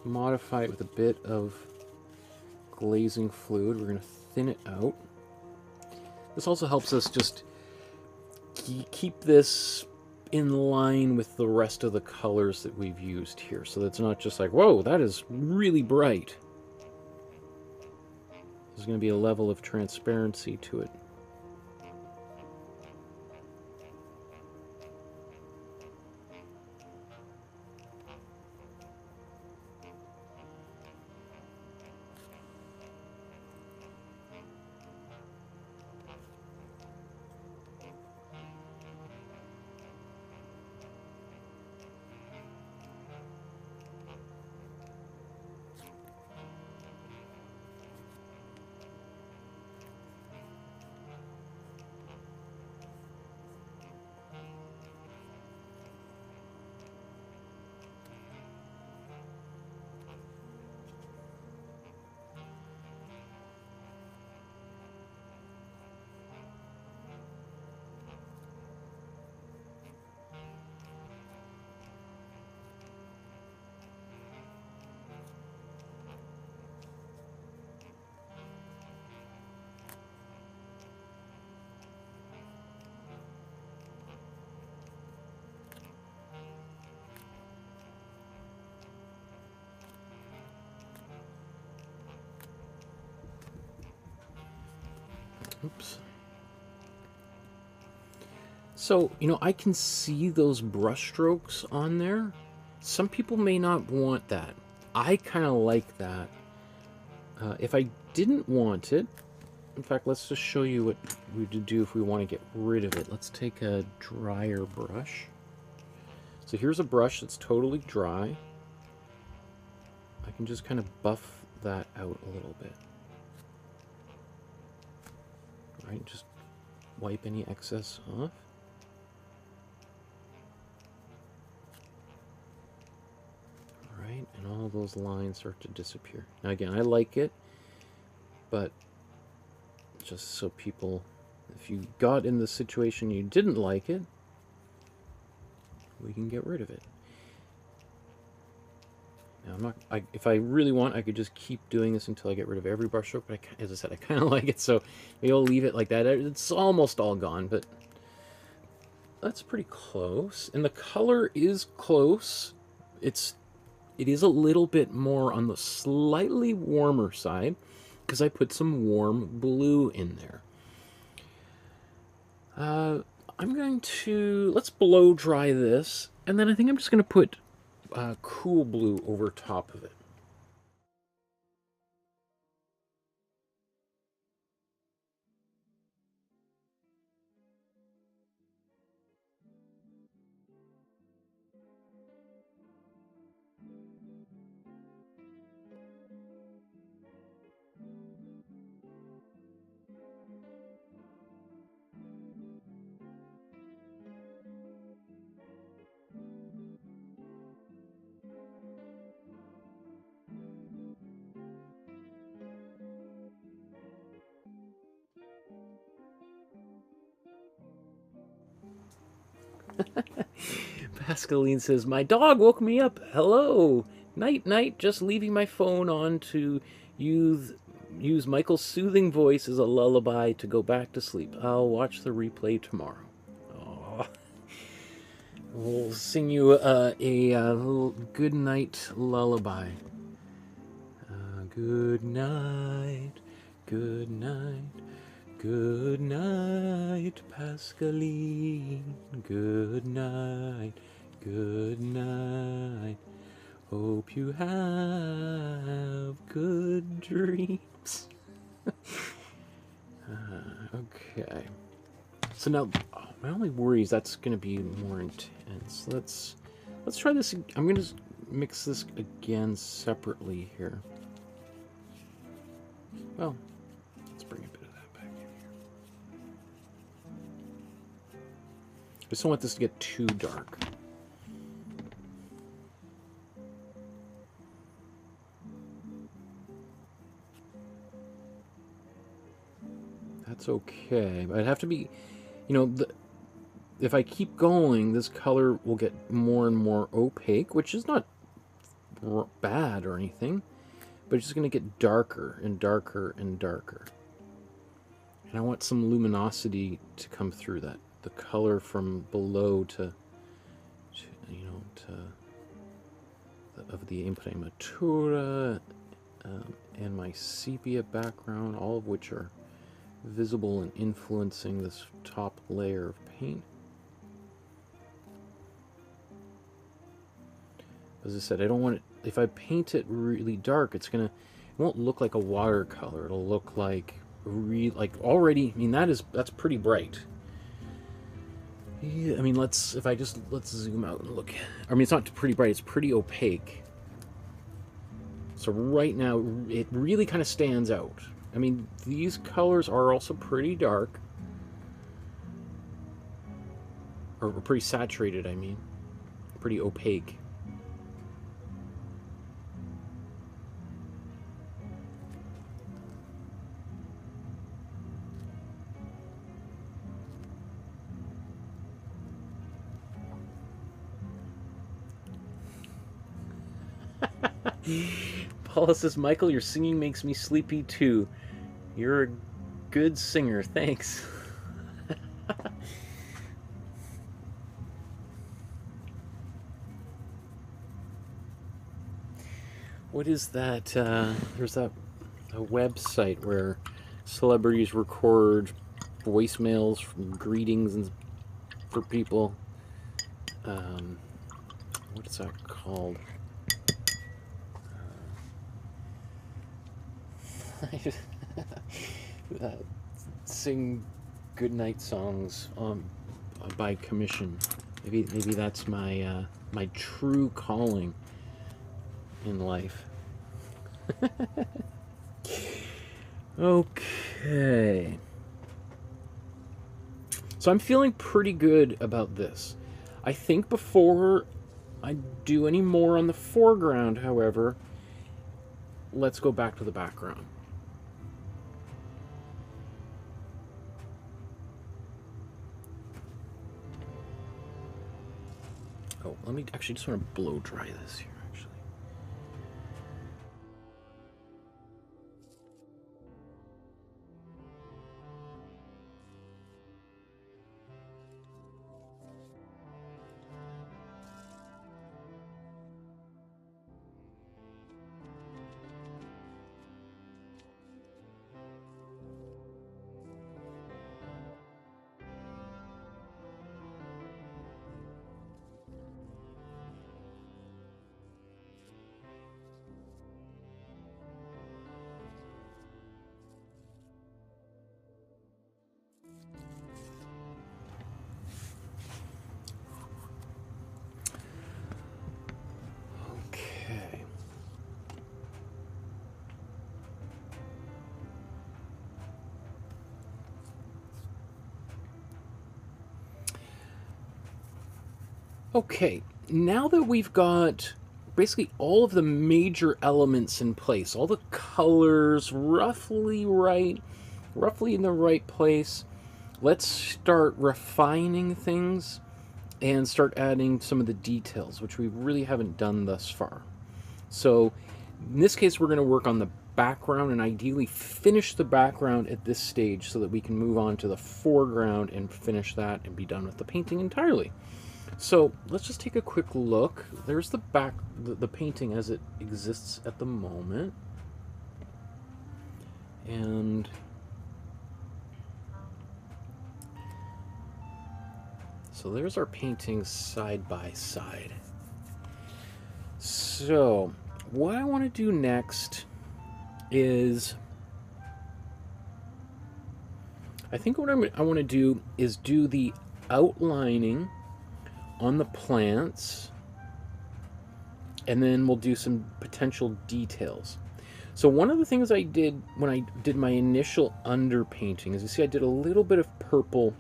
modify it with a bit of glazing fluid. We're going to thin it out. This also helps us just keep this in line with the rest of the colors that we've used here, so that's not just like, whoa, that is really bright. There's going to be a level of transparency to it. Oops. So, you know, I can see those brush strokes on there. Some people may not want that. I kind of like that. If I didn't want it, in fact, let's just show you what we would do if we want to get rid of it. Let's take a drier brush. So here's a brush that's totally dry. I can just kind of buff that out a little bit. Right, just wipe any excess off. Right, and all those lines start to disappear. Now again, I like it, but just so people, if you got in the situation you didn't like it, we can get rid of it. Now, I'm not. If I really want, I could just keep doing this until I get rid of every brush stroke. But as I said, I kind of like it, so maybe I'll leave it like that. It's almost all gone, but that's pretty close. And the color is close. It is a little bit more on the slightly warmer side because I put some warm blue in there. I'm going to let's blow dry this, and then I think I'm just going to put cool blue over top of it. Pascaline says, my dog woke me up. Hello. Night, night. Just leaving my phone on to use Michael's soothing voice as a lullaby to go back to sleep. I'll watch the replay tomorrow. Aww. We'll sing you a little good night lullaby. Good night. Good night. Good night, Pascaline. Good night. Good night. Hope you have good dreams. Okay. So now, my only worry is that's going to be more intense. Let's try this. I'm going to mix this again separately here. Well, let's bring a bit of that back in here. I just don't want this to get too dark. That's okay. But I'd have to be, you know, if I keep going, this color will get more and more opaque, which is not bad or anything, but it's just going to get darker and darker and darker. And I want some luminosity to come through that. The color from below to of the Imprimatura and my sepia background, all of which are visible and influencing this top layer of paint. As I said, I don't want it, if I paint it really dark, it won't look like a watercolor. It'll look like already, I mean, that's pretty bright. Yeah, I mean, let's zoom out and look. I mean, it's not pretty bright, it's pretty opaque. So right now, it really kind of stands out. I mean, these colors are also pretty dark. Or pretty saturated, I mean. Pretty opaque. Paula says, Michael, your singing makes me sleepy too. You're a good singer. Thanks. What is that? There's a website where celebrities record voicemails from greetings and for people. What is that called? Sing goodnight songs by commission. Maybe that's my my true calling in life. Okay. So I'm feeling pretty good about this. I think before I do any more on the foreground, however, let's go back to the background. Oh, let me actually just want to blow dry this here, actually. Okay, now that we've got basically all of the major elements in place, all the colors roughly in the right place, let's start refining things and start adding some of the details, which we really haven't done thus far. So in this case, we're going to work on the background and ideally finish the background at this stage so that we can move on to the foreground and finish that and be done with the painting entirely. So let's just take a quick look. There's the the painting as it exists at the moment. And so there's our paintings side by side. So what I want to do next is, I think what I want to do is do the outlining on the plants, and then we'll do some potential details. So one of the things I did when I did my initial underpainting is, you see, I did a little bit of purple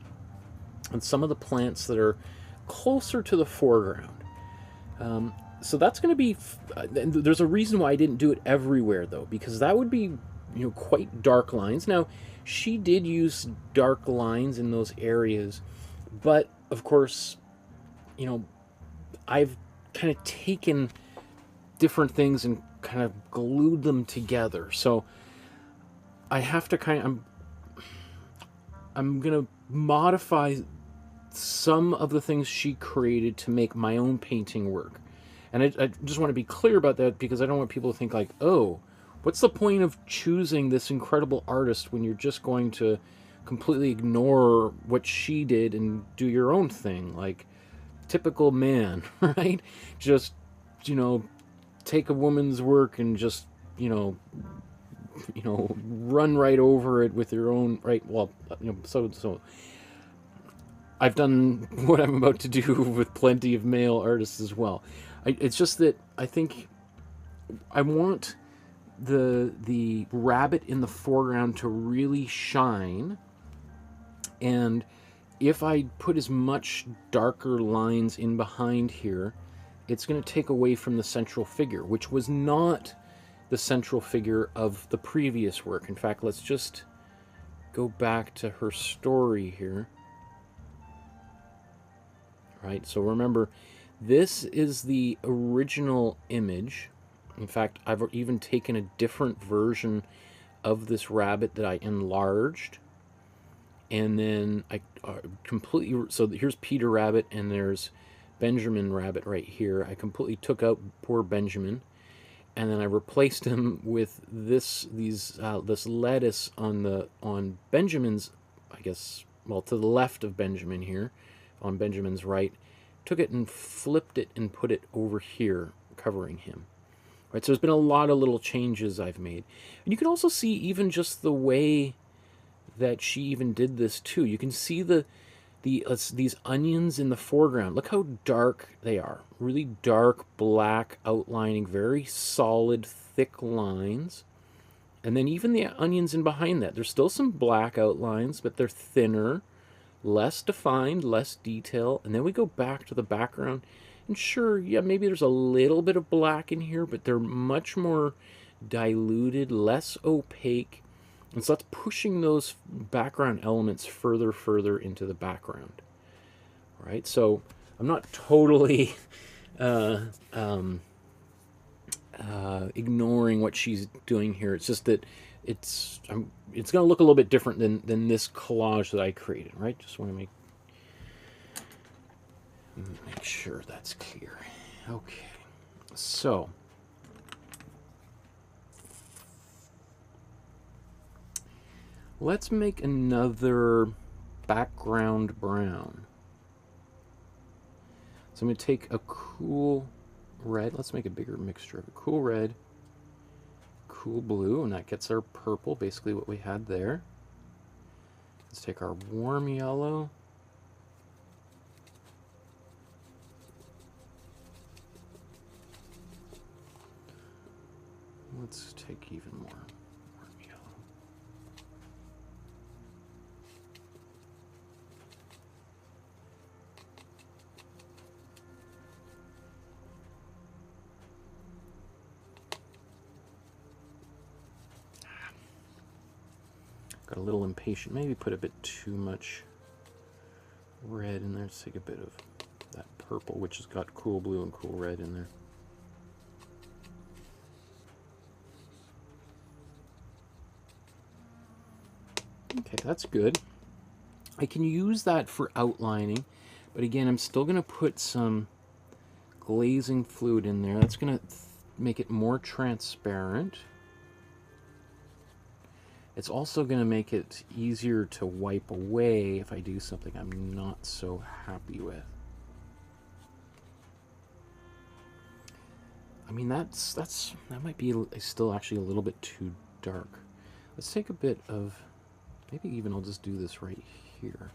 on some of the plants that are closer to the foreground. So that's going to be, there's a reason why I didn't do it everywhere though, because that would be, quite dark lines. Now, she did use dark lines in those areas, but of course, I've kind of taken different things and kind of glued them together. So I have to I'm gonna modify some of the things she created to make my own painting work. And I just want to be clear about that, because I don't want people to think like, oh, what's the point of choosing this incredible artist when you're just going to completely ignore what she did and do your own thing? Like, typical man, right? Just, take a woman's work and just, run right over it with your own, right? Well, so I've done what I'm about to do with plenty of male artists as well. It's just that I think I want the rabbit in the foreground to really shine, and if I put as much darker lines in behind here, it's going to take away from the central figure, which was not the central figure of the previous work. In fact, let's just go back to her story here. Right, so remember, this is the original image. In fact, I've even taken a different version of this rabbit that I enlarged. And then I completely... So here's Peter Rabbit, and there's Benjamin Rabbit right here. I completely took out poor Benjamin, and then I replaced him with this lettuce on Benjamin's, I guess, well, to the left of Benjamin here, on Benjamin's right. Took it and flipped it and put it over here, covering him. Right, so there's been a lot of little changes I've made. And you can also see even just the way that she even did this too. You can see these onions in the foreground. Look how dark they are. Really dark, black outlining, very solid, thick lines. And then even the onions in behind that. There's still some black outlines, but they're thinner, less defined, less detail. And then we go back to the background. And sure, yeah, maybe there's a little bit of black in here, but they're much more diluted, less opaque. And so that's pushing those background elements further into the background. All right, so I'm not totally ignoring what she's doing here. It's just that it's going to look a little bit different than this collage that I created, right? Just want to make sure that's clear. Okay, so let's make another background brown. So I'm going to take a cool red. Let's make a bigger mixture of a cool red, cool blue, and that gets our purple, basically what we had there. Let's take our warm yellow. Let's take even more warm yellow. Got a little impatient. Maybe put a bit too much red in there. Let's take a bit of that purple, which has got cool blue and cool red in there. Okay, that's good. I can use that for outlining, but again, I'm still going to put some glazing fluid in there. That's going to make it more transparent. It's also going to make it easier to wipe away if I do something I'm not so happy with. I mean, that might be still actually a little bit too dark. Let's take a bit of, maybe even I'll just do this right here.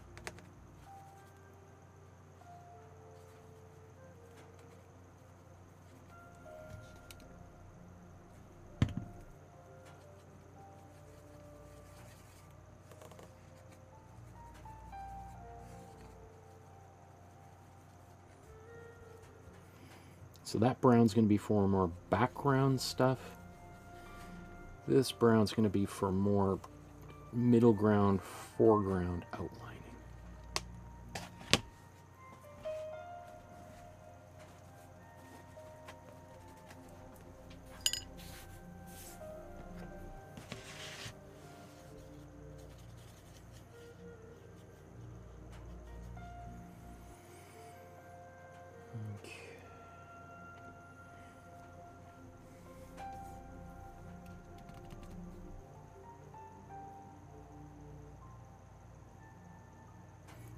So that brown's going to be for more background stuff. This brown's going to be for more middle ground, foreground outlining.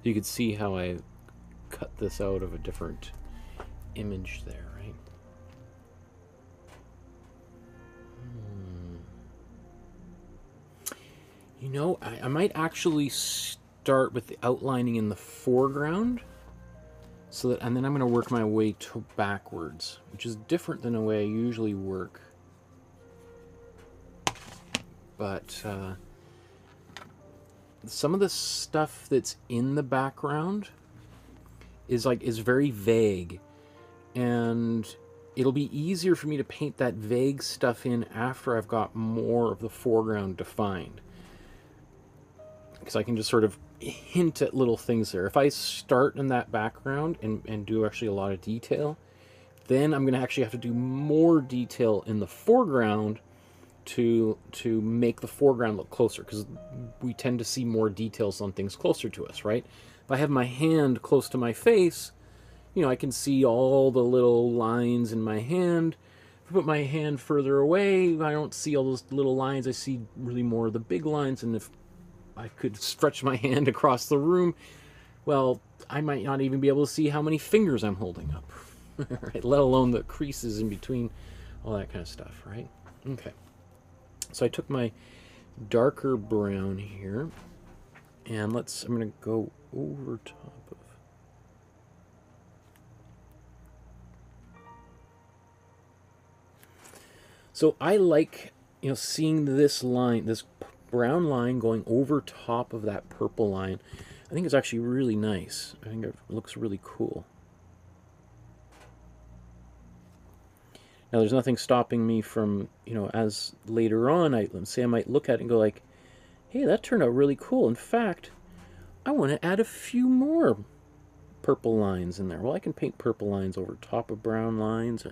You could see how I cut this out of a different image there, right? You know, I might actually start with the outlining in the foreground, so that, and then I'm going to work my way to backwards, which is different than the way I usually work. But some of the stuff that's in the background is very vague, and it'll be easier for me to paint that vague stuff in after I've got more of the foreground defined, because I can just sort of hint at little things there. If I start in that background and do actually a lot of detail, then I'm going to actually have to do more detail in the foreground to make the foreground look closer, because we tend to see more details on things closer to us, right? If I have my hand close to my face, you know, I can see all the little lines in my hand. If I put my hand further away, I don't see all those little lines. I see really more of the big lines. And if I could stretch my hand across the room, well, I might not even be able to see how many fingers I'm holding up, right? Let alone the creases in between, all that kind of stuff, right? Okay. So I took my darker brown here, and I'm going to go over top of. So I like, you know, seeing this line, this brown line going over top of that purple line. I think it's actually really nice. I think it looks really cool. Now, there's nothing stopping me from, you know, as later on, let's say I might look at it and go like, hey, that turned out really cool. In fact, I want to add a few more purple lines in there. Well, I can paint purple lines over top of brown lines.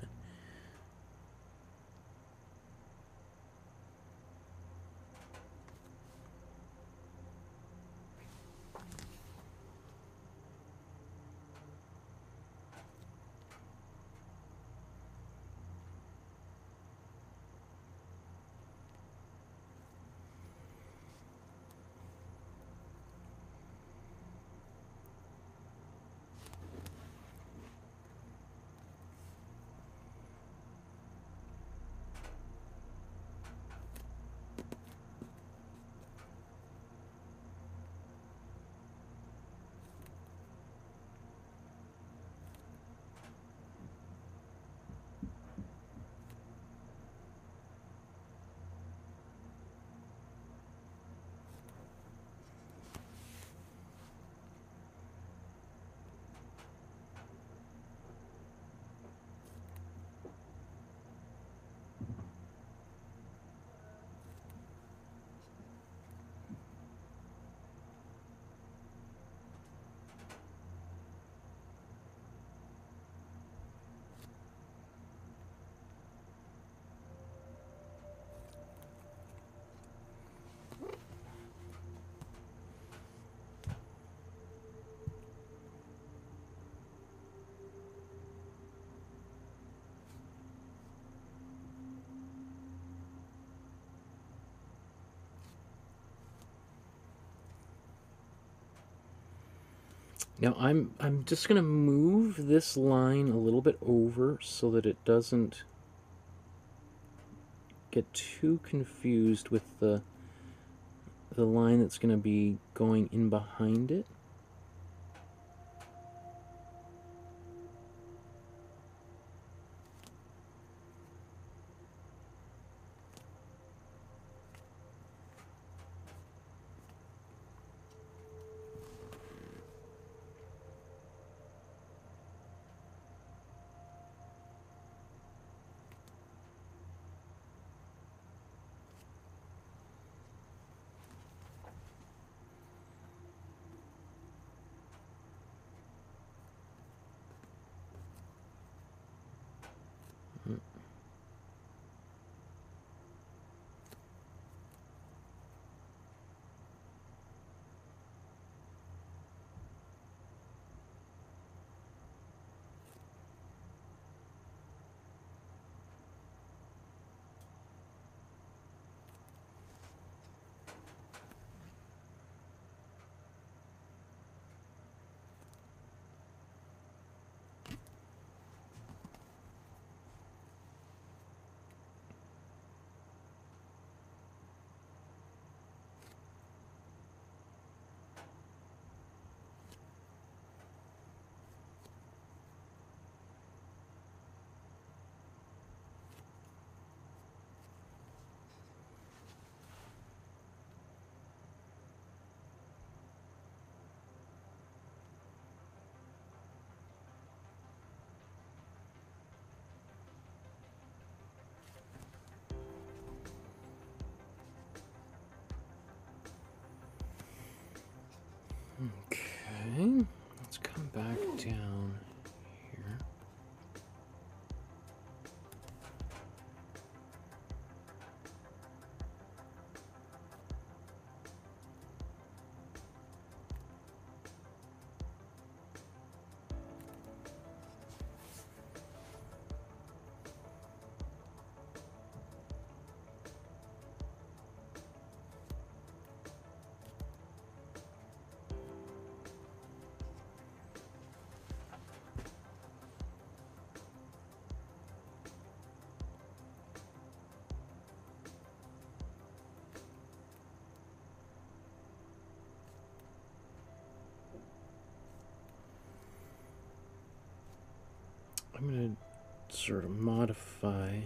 Now I'm just going to move this line a little bit over so that it doesn't get too confused with the line that's going to be going in behind it. Okay, let's come back down here. I'm going to sort of modify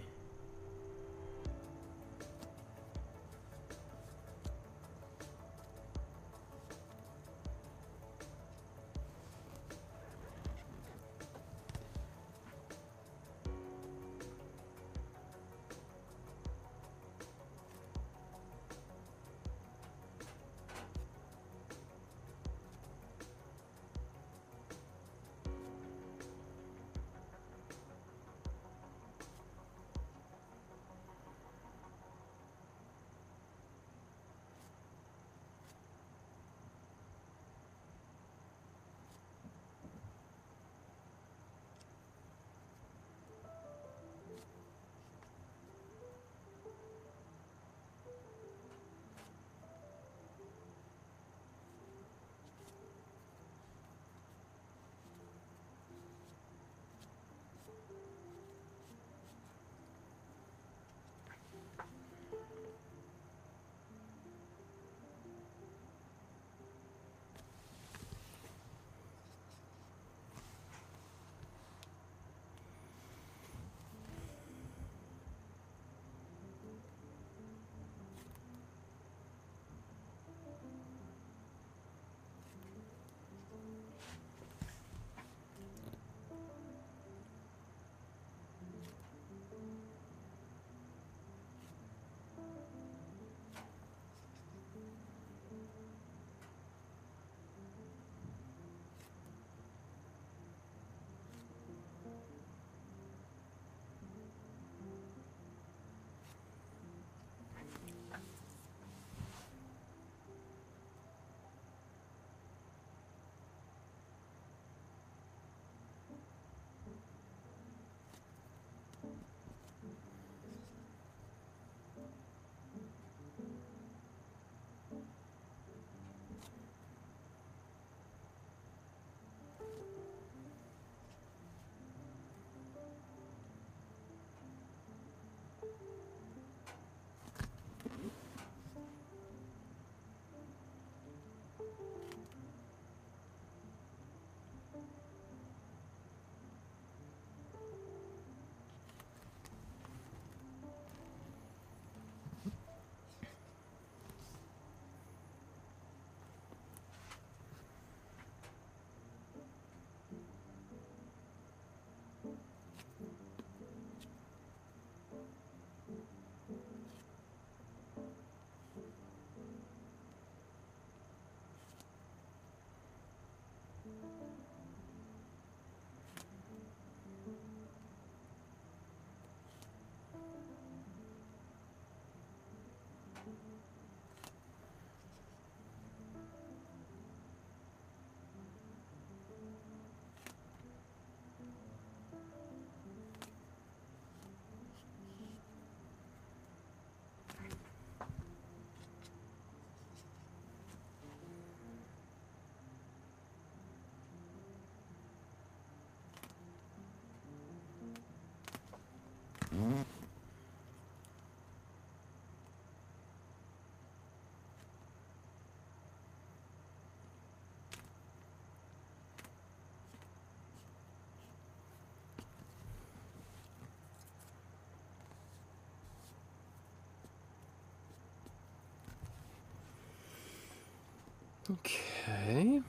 Okay,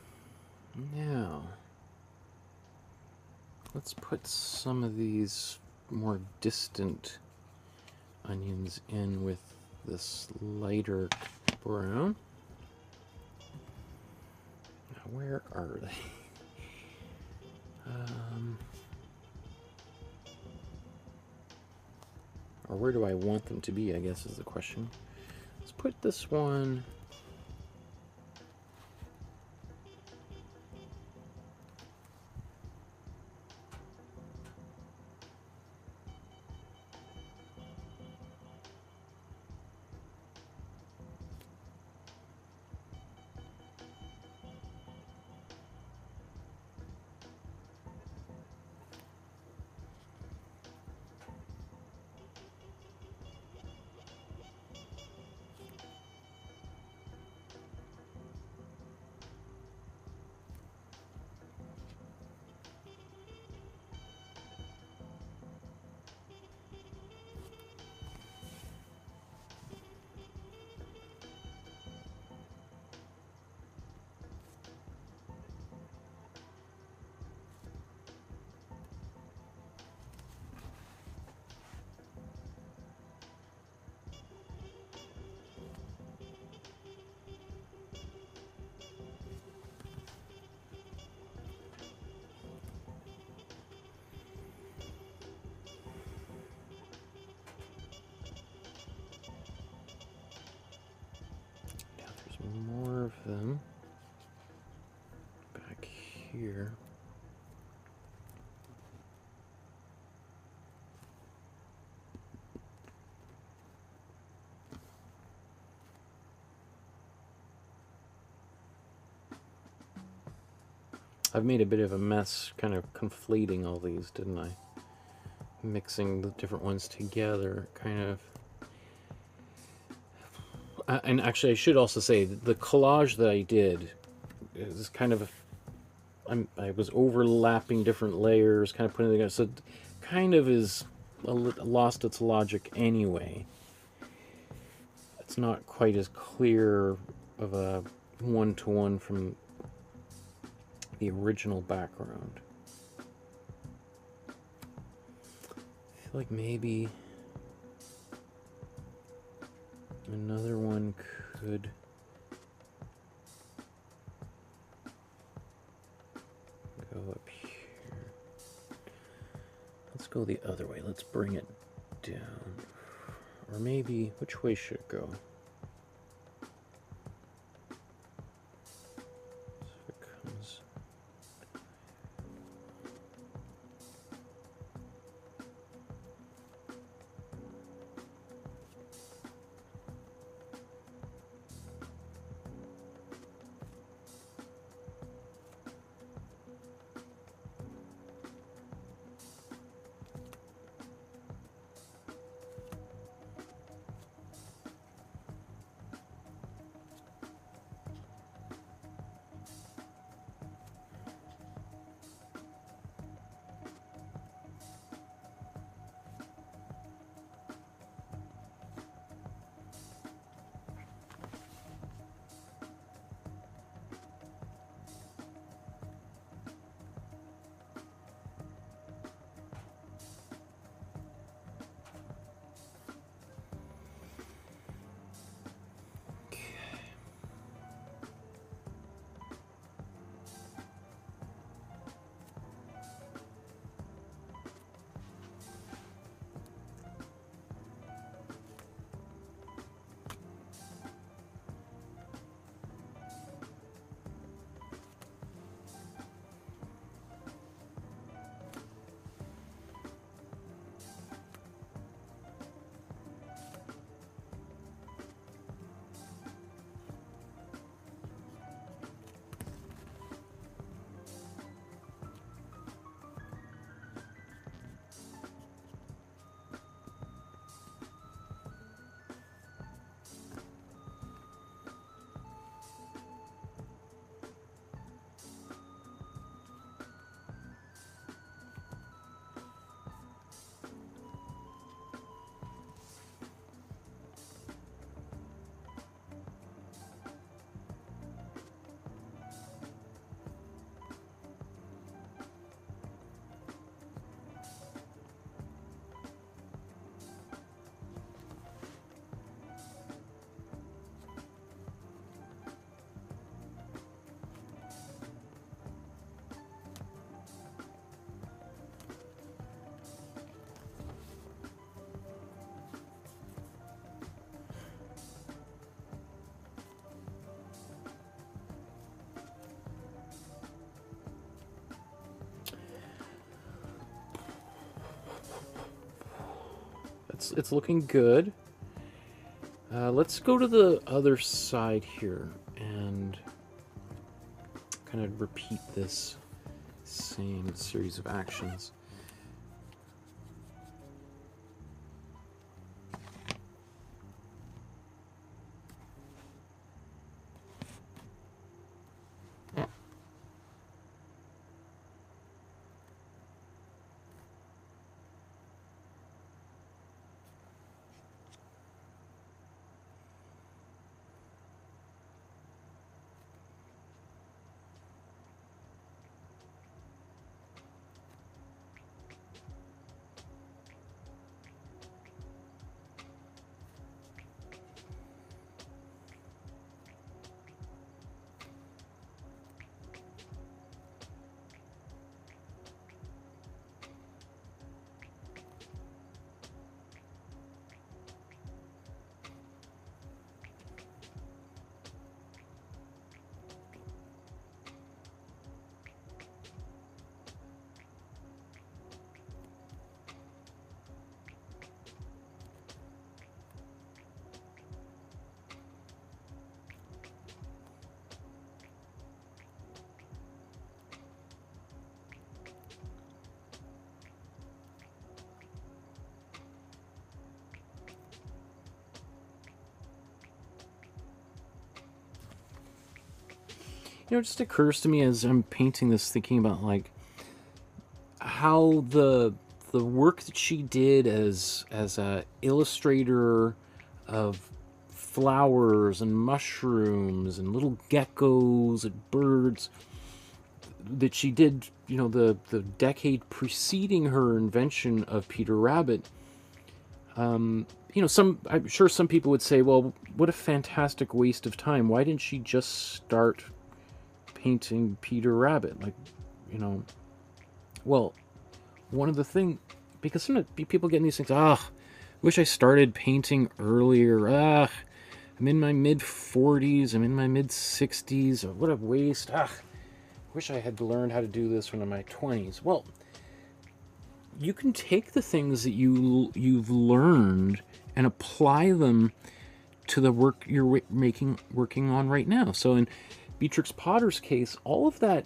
now let's put some of these more distant onions in with this lighter brown. Where are they? Or where do I want them to be, I guess is the question. Let's put this one... More of them back here. I've made a bit of a mess kind of conflating all these, didn't I? Mixing the different ones together, kind of. And actually, I should also say that the collage that I did is kind of... I was overlapping different layers, kind of putting it together, so it kind of is lost its logic anyway. It's not quite as clear of a one-to-one from the original background. I feel like maybe another one could go up here. Let's go the other way. Let's bring it down. Or maybe, which way should it go? So it comes... it's looking good. Let's go to the other side here and kind of repeat this same series of actions. You know, it just occurs to me as I'm painting this, thinking about like how the work that she did as a illustrator of flowers and mushrooms and little geckos and birds that she did, you know, the decade preceding her invention of Peter Rabbit. You know, I'm sure some people would say, well, what a fantastic waste of time. Why didn't she just start painting Peter Rabbit? Like, you know, well, one of the things, because sometimes people get in these things, wish I started painting earlier. I'm in my mid-40s, I'm in my mid-60s, what a waste. Wish I had learned how to do this when I'm in my 20s. Well, you can take the things that you've learned and apply them to the work you're working on right now. So in Beatrix Potter's case, all of that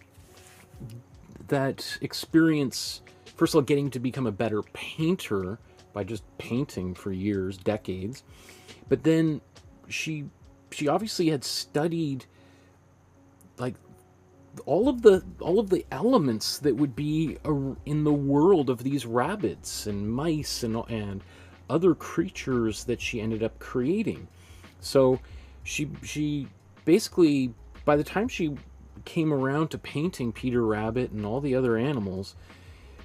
experience, first of all, getting to become a better painter by just painting for years, decades, but then she obviously had studied like all of the elements that would be in the world of these rabbits and mice and other creatures that she ended up creating. So she basically, by the time she came around to painting Peter Rabbit and all the other animals,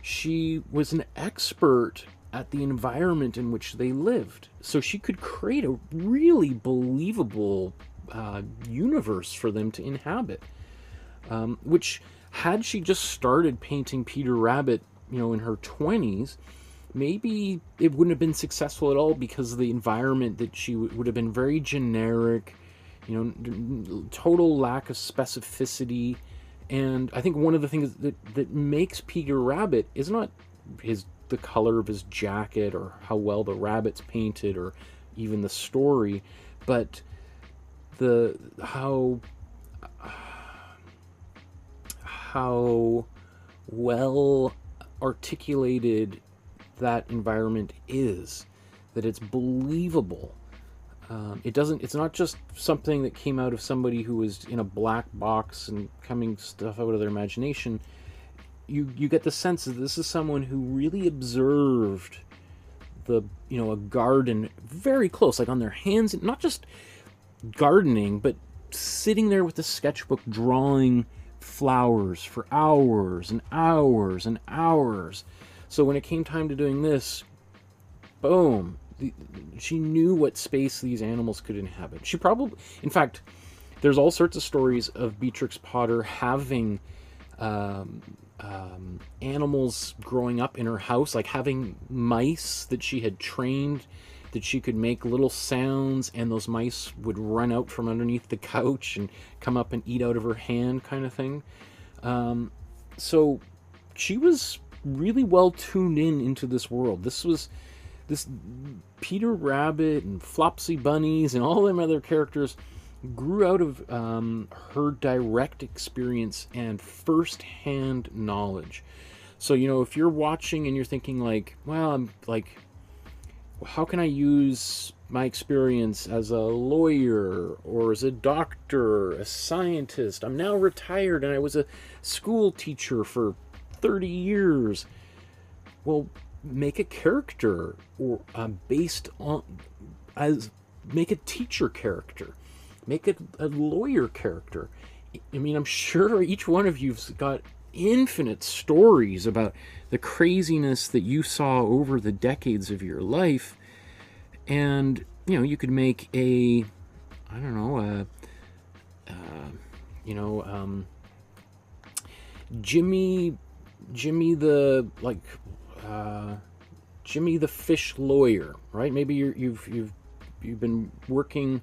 she was an expert at the environment in which they lived. So she could create a really believable universe for them to inhabit. Which, had she just started painting Peter Rabbit, you know, in her 20s, maybe it wouldn't have been successful at all, because the environment that she would have been very generic, you know, total lack of specificity. And I think one of the things that makes Peter Rabbit is not the color of his jacket or how well the rabbit's painted or even the story, but how well articulated that environment is, that it's believable. It's not just something that came out of somebody who was in a black box and coming stuff out of their imagination. You get the sense that this is someone who really observed a garden very close, like on their hands, not just gardening, but sitting there with the sketchbook drawing flowers for hours and hours and hours. So when it came time to doing this, boom, she knew what space these animals could inhabit. She probably, in fact, there's all sorts of stories of Beatrix Potter having animals growing up in her house, like having mice that she had trained that she could make little sounds, and those mice would run out from underneath the couch and come up and eat out of her hand, kind of thing. So she was really well tuned into this world. This was this Peter Rabbit and Flopsy Bunnies and all them other characters grew out of her direct experience and first-hand knowledge. So, you know, if you're watching and you're thinking like, well, I'm like, how can I use my experience as a lawyer or as a doctor, a scientist? I'm now retired and I was a school teacher for 30 years. Well, make a character or based on, as make a teacher character, make a lawyer character. I mean, I'm sure each one of you's got infinite stories about the craziness that you saw over the decades of your life, and you know, you could make a, I don't know, Jimmy the Jimmy the fish lawyer, right? Maybe you've been working.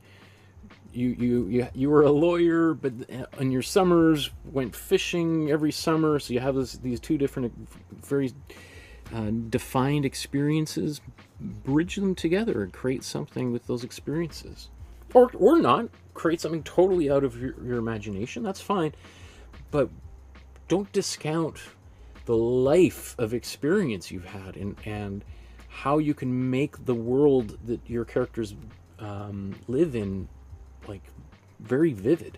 You were a lawyer, but in your summers went fishing every summer, so you have these two different, very defined experiences. Bridge them together and create something with those experiences, or not create something totally out of your imagination. That's fine, but don't discount the life of experience you've had and how you can make the world that your characters live in like very vivid.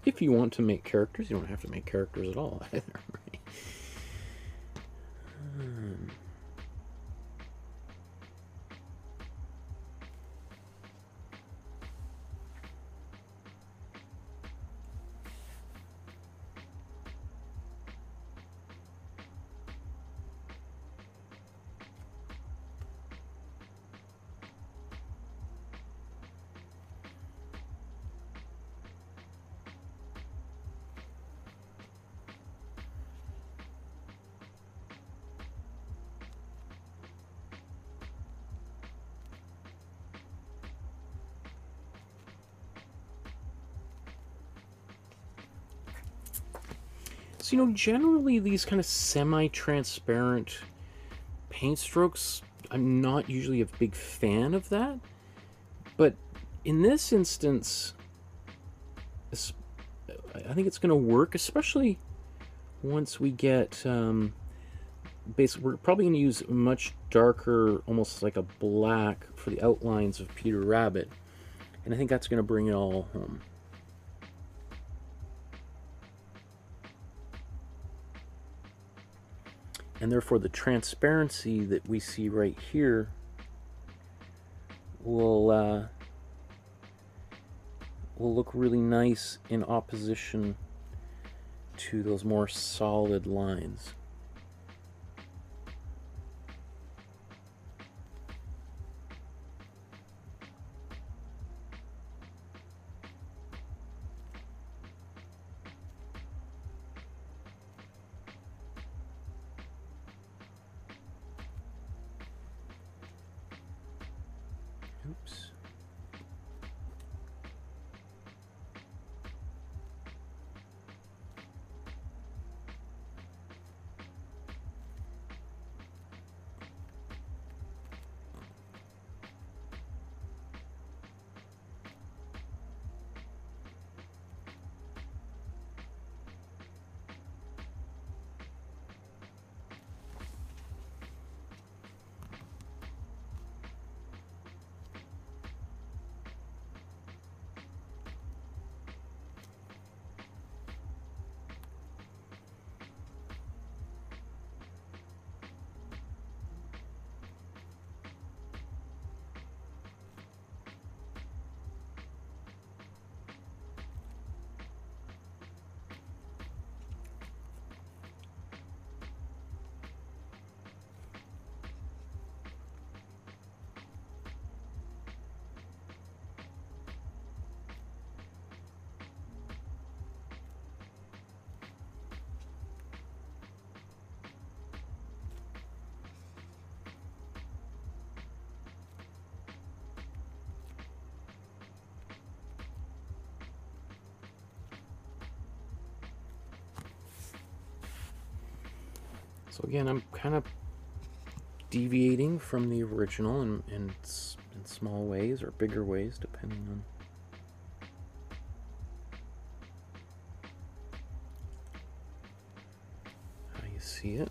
If you want to make characters, you don't have to make characters at all either, right? So, you know, generally these kind of semi-transparent paint strokes, I'm not usually a big fan of that. But in this instance, I think it's going to work, especially once we get, basically, we're probably going to use much darker, almost like a black for the outlines of Peter Rabbit. And I think that's going to bring it all home. And therefore the transparency that we see right here will look really nice in opposition to those more solid lines. Oops. So again, I'm kind of deviating from the original in small ways or bigger ways, depending on how you see it.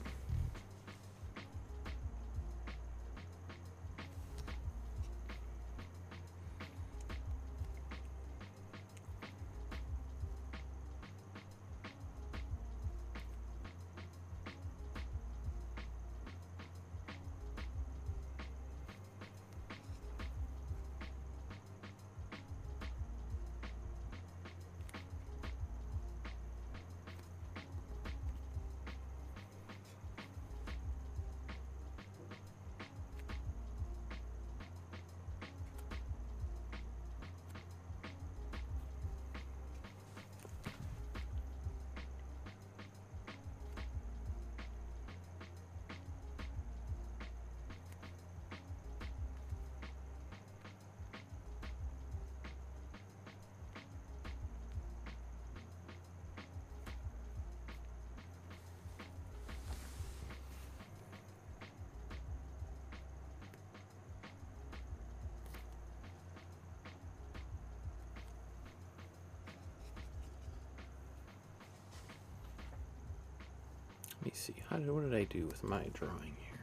Let me see. What did I do with my drawing here?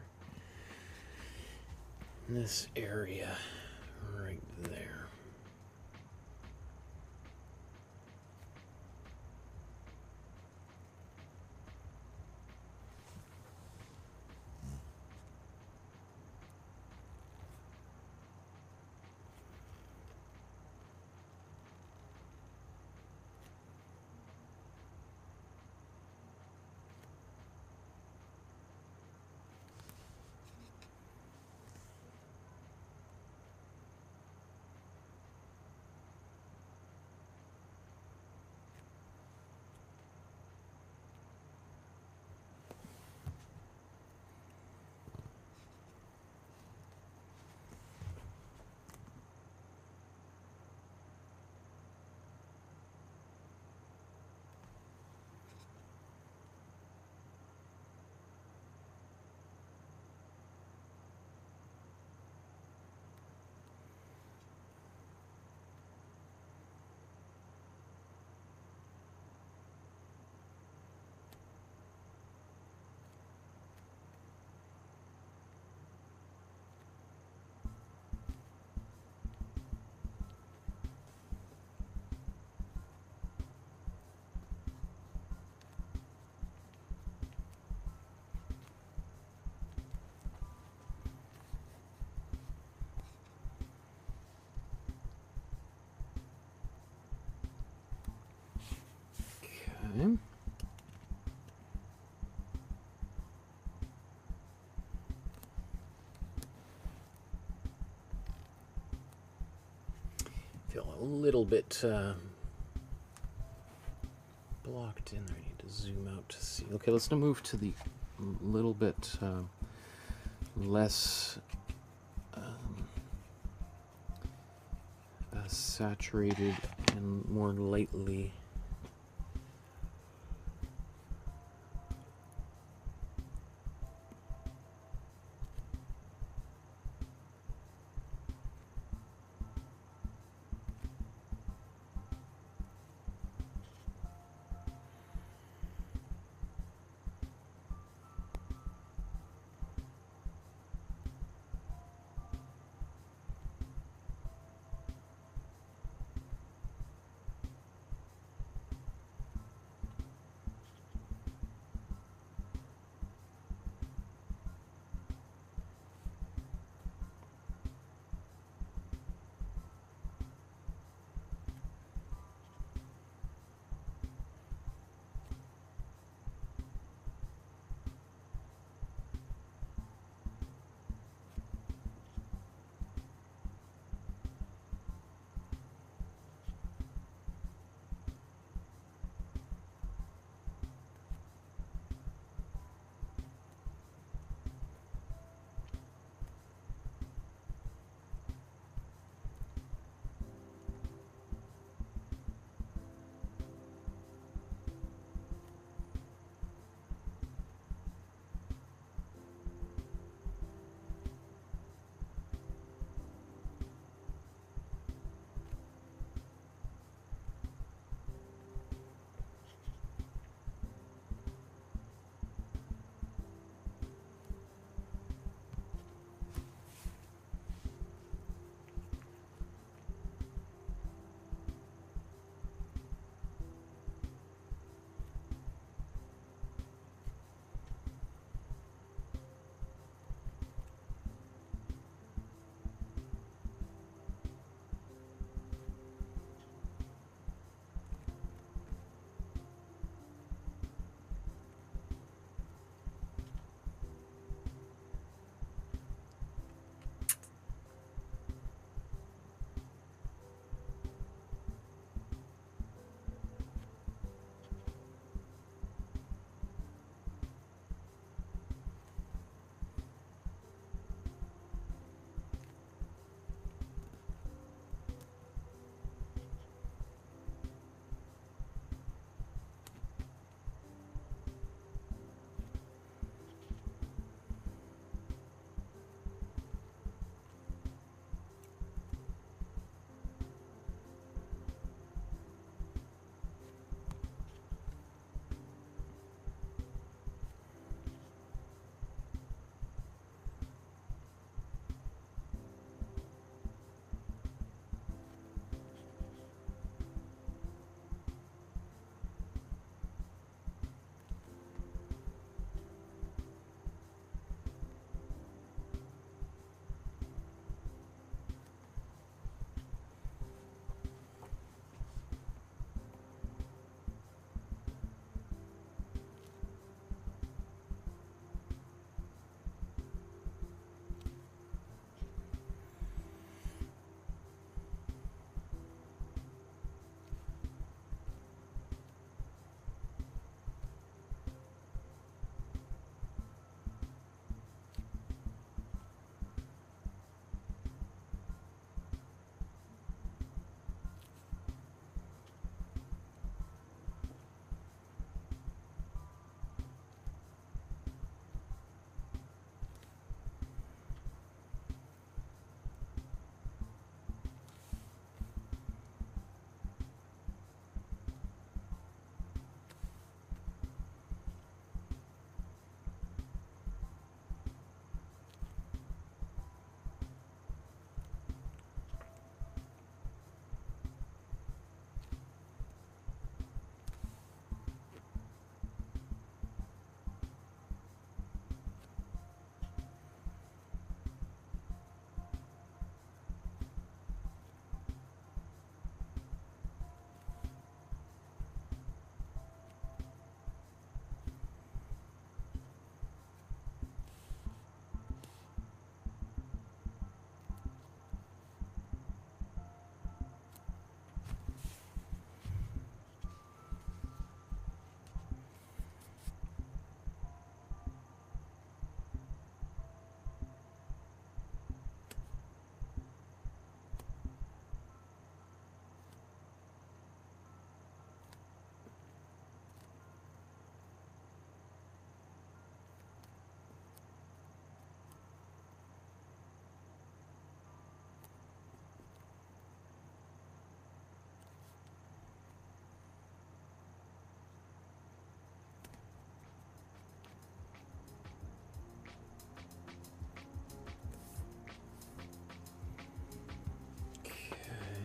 In this area, right there. Okay. Feel a little bit blocked in there. I need to zoom out to see. Okay, let's now move to the little bit less saturated and more lightly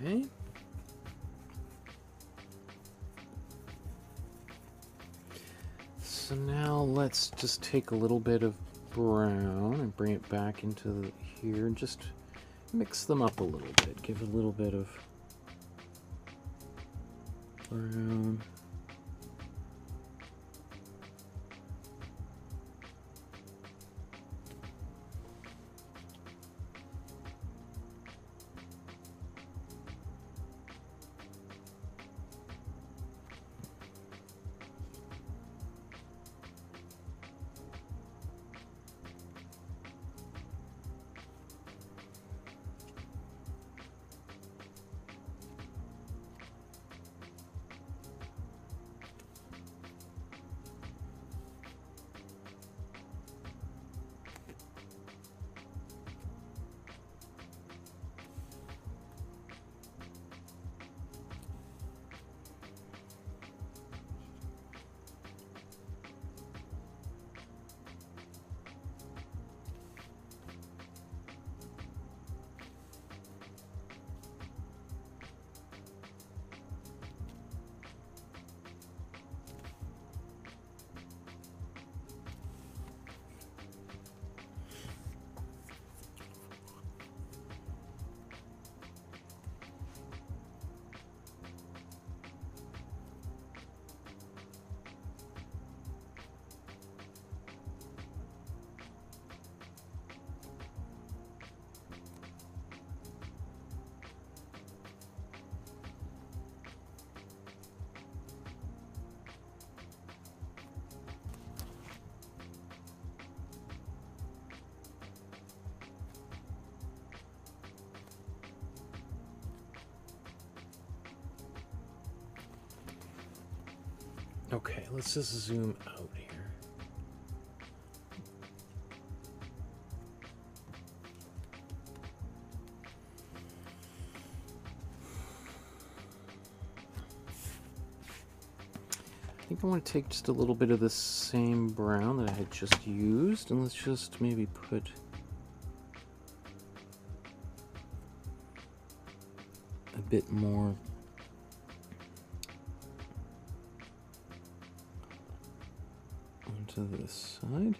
Okay. So now let's just take a little bit of brown and bring it back into here and just mix them up a little bit. Give a little bit of brown. Okay, let's just zoom out here. I think I want to take just a little bit of the same brown that I had just used, and let's just maybe put a bit more onto this side.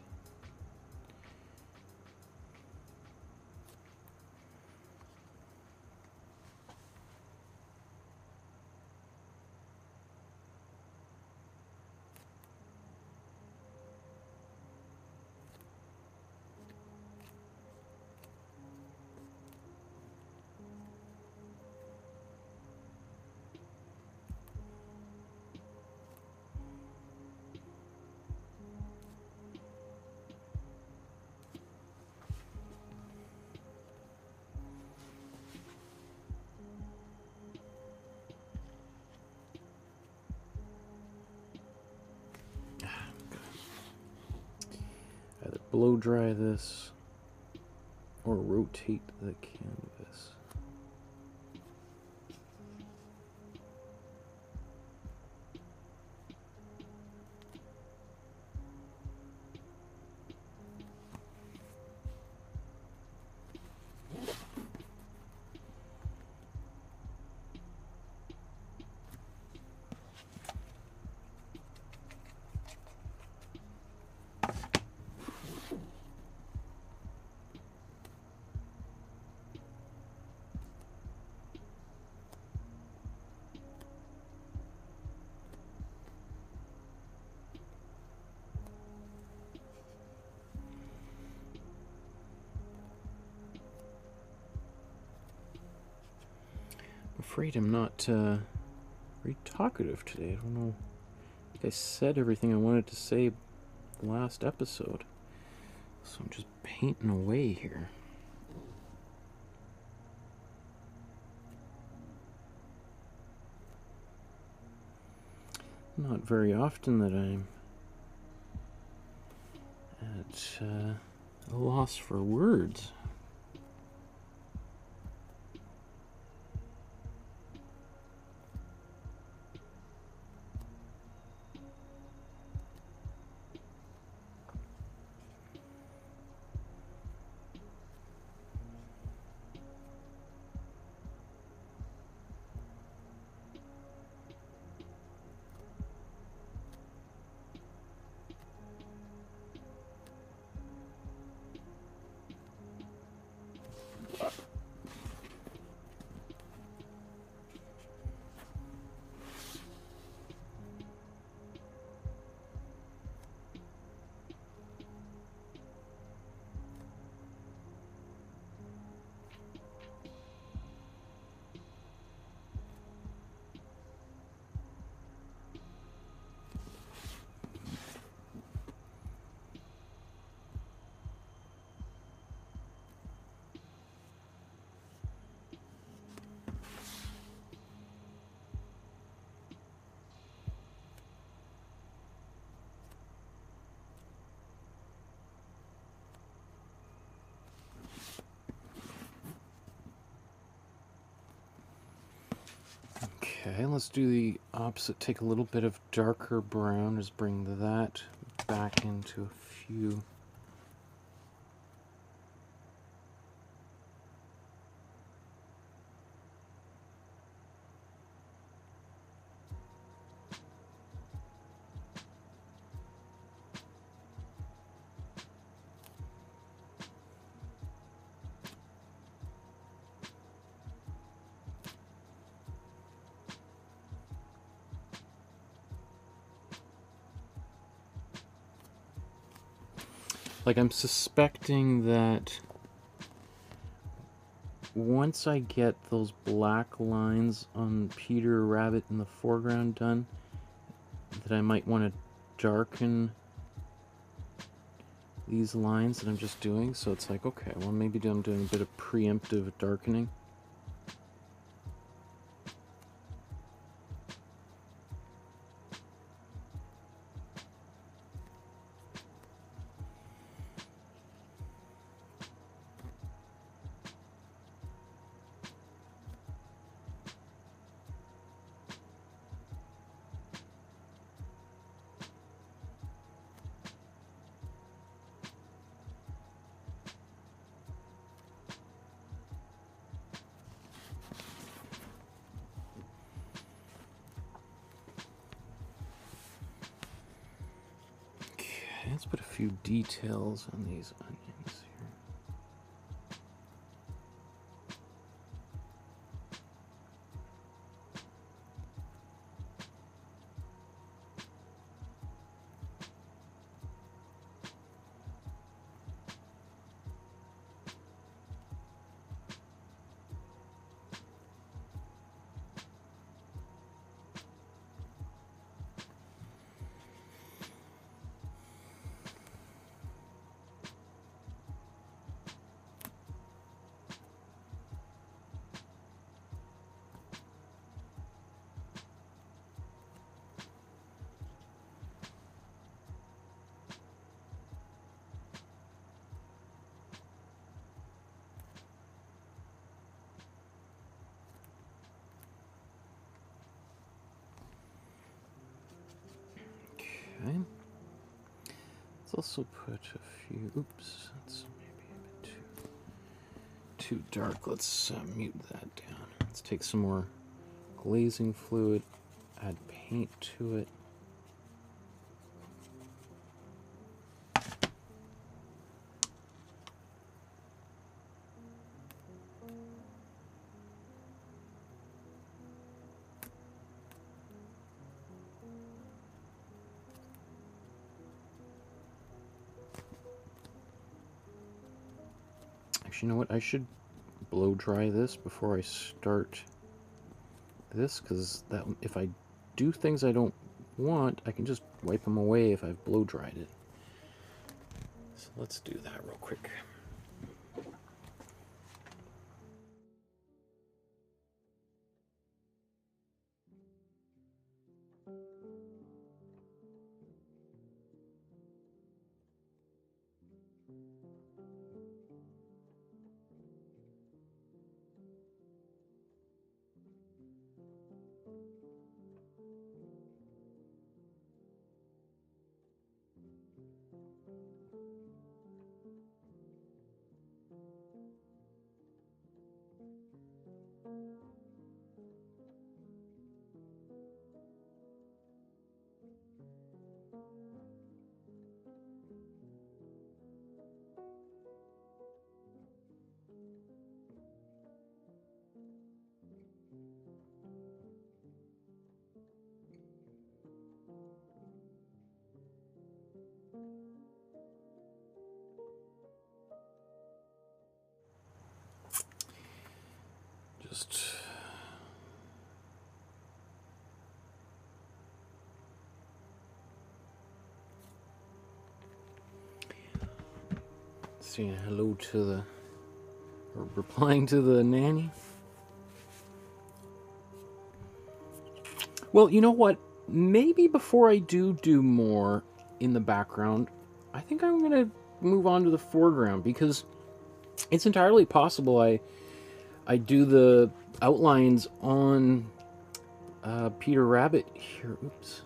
Either blow dry this or rotate the canvas. I'm afraid I'm not very talkative today. I don't know. I think I said everything I wanted to say last episode. So I'm just painting away here. Not very often that I'm at a loss for words. Okay, let's do the opposite. Take a little bit of darker brown, just bring that back into a few. Like, I'm suspecting that once I get those black lines on Peter Rabbit in the foreground done, that I might want to darken these lines that I'm just doing. So it's like, okay, well, maybe I'm doing a bit of preemptive darkening. Let's put a few details on these onions here. Okay. Let's also put a few. Oops, that's maybe a bit too dark. Let's mute that down. Let's take some more glazing fluid, add paint to it. Actually, you know what? I should blow dry this before I start this, because that if I do things I don't want, I can just wipe them away if I've blow dried it. So let's do that real quick. Just saying hello to the, or replying to the nanny. Well, you know what? Maybe before I do more in the background, I think I'm going to move on to the foreground, because it's entirely possible I do the outlines on Peter Rabbit here. Oops.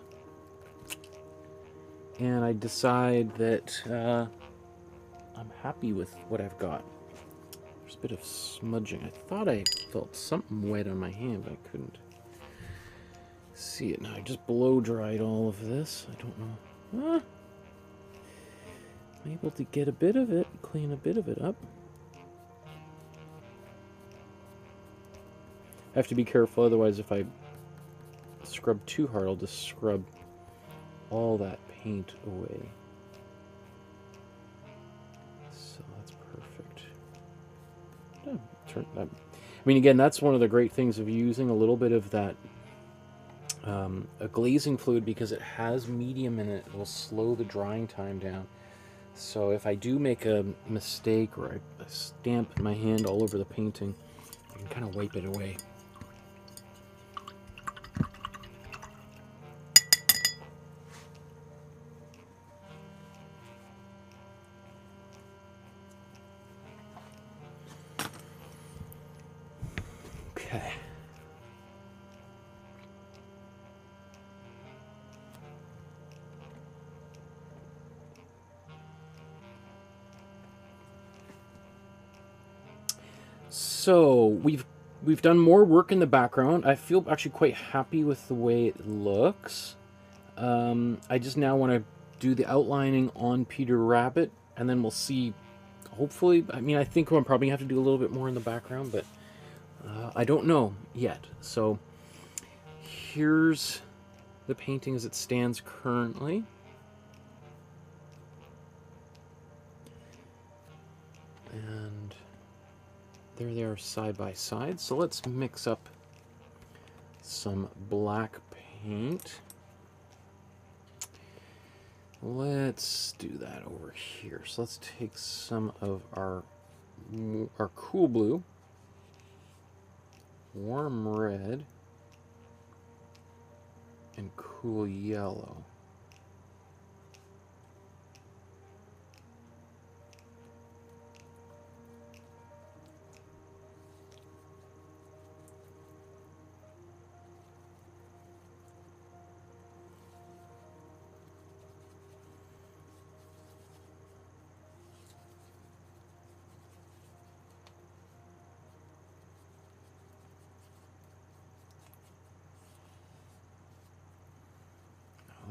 And I decide that I'm happy with what I've got. There's a bit of smudging. I thought I felt something wet on my hand, but I couldn't see it. Now I just blow dried all of this. I don't know. I'm able to get a bit of it, clean a bit of it up. I have to be careful, otherwise if I scrub too hard, I'll just scrub all that paint away. So that's perfect. I mean, again, that's one of the great things of using a little bit of that a glazing fluid, because it has medium in it. It will slow the drying time down. So if I do make a mistake or I stamp my hand all over the painting, I can kind of wipe it away. Okay. So we've done more work in the background. I feel actually quite happy with the way it looks. I just now want to do the outlining on Peter Rabbit, and then we'll see. Hopefully, I mean, I think I'm probably gonna have to do a little bit more in the background, but I don't know yet. So here's the painting as it stands currently. And there they are side by side. So let's mix up some black paint. Let's do that over here. So let's take some of our cool blue, warm red, and cool yellow.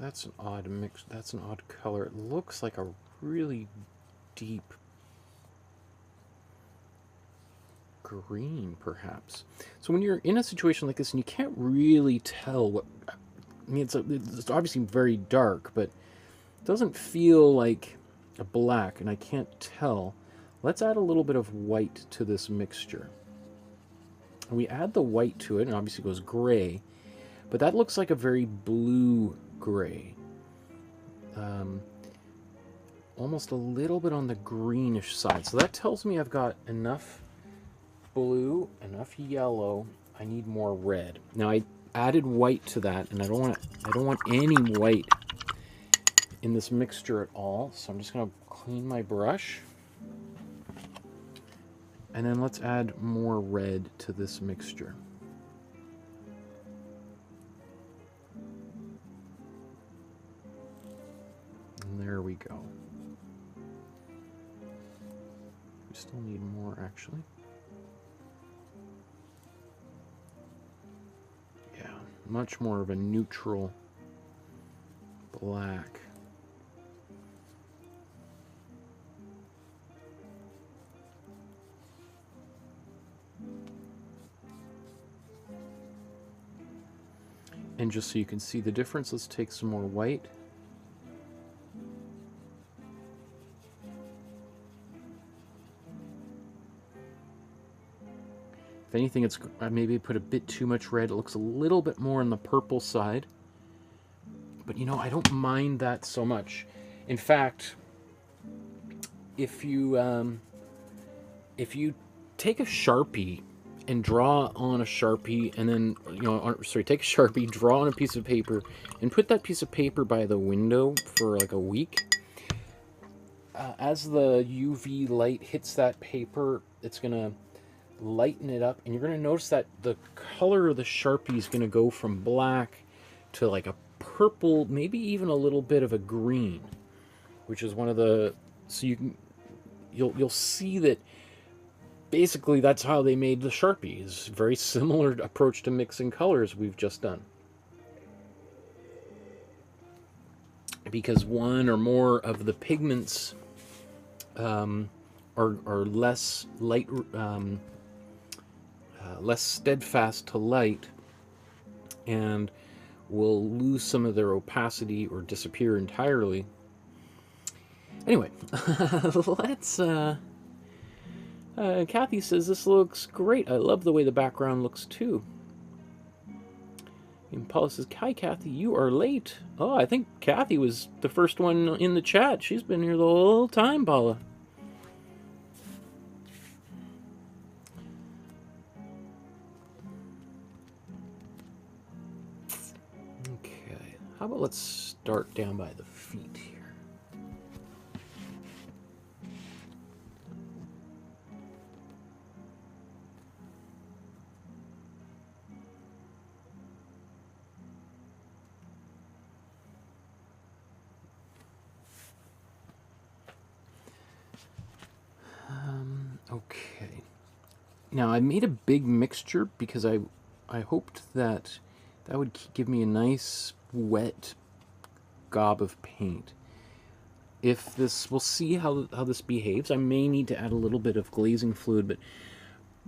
That's an odd mix. That's an odd color. It looks like a really deep green, perhaps. So when you're in a situation like this and you can't really tell what, I mean, it's obviously very dark, but it doesn't feel like a black, and I can't tell. Let's add a little bit of white to this mixture. And we add the white to it, and obviously it goes gray, but that looks like a very blue gray. Almost a little bit on the greenish side. So that tells me I've got enough blue, enough yellow. I need more red. Now I added white to that, and I don't want any white in this mixture at all. So I'm just going to clean my brush. And then let's add more red to this mixture. And there we go. We still need more, actually. Yeah, much more of a neutral black. And just so you can see the difference, let's take some more white. If anything, it's maybe put a bit too much red. It looks a little bit more on the purple side. But you know, I don't mind that so much. In fact, if you take a Sharpie and draw on a Sharpie, and then, you know, sorry, take a Sharpie, draw on a piece of paper, and put that piece of paper by the window for like a week, as the UV light hits that paper, it's gonna lighten it up, and you're going to notice that the color of the Sharpie is going to go from black to like a purple, maybe even a little bit of a green, which is one of the, so you'll see that basically that's how they made the Sharpie. Is very similar approach to mixing colors we've just done. Because one or more of the pigments are less light, less steadfast to light, and will lose some of their opacity or disappear entirely. Anyway, let's. Kathy says this looks great. I love the way the background looks too. And Paula says, "Hi, Kathy, you are late." Oh, I think Kathy was the first one in the chat. She's been here the whole time, Paula. Okay, how about let's start down by the feet here. Okay. Now I made a big mixture because I hoped that that would give me a nice wet gob of paint. If this, we'll see how this behaves. I may need to add a little bit of glazing fluid, but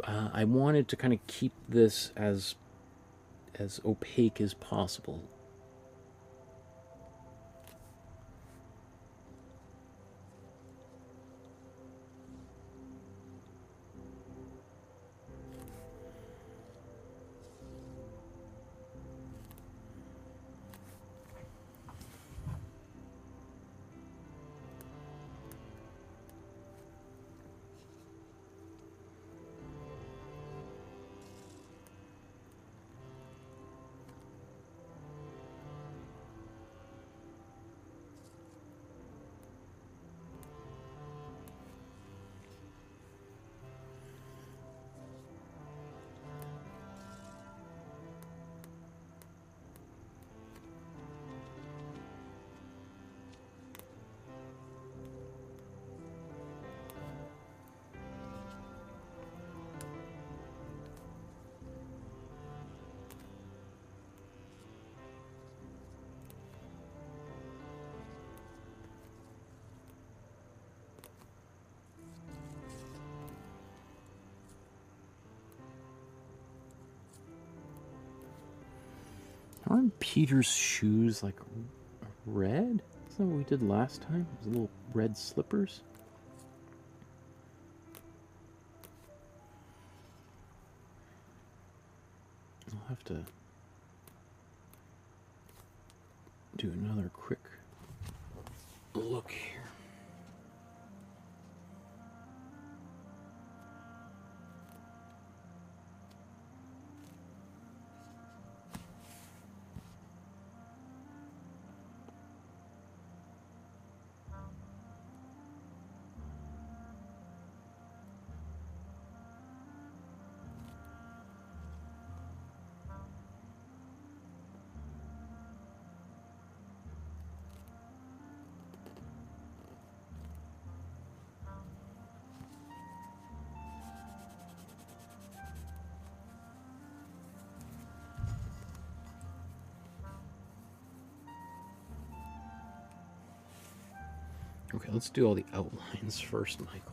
I wanted to kind of keep this as opaque as possible. Aren't Peter's shoes like red? Isn't that what we did last time? Those little red slippers? I'll have to do another quick look here. Okay, let's do all the outlines first, Michael.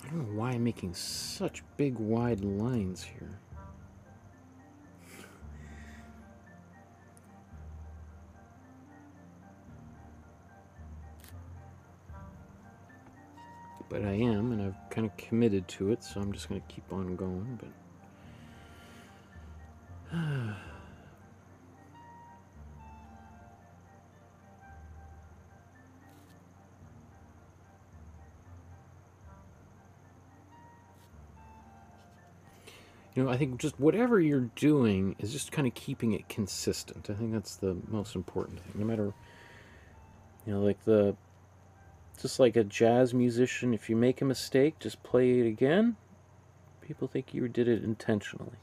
I don't know why I'm making such big wide lines here. But I am, and I've kind of committed to it, so I'm just going to keep on going. But you know, I think just whatever you're doing is just kind of keeping it consistent. I think that's the most important thing. No matter, you know, like just like a jazz musician, if you make a mistake, just play it again. People think you did it intentionally.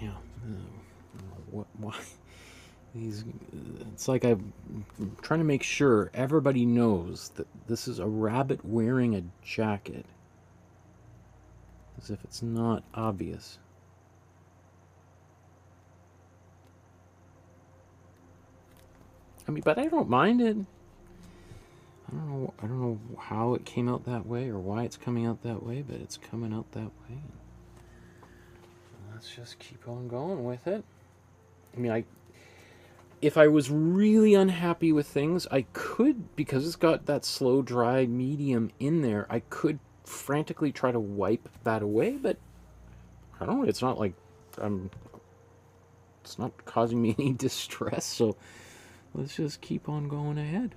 Yeah. Why? These, it's like I'm trying to make sure everybody knows that this is a rabbit wearing a jacket. As if it's not obvious. I mean, but I don't mind it. I don't know how it came out that way or why it's coming out that way, but it's coming out that way. Let's just keep on going with it. I mean, if I was really unhappy with things, I could, because it's got that slow dry medium in there, I could frantically try to wipe that away, but I don't know, it's not like it's not causing me any distress, so let's just keep on going ahead.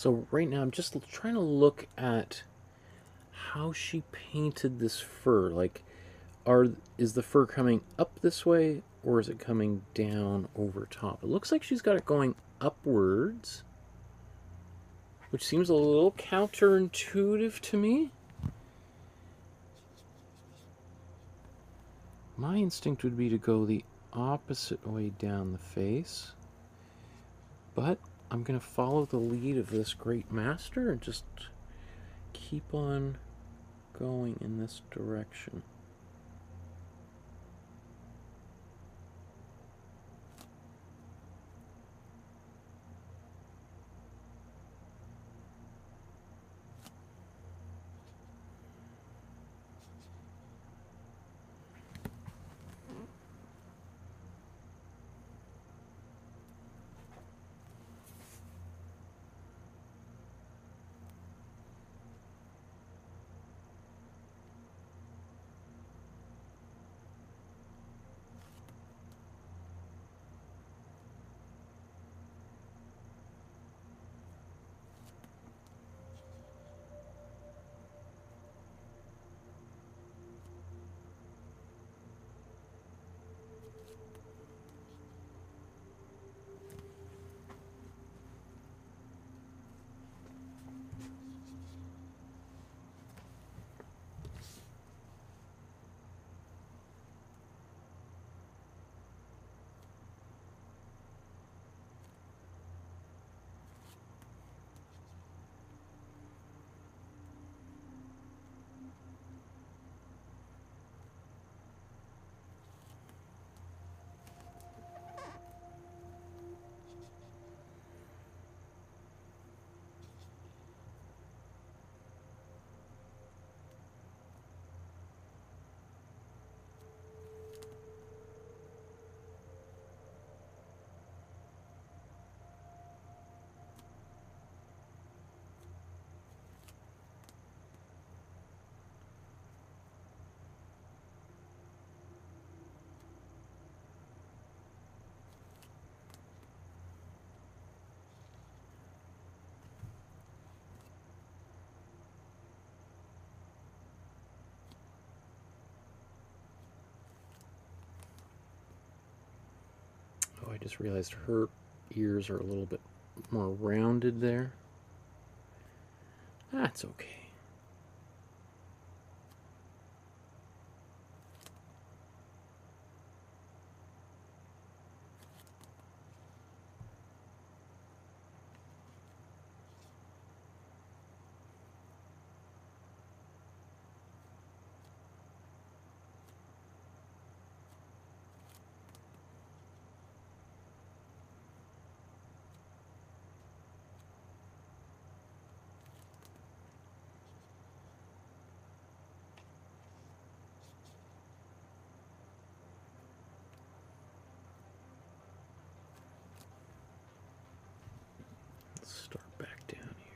So right now I'm just trying to look at how she painted this fur. Like, is the fur coming up this way, or is it coming down over top? It looks like she's got it going upwards, which seems a little counterintuitive to me. My instinct would be to go the opposite way down the face, but I'm going to follow the lead of this great master and just keep on going in this direction. Oh, I just realized her ears are a little bit more rounded there. That's okay. Start back down here.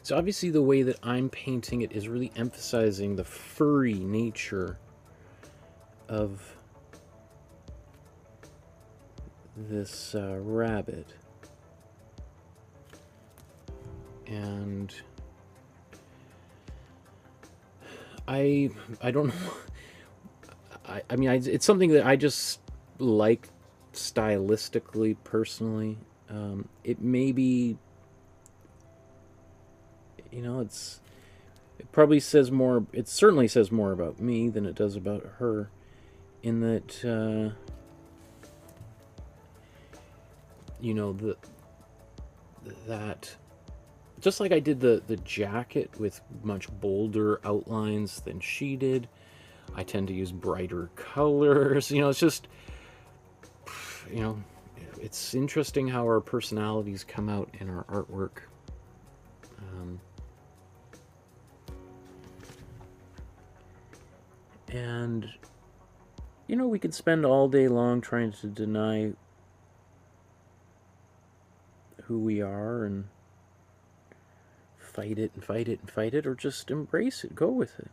So obviously the way that I'm painting it is really emphasizing the furry nature of this rabbit, and I don't know. I mean, it's something that I just like stylistically, personally. It may be, you know, it probably says more. It certainly says more about me than it does about her, in that you know, that just like I did the jacket with much bolder outlines than she did, I tend to use brighter colors. You know, it's just, you know, it's interesting how our personalities come out in our artwork. And you know, we could spend all day long trying to deny who we are and fight it and fight it and fight it, or just embrace it, go with it.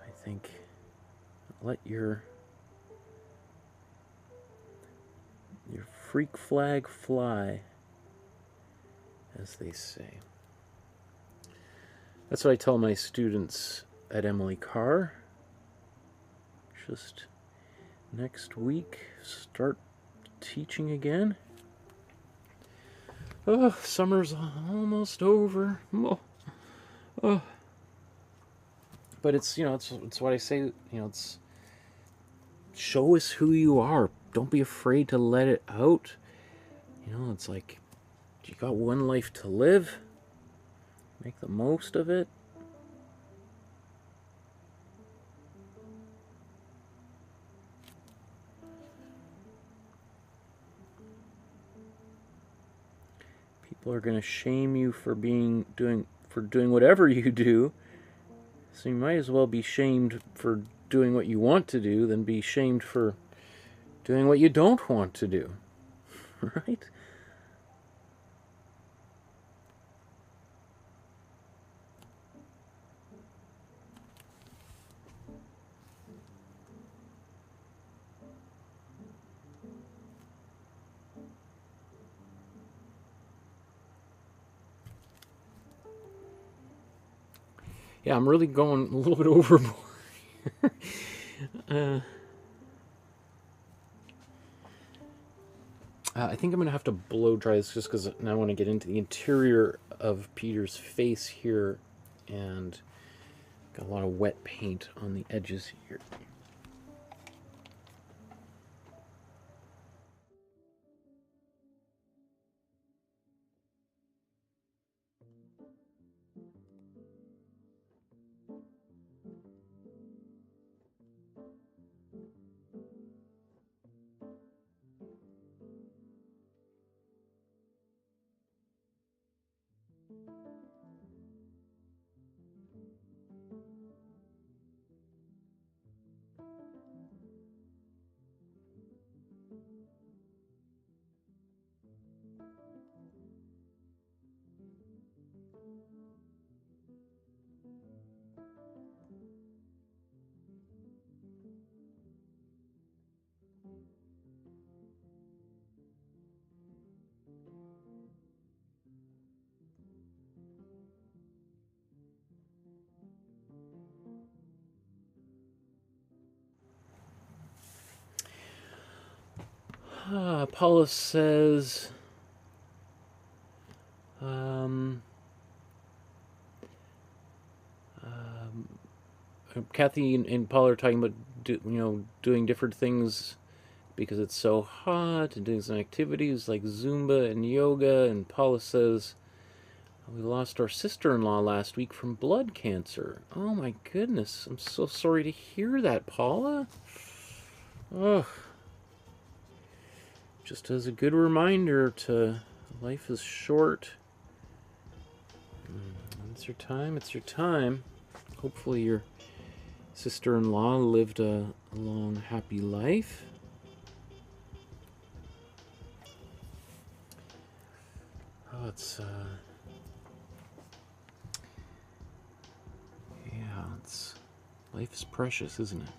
I think let your freak flag fly, as they say. That's what I tell my students at Emily Carr. Just next week, start teaching again. Oh, summer's almost over. Oh, oh. But it's, you know, it's what I say, you know, it's show us who you are. Don't be afraid to let it out. You know, it's like, you got one life to live. Make the most of it. People are going to shame you for doing whatever you do. So you might as well be shamed for doing what you want to do than be shamed for doing what you don't want to do. Right? Yeah, I'm really going a little bit overboard. I think I'm going to have to blow dry this just because now I want to get into the interior of Peter's face here, and got a lot of wet paint on the edges here. Paula says, Kathy and Paula are talking about doing different things because it's so hot, and doing some activities like Zumba and yoga. And Paula says, we lost our sister-in-law last week from blood cancer. Oh my goodness, I'm so sorry to hear that, Paula. Ugh. Just as a good reminder to life is short. It's your time, it's your time. Hopefully your sister-in-law lived a long, happy life. Oh, life is precious, isn't it?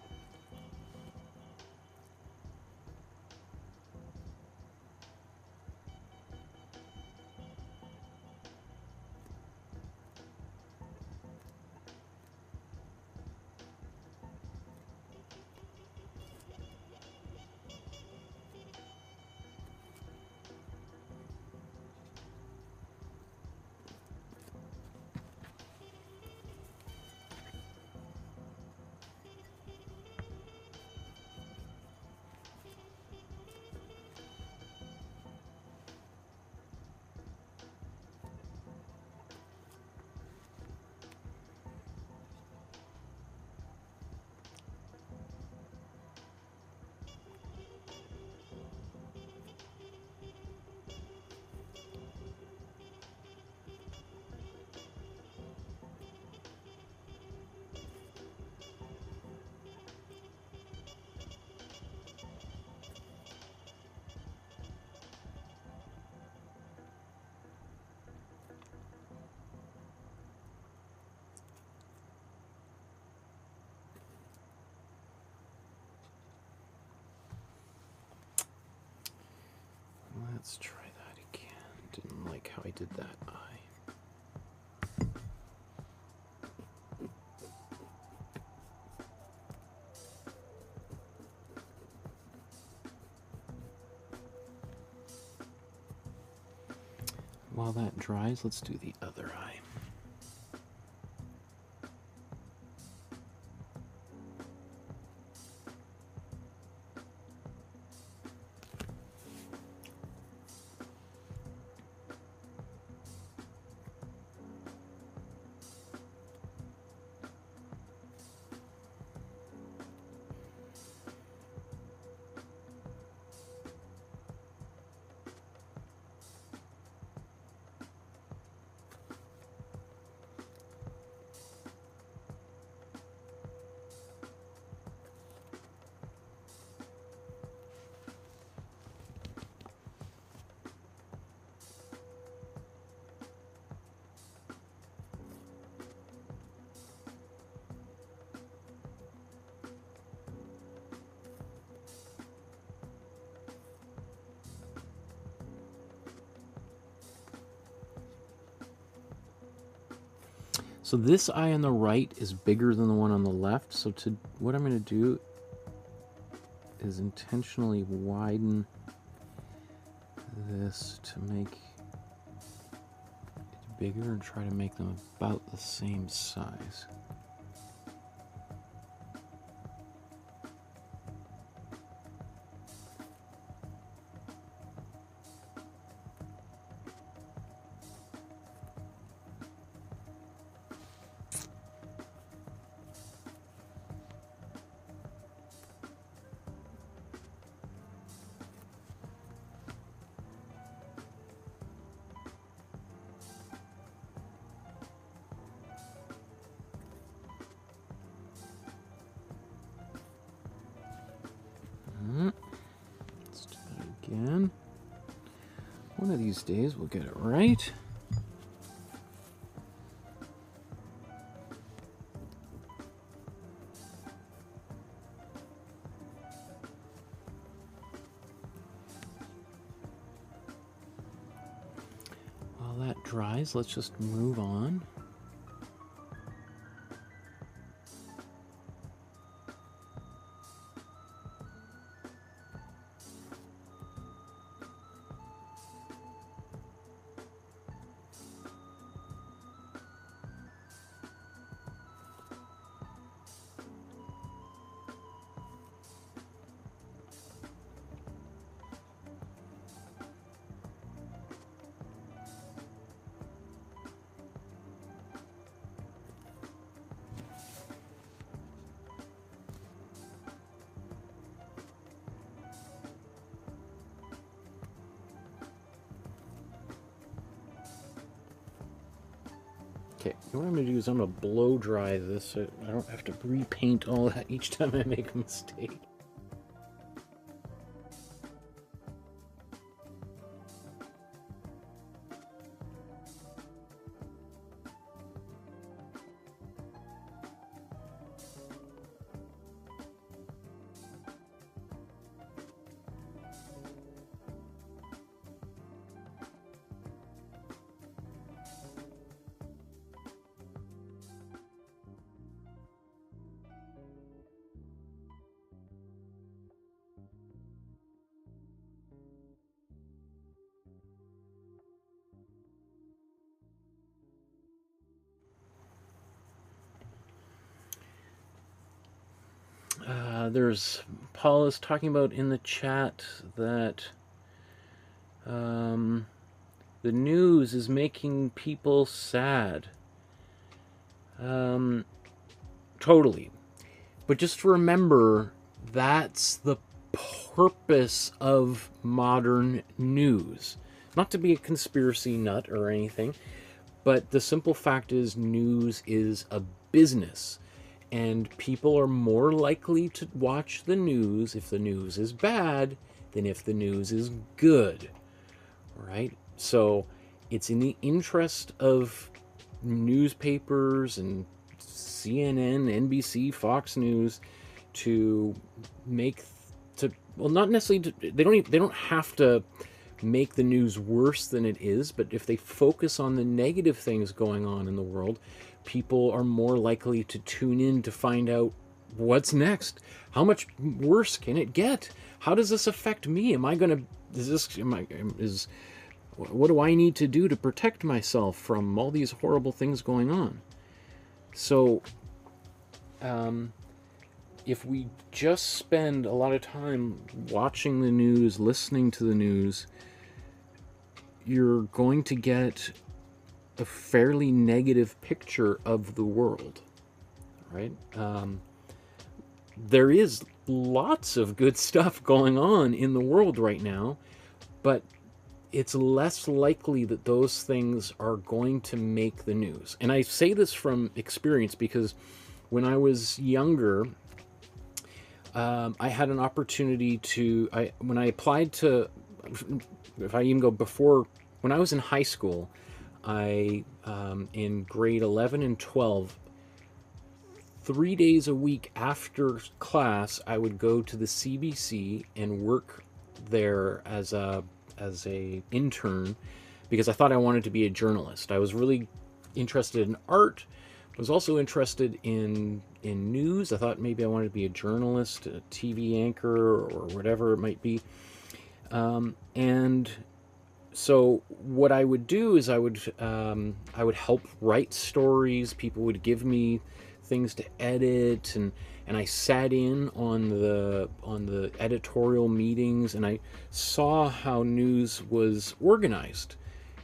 like how I did that eye. While that dries, let's do the other eye. So this eye on the right is bigger than the one on the left. So what I'm going to do is intentionally widen this to make it bigger and try to make them about the same size. Let's do that again. One of these days we'll get it right. While that dries, let's just move on. Okay, what I'm going to do is I'm going to blow dry this so I don't have to repaint all that each time I make a mistake. There's Paul is talking about in the chat that the news is making people sad. Totally. But just remember, that's the purpose of modern news. Not to be a conspiracy nut or anything, but the simple fact is news is a business. And people are more likely to watch the news if the news is bad than if the news is good. Right? So it's in the interest of newspapers and CNN, NBC, Fox News to make well, not necessarily they don't have to make the news worse than it is, but if they focus on the negative things going on in the world, people are more likely to tune in to find out what's next. How much worse can it get? How does this affect me? What do I need to do to protect myself from all these horrible things going on? So, if we just spend a lot of time watching the news, listening to the news, you're going to get a fairly negative picture of the world, right? There is lots of good stuff going on in the world right now, but it's less likely that those things are going to make the news. And I say this from experience because when I was younger, I had an opportunity to, when I applied to, if I even go before, when I was in high school, in grade 11 and 12, 3 days a week after class, I would go to the CBC and work there as a intern because I thought I wanted to be a journalist. I was really interested in art. I was also interested in news. I thought maybe I wanted to be a journalist, a TV anchor, or whatever it might be. And so what I would do is I would help write stories. People would give me things to edit, and I sat in on the editorial meetings, and I saw how news was organized.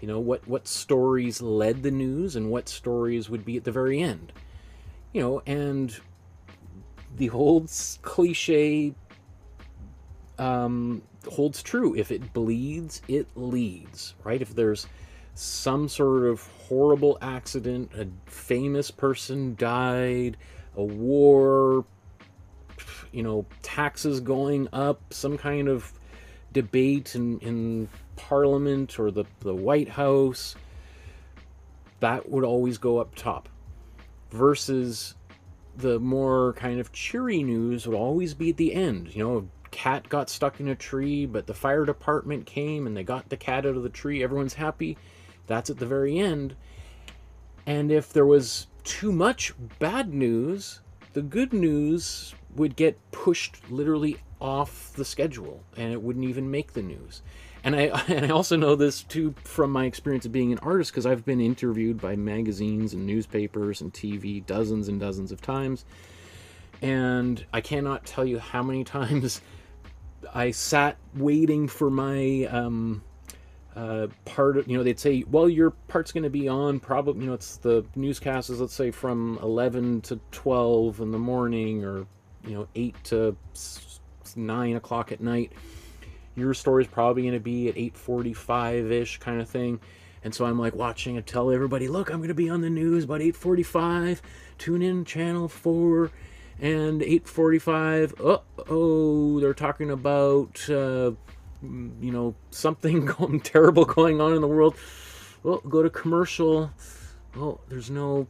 You know, what stories led the news and what stories would be at the very end. You know, and the old cliche holds true. If it bleeds, it leads, right? If there's some sort of horrible accident, a famous person died, a war, you know, taxes going up, some kind of debate in Parliament or the White House, that would always go up top. Versus the more kind of cheery news would always be at the end. You know, a cat got stuck in a tree, but the fire department came and they got the cat out of the tree. Everyone's happy. That's at the very end. And if there was too much bad news, the good news would get pushed literally off the schedule and it wouldn't even make the news. And I also know this too from my experience of being an artist, because I've been interviewed by magazines and newspapers and TV dozens and dozens of times. And I cannot tell you how many times I sat waiting for my part of, you know, they'd say, well, your part's going to be on probably, you know, it's the newscasts, let's say from 11 to 12 in the morning, or, you know, 8 to 9 o'clock at night. Your story's probably going to be at 8:45-ish kind of thing. And so I'm like watching and tell everybody, look, I'm going to be on the news about 8:45. Tune in channel 4. And 8:45, oh, they're talking about, you know, something terrible going on in the world. Well, go to commercial. Oh, there's no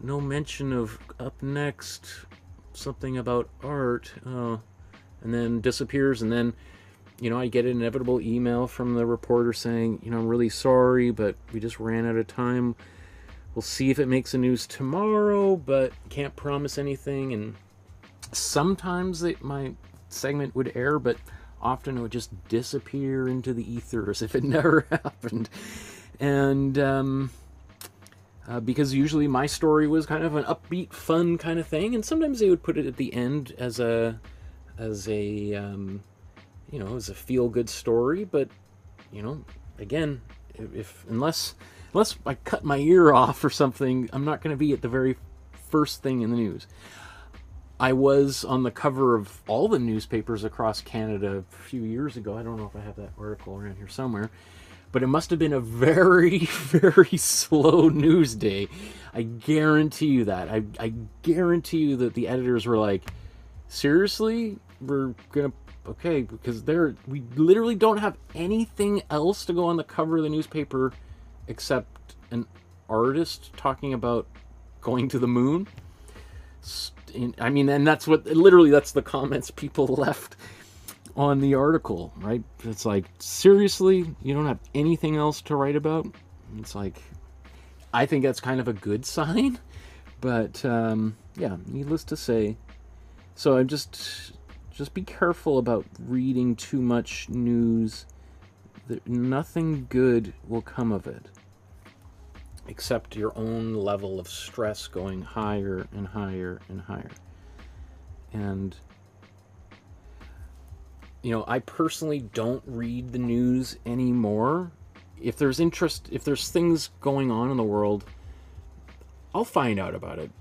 mention of up next something about art. And then disappears, and then, you know, I get an inevitable email from the reporter saying, you know, I'm really sorry, but we just ran out of time. We'll see if it makes the news tomorrow, but can't promise anything. And sometimes my segment would air, but often it would just disappear into the ether as if it never happened. And because usually my story was kind of an upbeat, fun kind of thing, and sometimes they would put it at the end as a you know, as a feel-good story. But, you know, again, unless I cut my ear off or something, I'm not going to be at the very first thing in the news. I was on the cover of all the newspapers across Canada a few years ago. I don't know if I have that article around here somewhere, but it must have been a very, very slow news day. I guarantee you that. I guarantee you that the editors were like, seriously? We're going to... Okay, because we literally don't have anything else to go on the cover of the newspaper except an artist talking about going to the moon. I mean, and that's the comments people left on the article, right? It's like, seriously, you don't have anything else to write about? It's like, I think that's kind of a good sign, but yeah, needless to say. So I'm just be careful about reading too much news. Nothing good will come of it, except your own level of stress going higher and higher and higher. And you know, I personally don't read the news anymore. If there's things going on in the world, I'll find out about it.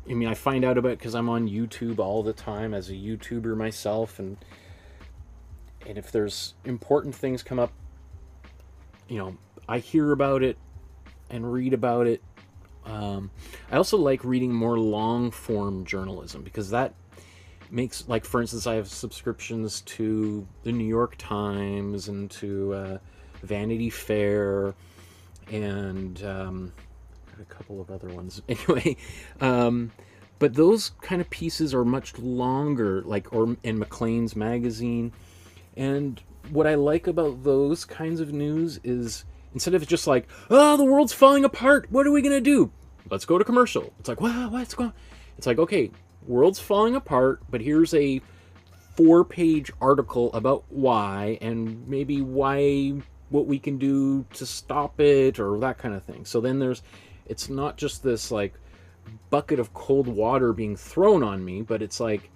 I mean, I find out about it because I'm on YouTube all the time as a YouTuber myself, and if there's important things come up, you know, I hear about it and read about it. I also like reading more long-form journalism, because that makes, like, for instance, I have subscriptions to the New York Times and to Vanity Fair, and a couple of other ones. Anyway, but those kind of pieces are much longer, like, or in Maclean's magazine. And what I like about those kinds of news is, instead of just like, oh, the world's falling apart, what are we gonna do? Let's go to commercial. It's like, wow, what's going on? It's like, okay, world's falling apart, but here's a 4-page article about why, and maybe what we can do to stop it, or that kind of thing. So then it's not just this like bucket of cold water being thrown on me, but it's like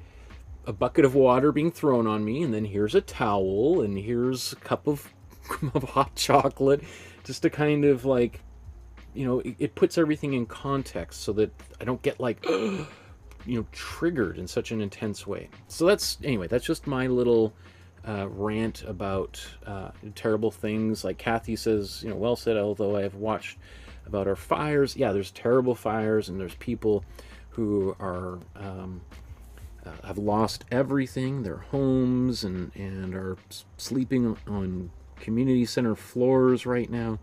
a bucket of water being thrown on me, and then here's a towel, and here's a cup of hot chocolate, just to kind of, like, you know, it puts everything in context so that I don't get like you know, triggered in such an intense way. So that's just my little rant about terrible things. Like Kathy says, you know, well said, although I have watched about our fires. Yeah, there's terrible fires, and there's people who are have lost everything, their homes, and are sleeping on community center floors right now,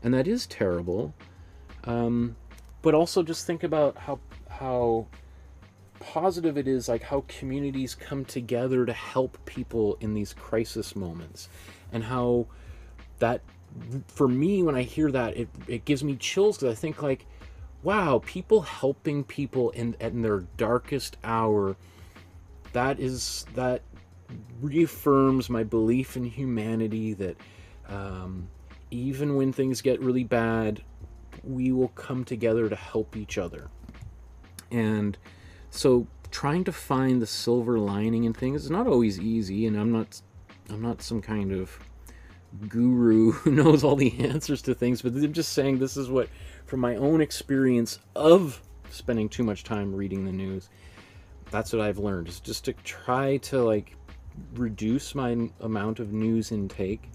and that is terrible. But also just think about how positive it is, like how communities come together to help people in these crisis moments, and how that, for me, when I hear that, it gives me chills, because I think, like, wow, people helping people in their darkest hour, that reaffirms my belief in humanity, that even when things get really bad, we will come together to help each other. And so trying to find the silver lining in things is not always easy, and I'm not some kind of guru who knows all the answers to things, but I'm just saying this is what, from my own experience of spending too much time reading the news, that's what I've learned, is just to try to, like, reduce my amount of news intake,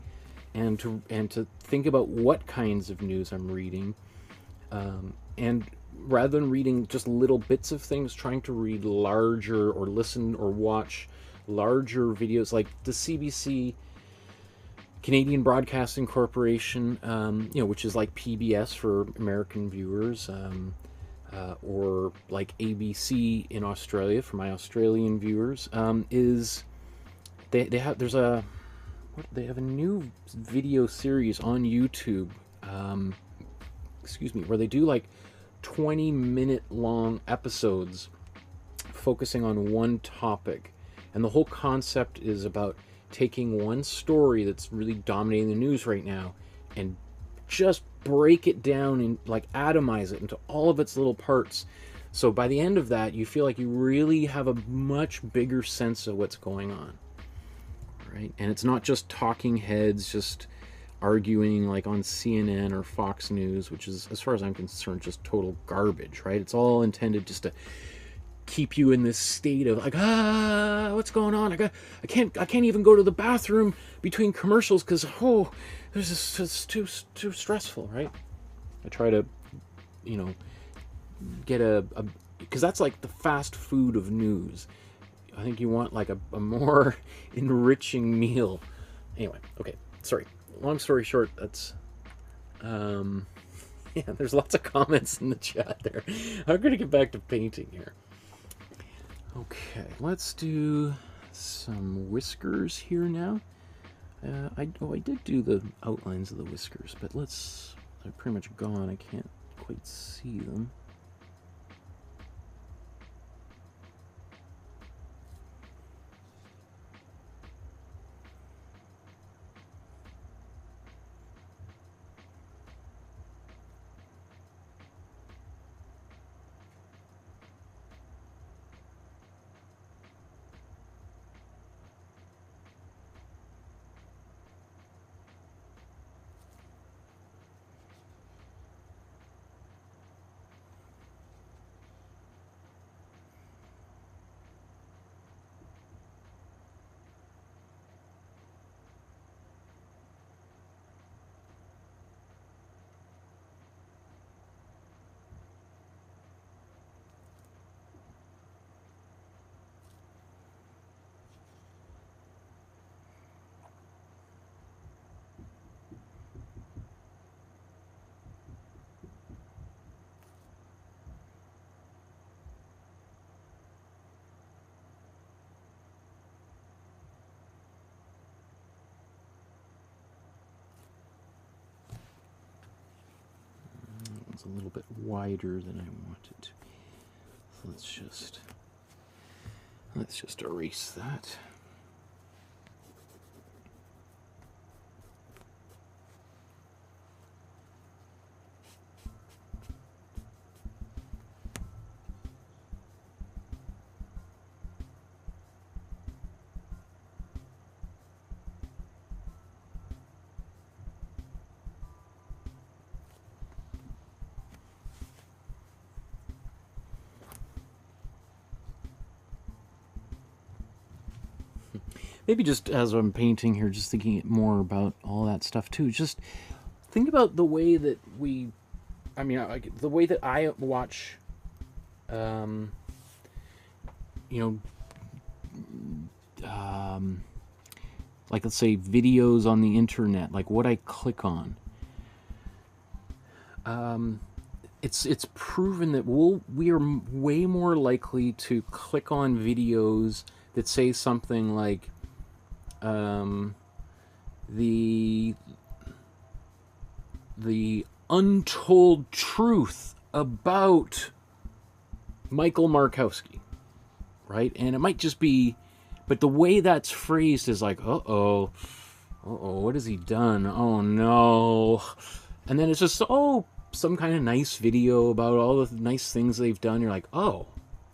and to think about what kinds of news I'm reading, and rather than reading just little bits of things, trying to read larger, or listen or watch larger videos, like the CBC, Canadian Broadcasting Corporation, you know, which is like PBS for American viewers, or like ABC in Australia for my Australian viewers. Is they have a new video series on YouTube, where they do like 20-minute long episodes focusing on one topic, and the whole concept is about taking one story that's really dominating the news right now and just break it down and, like, atomize it into all of its little parts, so by the end of that you feel like you really have a much bigger sense of what's going on, right? And it's not just talking heads just arguing like on CNN or Fox News, which is, as far as I'm concerned, just total garbage, right? It's all intended just to keep you in this state of like, what's going on? I can't even go to the bathroom between commercials because it's too stressful, right? I try to, you know, get because that's like the fast food of news. I think you want like a more enriching meal. Anyway, okay, sorry. Long story short, that's yeah, there's lots of comments in the chat there. I'm gonna get back to painting here. Okay, let's do some whiskers here now. I did do the outlines of the whiskers, but they're pretty much gone. I can't quite see them. It's a little bit wider than I want it to be. So let's just erase that. Maybe just as I'm painting here, just thinking more about all that stuff too. Just think about the way that the way that I watch, like let's say videos on the internet, like what I click on. It's proven that we are way more likely to click on videos that say something like, the untold truth about Michael Markowsky, right? And it might just be, but the way that's phrased is like, uh-oh, what has he done? Oh no. And then it's just, some kind of nice video about all the nice things they've done. You're like, oh,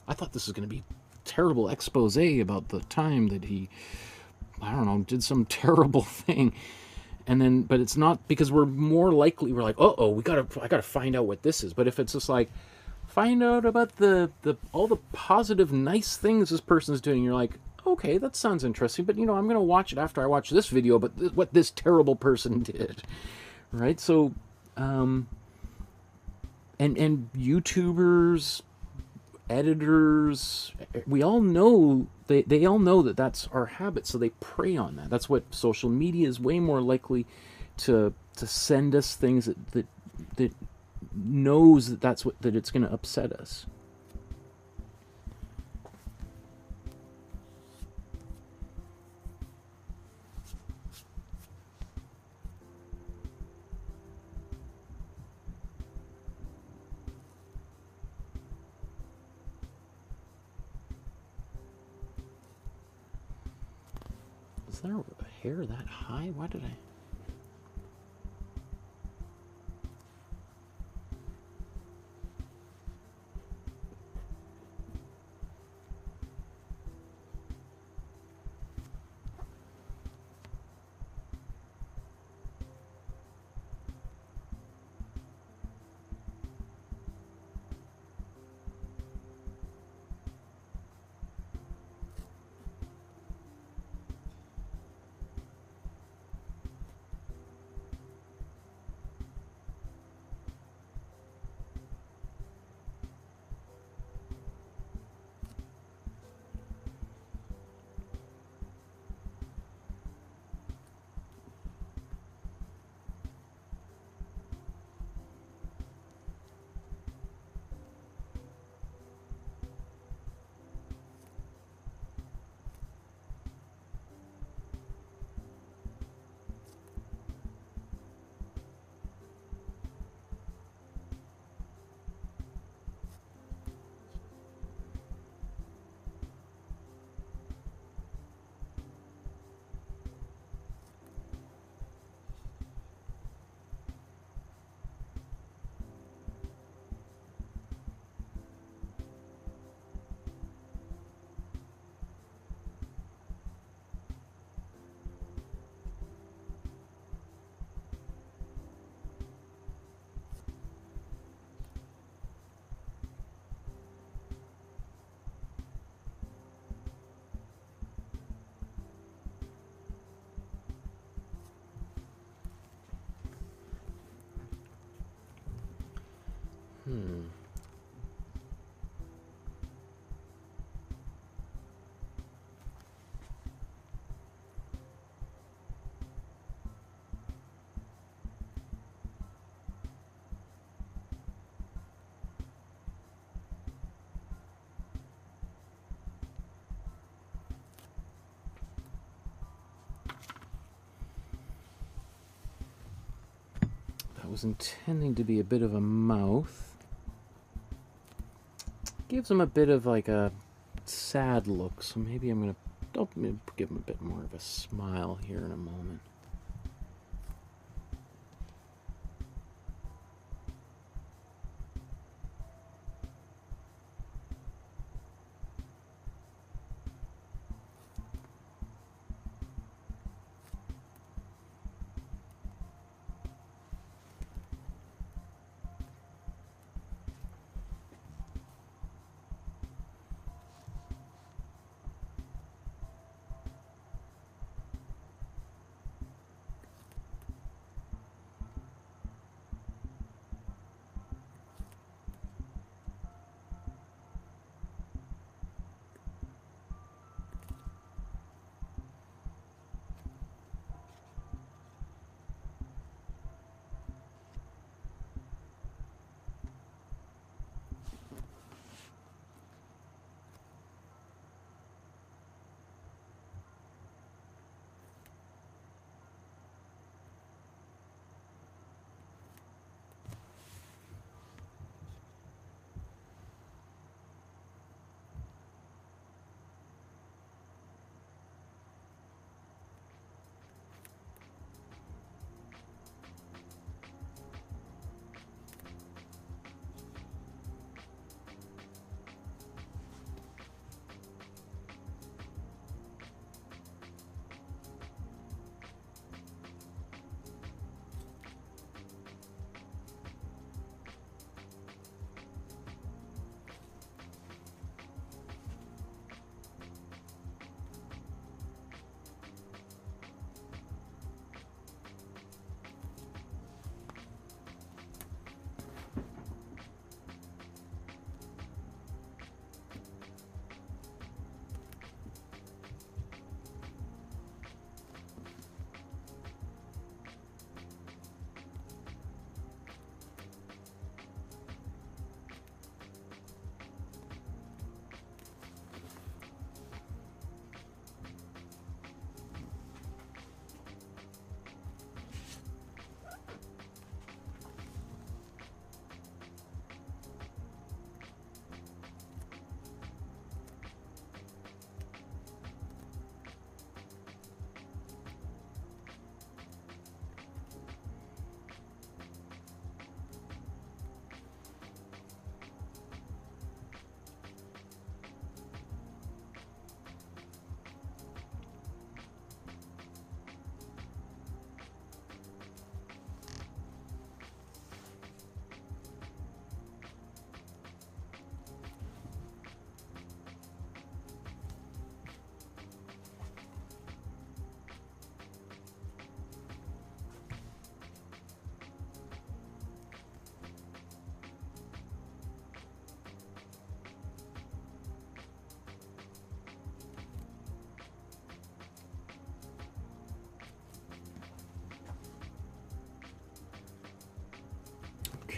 I thought this was going to be a terrible expose about the time that he, I don't know, did some terrible thing. And then, but it's not, because we're more likely, we're like, I gotta find out what this is. But if it's just like, find out about all the positive, nice things this person's doing, you're like, okay, that sounds interesting, but I'm gonna watch it after I watch this video, but what this terrible person did, right? So, and YouTubers, editors, we all know, they all know that that's our habit, so they prey on that. That's what social media is way more likely to send us things that knows that it's going to upset us. Is there a hair that high? Why did I... Was intending to be a bit of a mouth. Gives him a bit of like a sad look, so maybe I'm gonna give him a bit more of a smile here in a moment.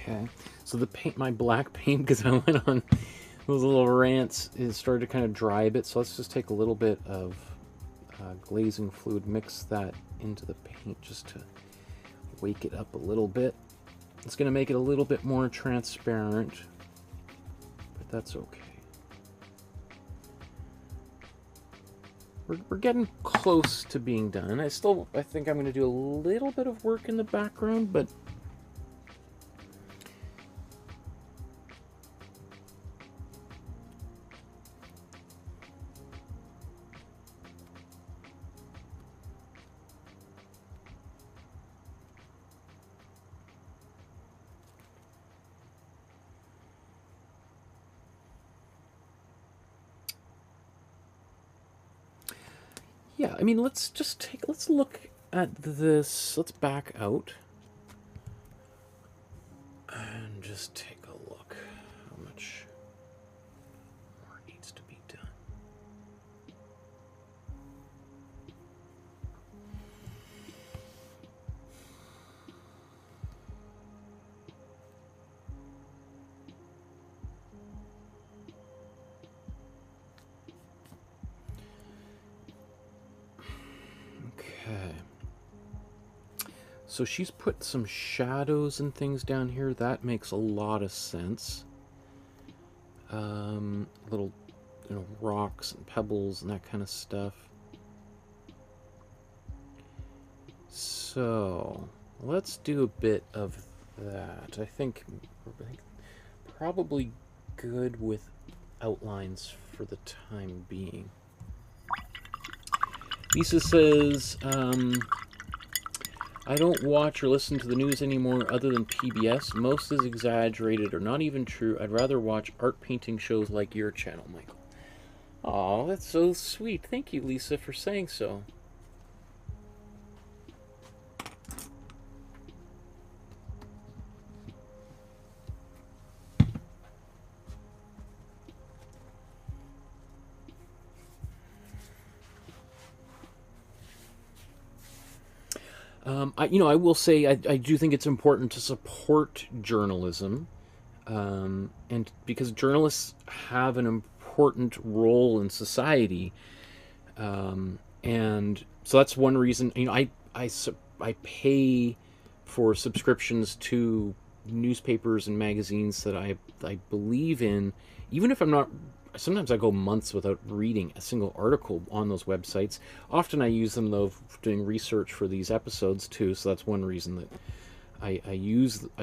Okay, so the paint, my black paint, because I went on those little rants, is started to kind of dry a bit. So let's just take a little bit of glazing fluid, mix that into the paint just to wake it up a little bit. It's going to make it a little bit more transparent, but that's okay. We're getting close to being done. I think I'm going to do a little bit of work in the background, but yeah, I mean, let's look at this. Let's back out and just take a look. Okay. So she's put some shadows and things down here. That makes a lot of sense. Little, rocks and pebbles and that kind of stuff. So let's do a bit of that. I think probably good with outlines for the time being. Lisa says, I don't watch or listen to the news anymore other than PBS. Most is exaggerated or not even true. I'd rather watch art painting shows like your channel, Michael. Aw, that's so sweet. Thank you, Lisa, for saying so. I will say I do think it's important to support journalism, and because journalists have an important role in society, and so that's one reason. I pay for subscriptions to newspapers and magazines that I believe in, even if I'm not. Sometimes I go months without reading a single article on those websites. Often I use them, though, for doing research for these episodes, too. So that's one reason that I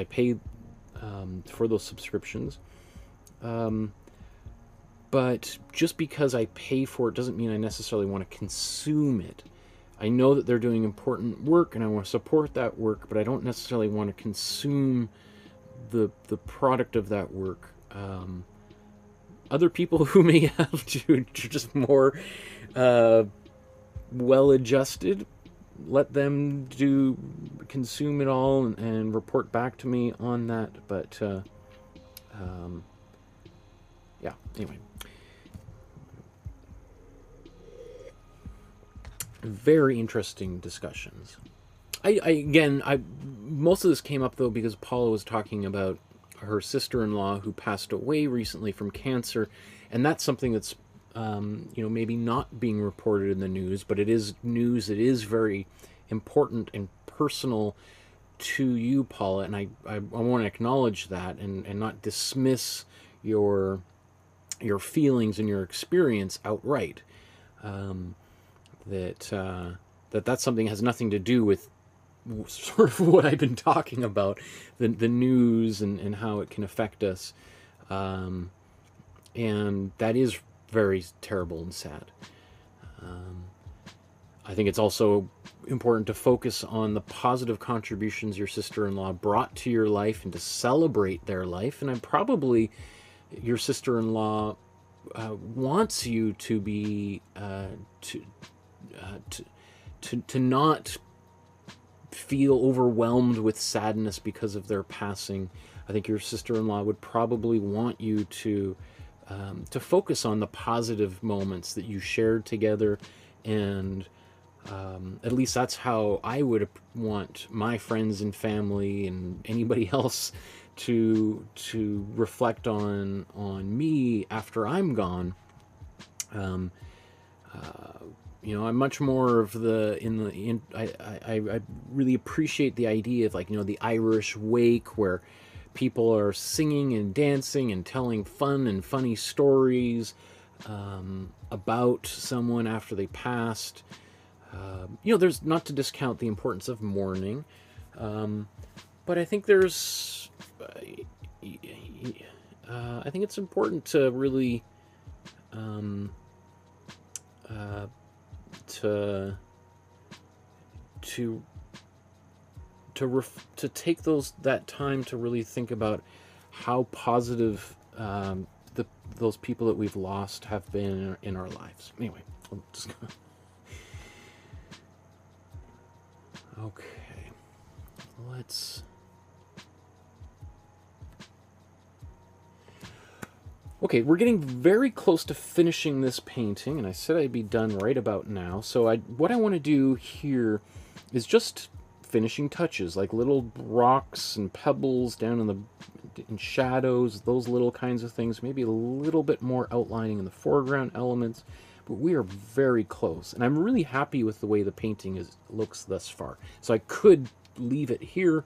pay for those subscriptions. But just because I pay for it doesn't mean I necessarily want to consume it. I know that they're doing important work, and I want to support that work, but I don't necessarily want to consume the product of that work. Other people who may have to just more well-adjusted, let them consume it all and report back to me on that. But yeah, anyway. Very interesting discussions. Most of this came up, though, because Paula was talking about her sister-in-law who passed away recently from cancer, and that's something that's maybe not being reported in the news, but it is news that is very important and personal to you, Paula, and I want to acknowledge that and not dismiss your feelings and your experience outright. That's something that has nothing to do with sort of what I've been talking about, the news and how it can affect us, and that is very terrible and sad. I think it's also important to focus on the positive contributions your sister-in-law brought to your life and to celebrate their life. And your sister-in-law wants you to be to not feel overwhelmed with sadness because of their passing. I think your sister-in-law would probably want you to focus on the positive moments that you shared together, and at least that's how I would want my friends and family and anybody else to reflect on me after I'm gone. I'm much more of I really appreciate the idea of the Irish wake, where people are singing and dancing and telling fun and funny stories about someone after they passed. There's not to discount the importance of mourning, but I think there's I think it's important to really to take that time to really think about how positive those people that we've lost have been in our lives. Anyway, I'm just gonna... Okay, let's... Okay, we're getting very close to finishing this painting, and I said I'd be done right about now. So what I want to do here is just finishing touches, like little rocks and pebbles down in shadows, those little kinds of things. Maybe a little bit more outlining in the foreground elements. but we are very close. And I'm really happy with the way the painting looks thus far. So I could leave it here,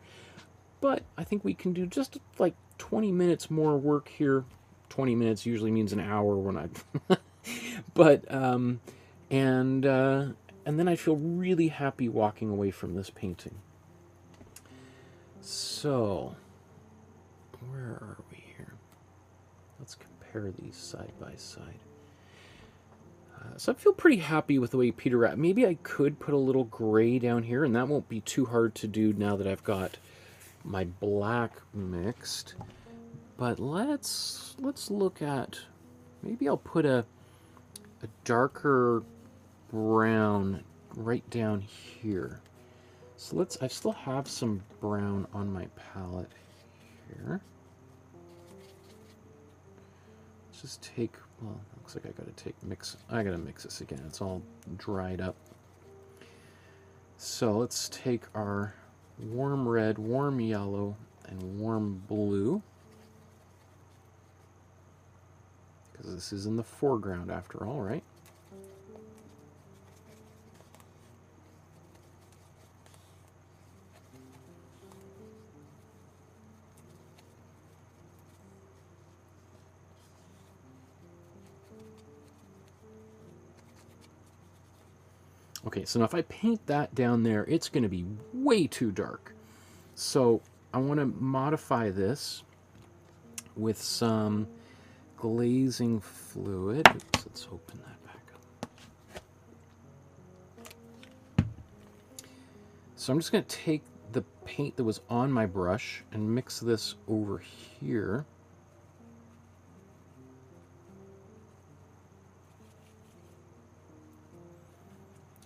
but I think we can do just like 20 minutes more work here. 20 minutes usually means an hour when I... but, and then I feel really happy walking away from this painting. So, where are we here? Let's compare these side by side. So I feel pretty happy with the way Peter... Maybe I could put a little gray down here, and that won't be too hard to do now that I've got my black mixed. But let's look at... Maybe I'll put a darker brown right down here. So I still have some brown on my palette here. Let's just take... Well, looks like I gotta mix this again. It's all dried up. So let's take our warm red, warm yellow, and warm blue. Because this is in the foreground after all, right? Okay, so now if I paint that down there, it's going to be way too dark. So I want to modify this with some glazing fluid. Oops, let's open that back up. So I'm just going to take the paint that was on my brush and mix this over here.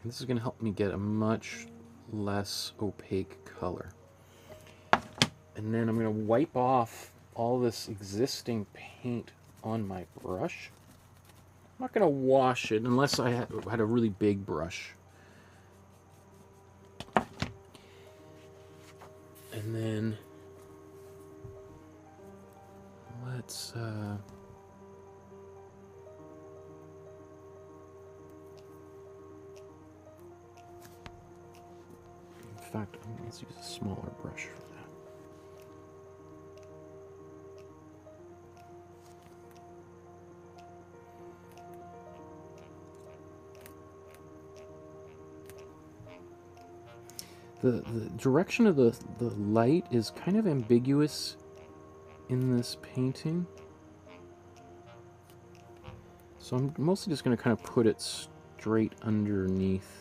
And this is going to help me get a much less opaque color. And then I'm going to wipe off all this existing paint on my brush. I'm not going to wash it unless I had a really big brush. And then let's... In fact, let's use a smaller brush for that. The direction of the light is kind of ambiguous in this painting. So I'm mostly just going to kind of put it straight underneath.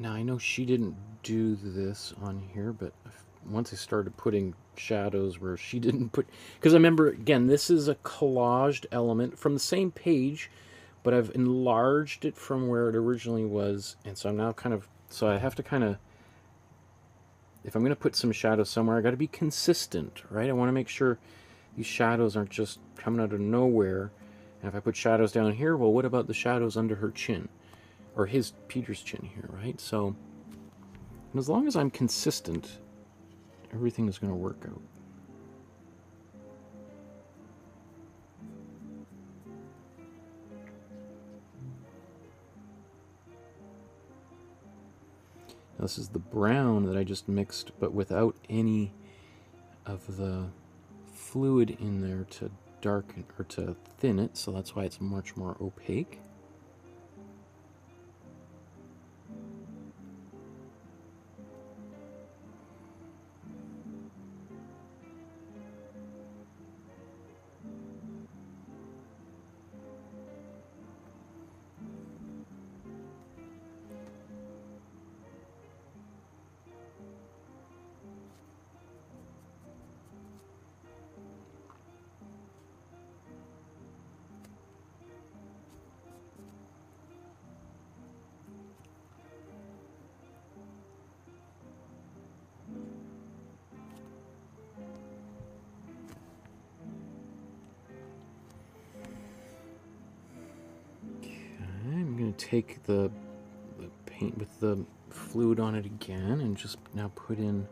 Now, I know she didn't do this on here, but once I started putting shadows where she didn't put... Because I remember, again, this is a collaged element from the same page, but I've enlarged it from where it originally was, and so I'm now kind of... So I have to kind of... If I'm going to put some shadows somewhere, I got to be consistent, right? I want to make sure these shadows aren't just coming out of nowhere. And if I put shadows down here, well, what about the shadows under her chin? Or Peter's chin here, right? So, as long as I'm consistent, everything is going to work out. Now, this is the brown that I just mixed, but without any of the fluid in there to darken or to thin it, so that's why it's much more opaque. Take the paint with the fluid on it again and just now put in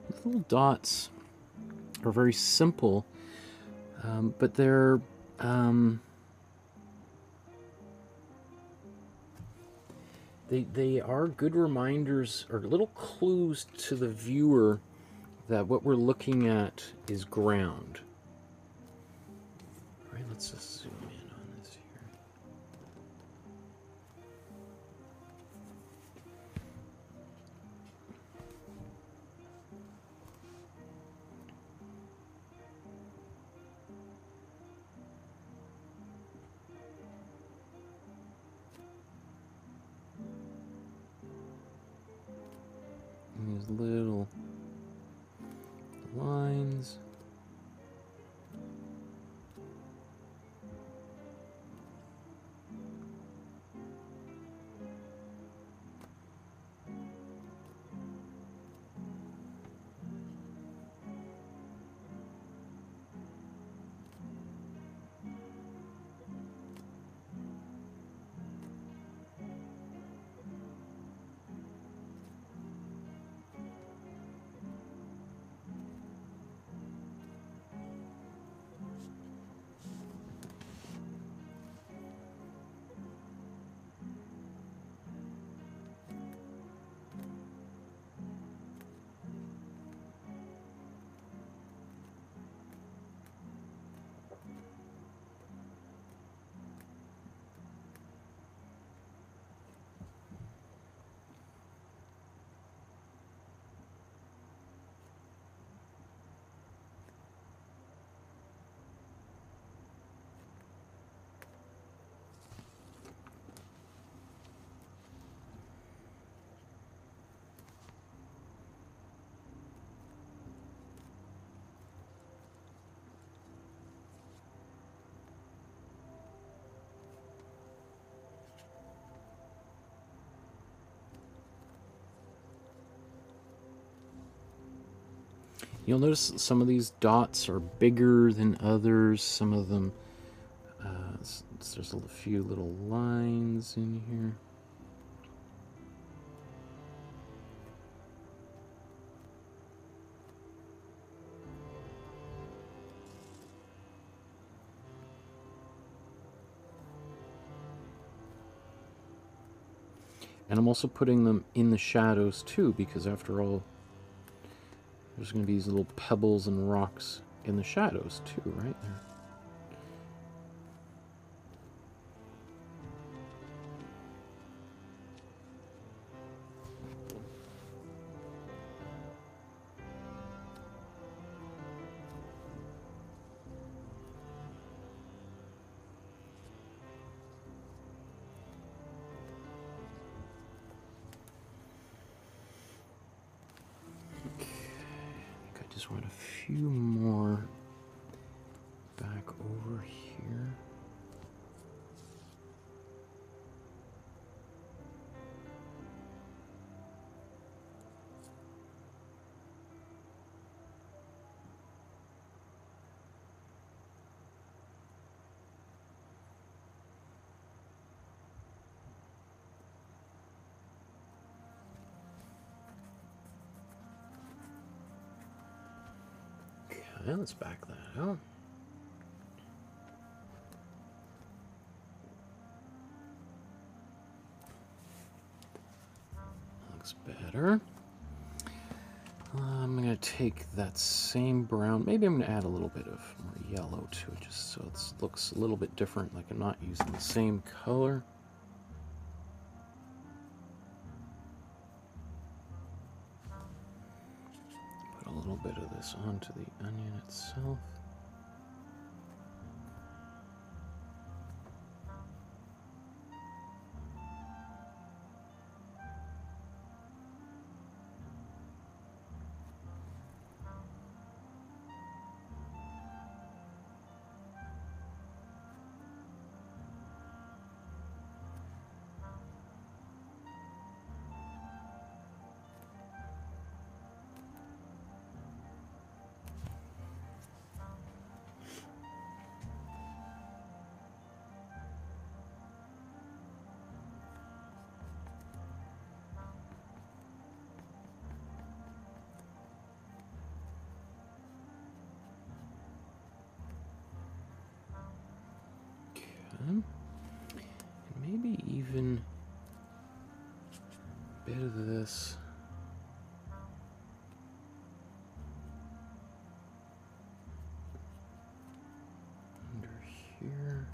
the little dots. Are very simple, but they're They are good reminders or little clues to the viewer that what we're looking at is ground. All right, let's just zoom in on this here. These little lines. You'll notice some of these dots are bigger than others. Some of them, there's a few little lines in here. And I'm also putting them in the shadows too, because after all, there's going to be these little pebbles and rocks in the shadows too, right there. just want a few more back over here. Okay, let's back that out. Looks better. I'm going to take that same brown. Maybe I'm going to add a little bit of more yellow to it, just so it looks a little bit different, like I'm not using the same color. Put a little bit of this onto the onion itself. And maybe even a bit of this under here.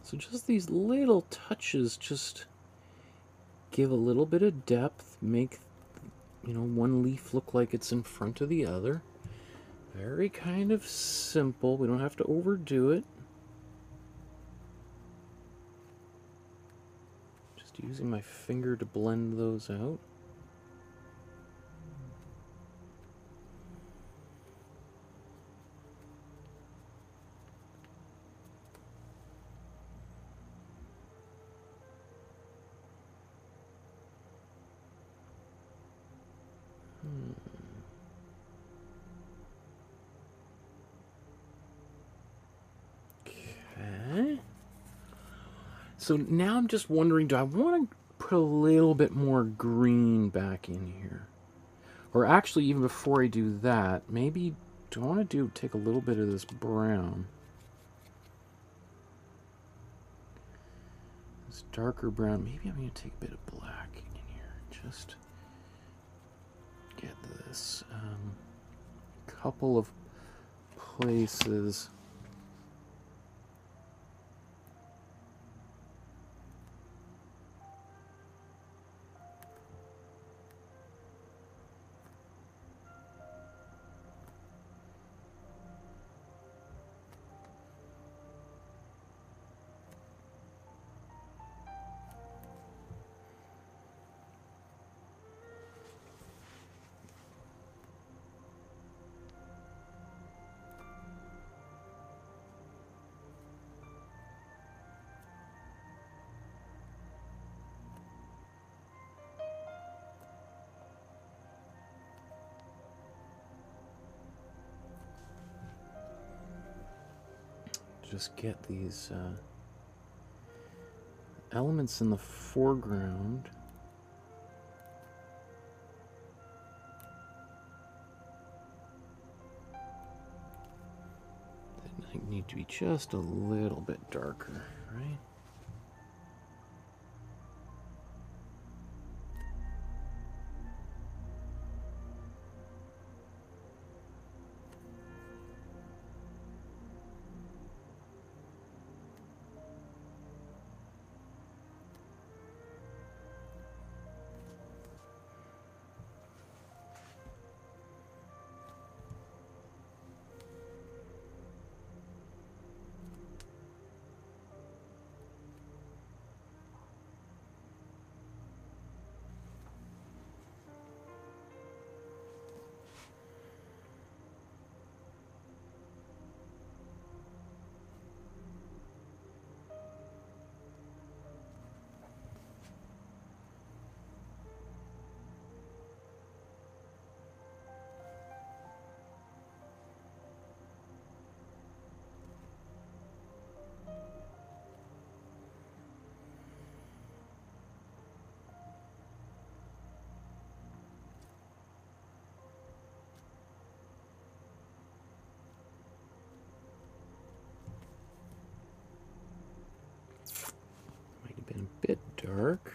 So just these little touches just give a little bit of depth, make, you know, one leaf look like it's in front of the other. Very kind of simple. We don't have to overdo it. Just using my finger to blend those out. Okay. So now I'm just wondering, do I want to put a little bit more green back in here? Or actually, even before I do that, maybe, do I want to take a little bit of this brown? This darker brown. Maybe I'm going to take a bit of black in here. Just get this. Couple of places. Just get these elements in the foreground. That need to be just a little bit darker, right? Been a bit dark.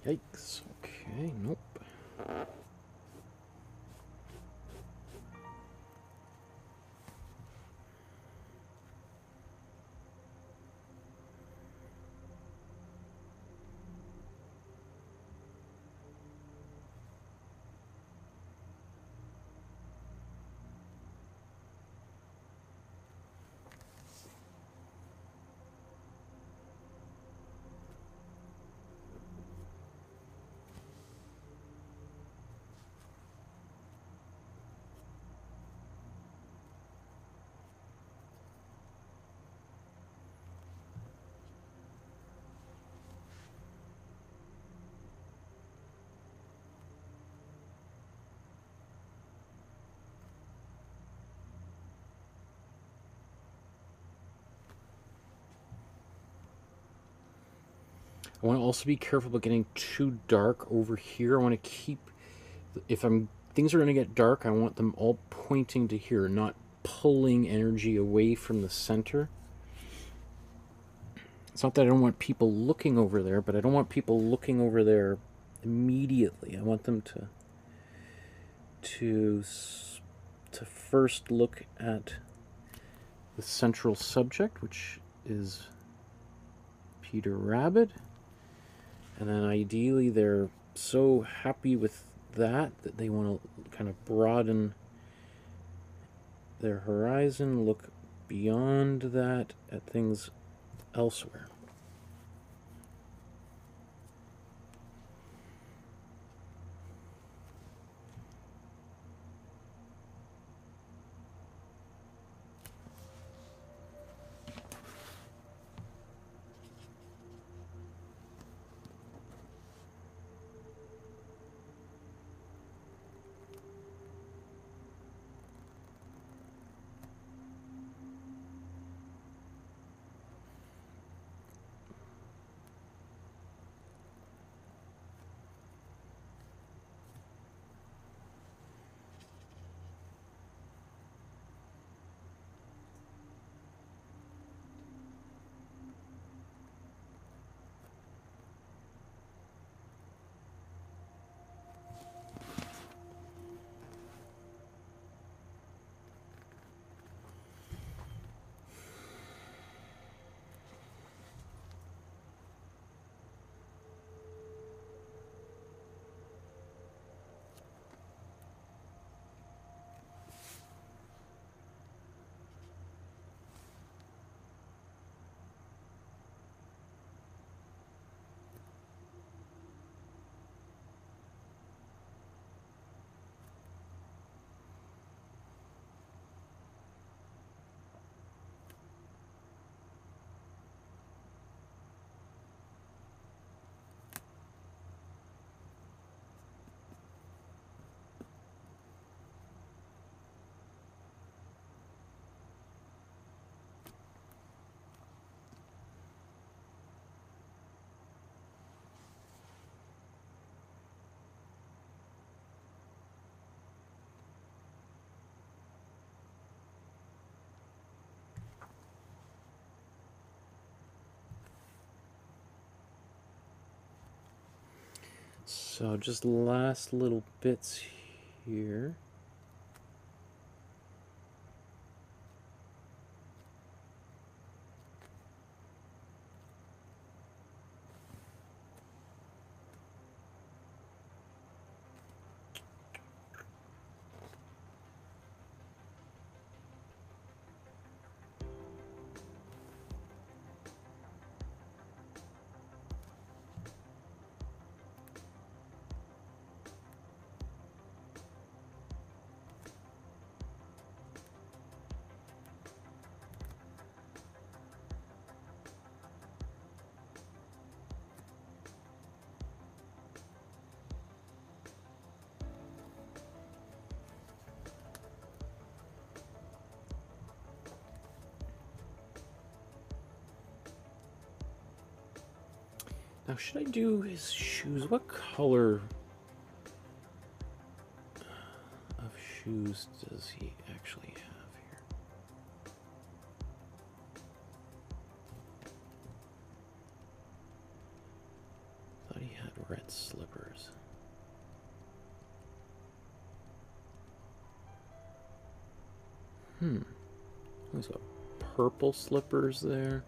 Yikes. Okay, nope. I want to also be careful about getting too dark over here. I want to keep, if things are going to get dark, I want them all pointing to here, not pulling energy away from the center. It's not that I don't want people looking over there, but I don't want people looking over there immediately. I want them to first look at the central subject, which is Peter Rabbit, and then ideally they're so happy with that they want to kind of broaden their horizon, look beyond that at things elsewhere. So just last little bits here. Now, should I do his shoes? What color of shoes does he actually have here? Thought he had red slippers. He's got purple slippers there.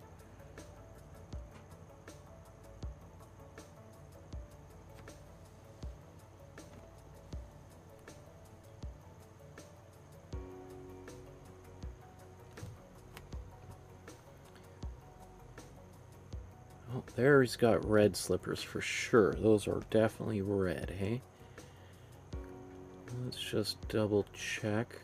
There he's got red slippers for sure. Those are definitely red, hey? Let's just double check.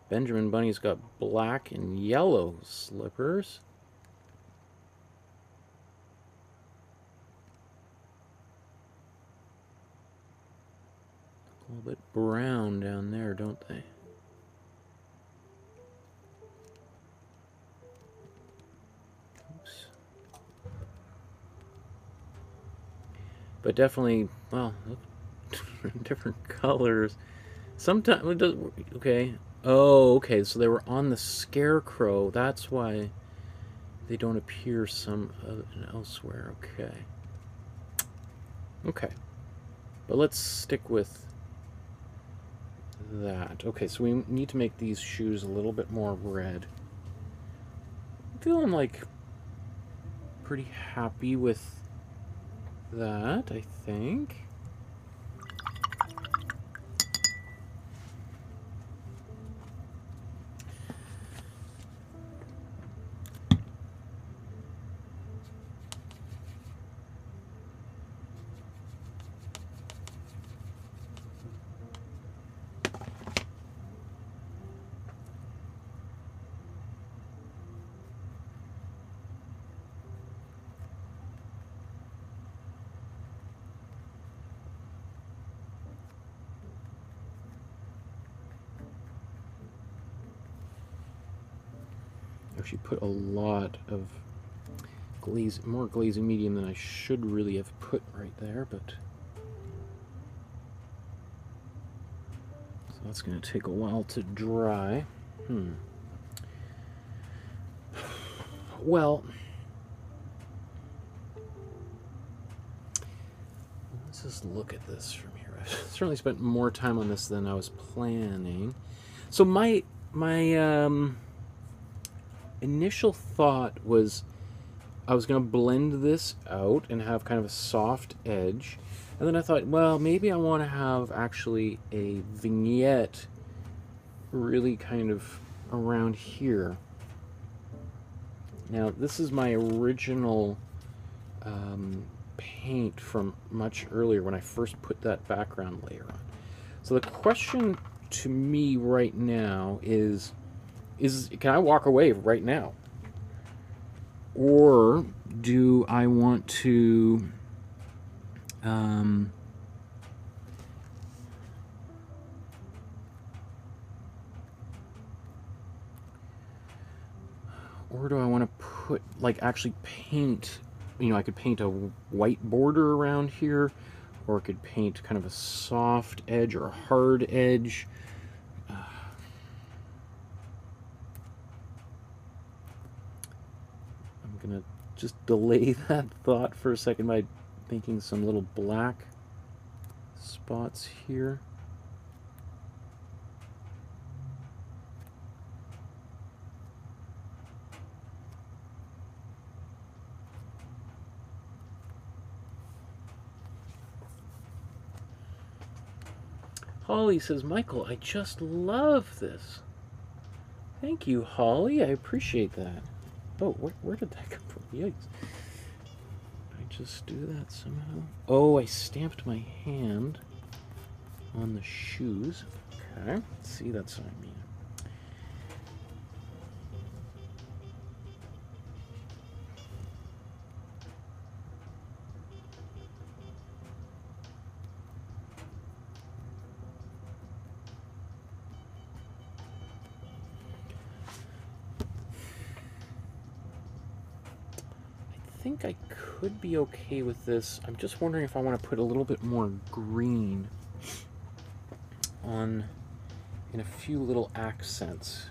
Benjamin Bunny's got black and yellow slippers. A little bit brown down there, don't they? But definitely, well, different colors. Sometimes it does. Okay. Oh, okay. So they were on the Scarecrow. That's why they don't appear some elsewhere. Okay. Okay, but let's stick with that. Okay, so we need to make these shoes a little bit more red. I'm feeling like pretty happy with that, I think. Actually put a lot of more glazing medium than I should really have put right there, but so that's going to take a while to dry. Well, let's just look at this from here. I've certainly spent more time on this than I was planning. So my initial thought was I was going to blend this out and have kind of a soft edge. And then I thought, well, maybe I want to have actually a vignette really kind of around here. Now, this is my original paint from much earlier when I first put that background layer on. So the question to me right now is can I walk away right now? Or do I want to or do I want to put, like, actually paint, you know, I could paint a white border around here, or I could paint kind of a soft edge or a hard edge. I'm gonna just delay that thought for a second by making some little black spots here. Holly says, Michael, I just love this. Thank you, Holly. I appreciate that. Oh, where did that come from? Yikes. Did I just do that somehow? Oh, I stamped my hand on the shoes. Okay, see, that's what I mean. I think I could be okay with this. I'm just wondering if I want to put a little bit more green on in a few little accents.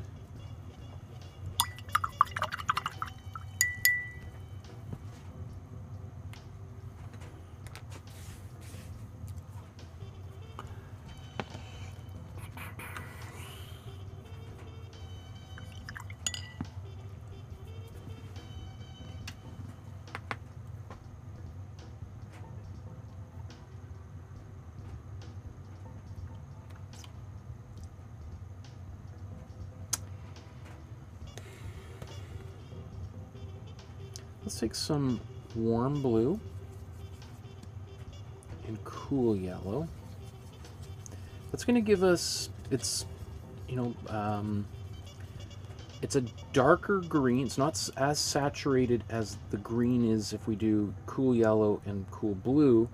Let's take some warm blue and cool yellow. That's going to give us, it's, you know, it's a darker green. It's not as saturated as the green is if we do cool yellow and cool blue,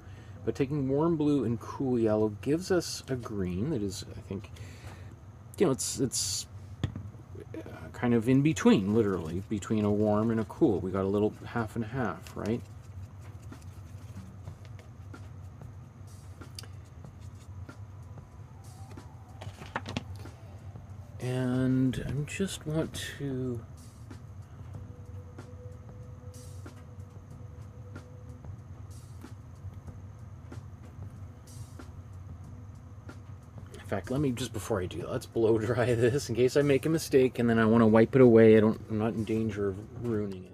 but taking warm blue and cool yellow gives us a green that is, I think, you know, it's kind of in between, literally, between a warm and a cool. We got a little half and half, right? And I just want to fact, let me, just before I do that, let's blow dry this in case I make a mistake and then I want to wipe it away. I'm not in danger of ruining it.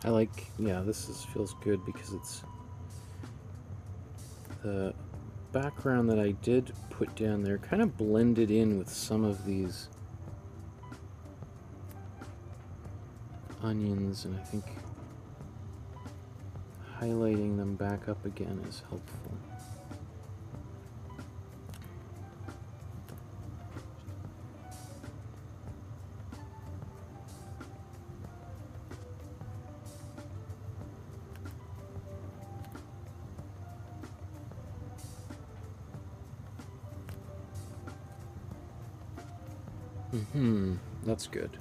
I like, yeah, feels good because it's the background that I did put down there kind of blended in with some of these onions, and I think highlighting them back up again is helpful. That's good.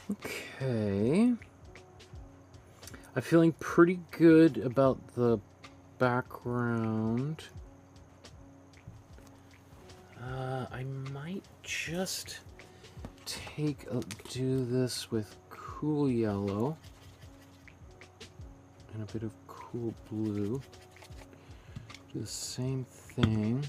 Okay. I'm feeling pretty good about the background. I might just do this with cool yellow and a bit of cool blue. Do the same thing.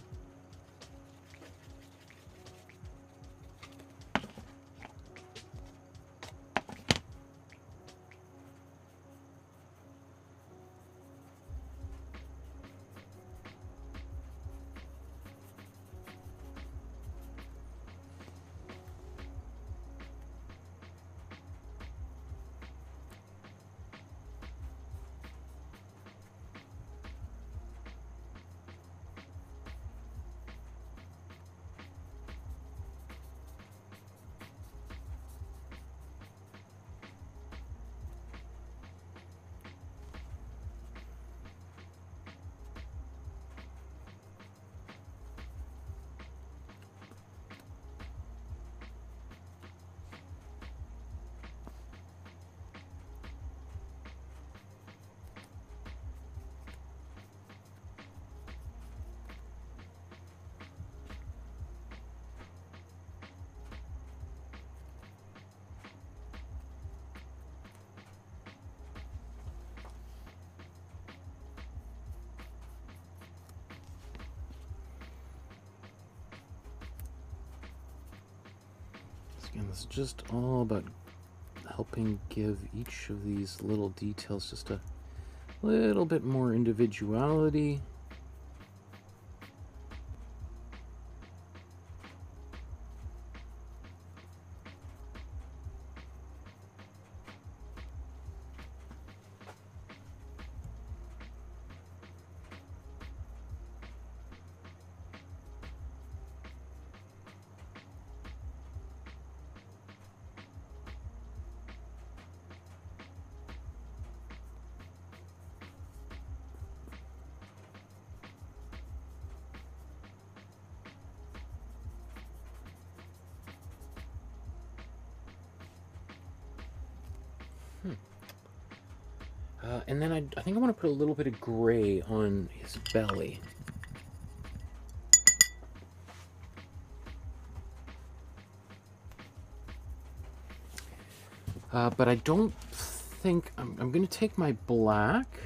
And it's just all about helping give each of these little details just a little bit more individuality. And then I think I want to put a little bit of gray on his belly. But I don't think... I'm going to take my black,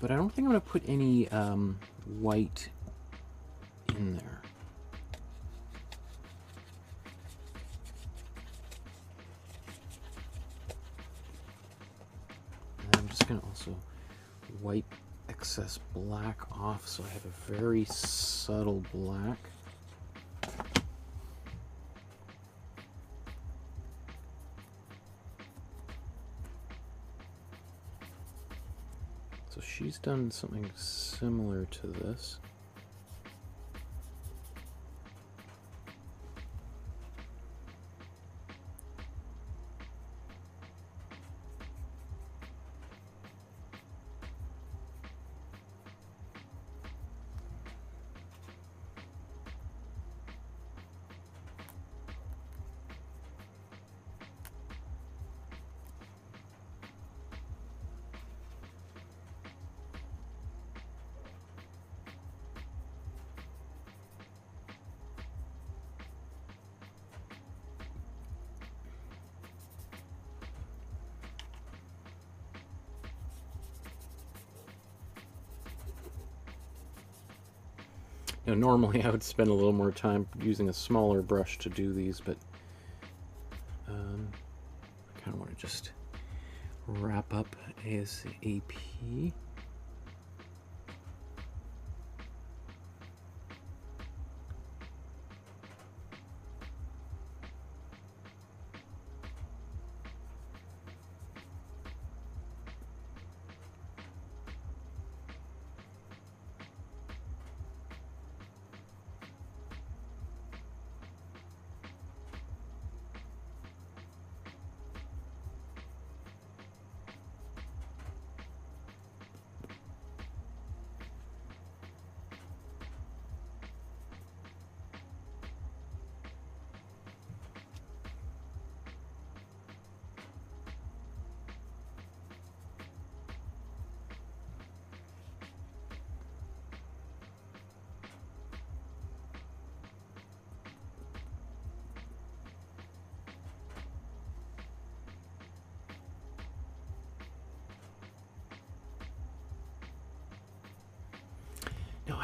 but I don't think I'm going to put any white in there. I'm just going to also wipe excess black off so I have a very subtle black. So she's done something similar to this. You know, normally I would spend a little more time using a smaller brush to do these, but I kind of want to just wrap up ASAP.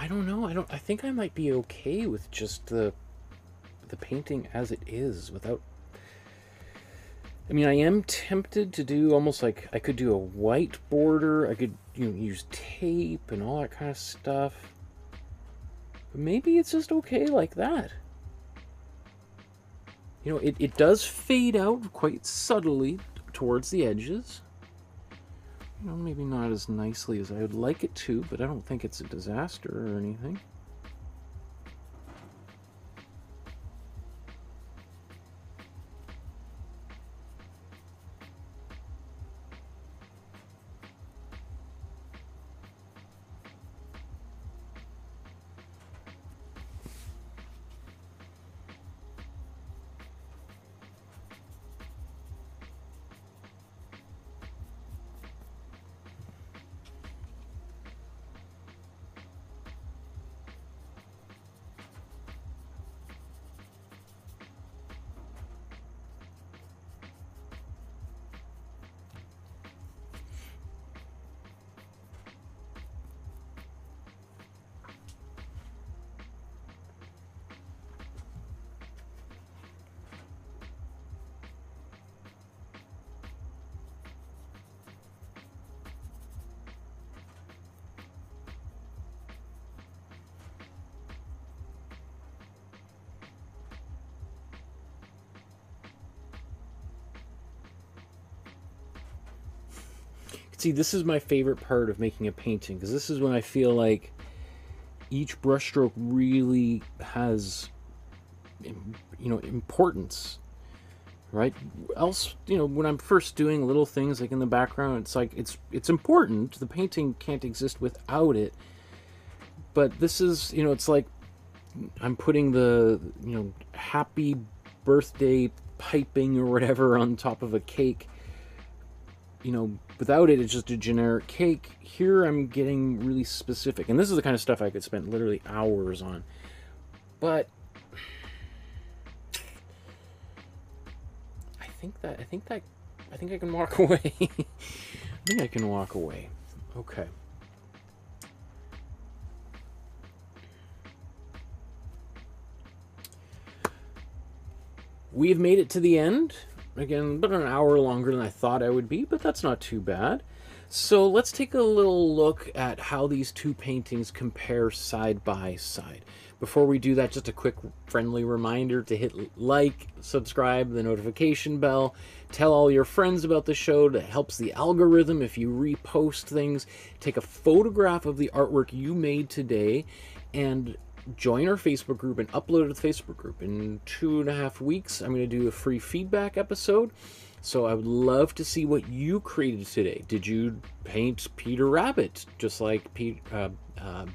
don't know. I think I might be okay with just the painting as it is without. I mean, I am tempted to do almost like I could do a white border. I could, use tape and all that kind of stuff. But maybe it's just okay like that. It does fade out quite subtly towards the edges. Maybe not as nicely as I would like it to, but I don't think it's a disaster or anything. See, this is my favorite part of making a painting, because this is when I feel like each brushstroke really has, importance, right? Else, when I'm first doing little things like in the background, it's like, it's important. The painting can't exist without it. But this is, it's like I'm putting the, happy birthday piping or whatever on top of a cake. Without it, it's just a generic cake. Here, I'm getting really specific, and this is the kind of stuff I could spend literally hours on. But I think I can walk away. I think I can walk away. Okay. We've made it to the end. Again, about an hour longer than I thought I would be, but that's not too bad. So let's take a little look at how these two paintings compare side by side. Before we do that, just a quick friendly reminder to hit like, subscribe, the notification bell, tell all your friends about the show. That helps the algorithm if you repost things. Take a photograph of the artwork you made today and join our Facebook group and upload it to the Facebook group. In 2.5 weeks, I'm going to do a free feedback episode. So I would love to see what you created today. Did you paint Peter Rabbit just like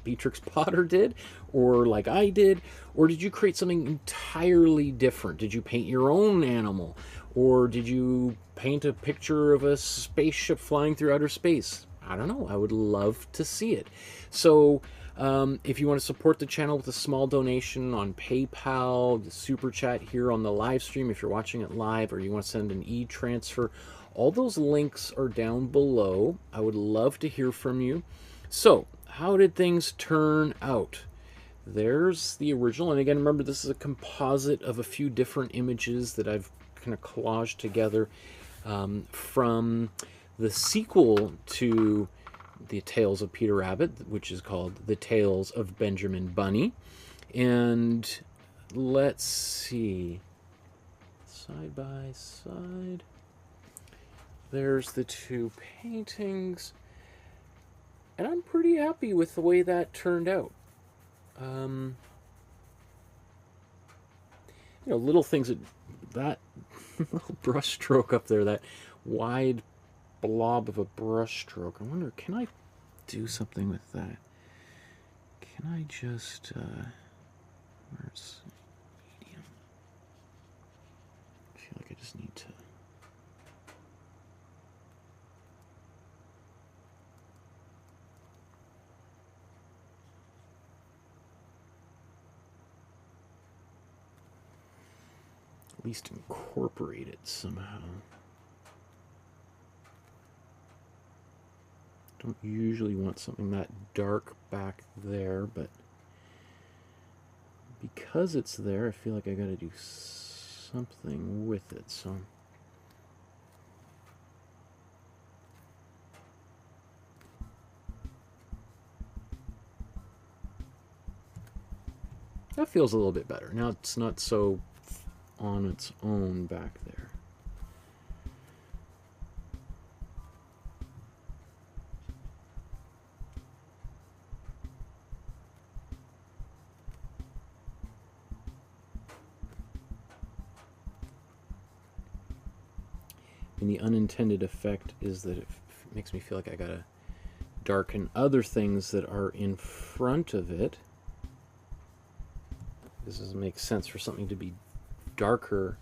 Beatrix Potter did, or like I did? Or did you create something entirely different? Did you paint your own animal? Or did you paint a picture of a spaceship flying through outer space? I don't know. I would love to see it. So if you want to support the channel with a small donation on PayPal, the Super Chat here on the live stream if you're watching it live, or you want to send an e-transfer, all those links are down below. I would love to hear from you. So, how did things turn out? There's the original, and again, remember, this is a composite of a few different images that I've kind of collaged together from the sequel to The Tales of Peter Rabbit, which is called The Tales of Benjamin Bunny. And let's see, side by side, there's the two paintings, and I'm pretty happy with the way that turned out. Little things that little brush stroke up there, that wide blob of a brush stroke. I wonder, can I do something with that? Can I just where's medium? I feel like I just need to at least incorporate it somehow. Don't usually want something that dark back there, but because it's there, I feel like I gotta do something with it, so. That feels a little bit better. Now it's not so on its own back there. And the unintended effect is that it makes me feel like I gotta darken other things that are in front of it. This doesn't make sense for something to be darker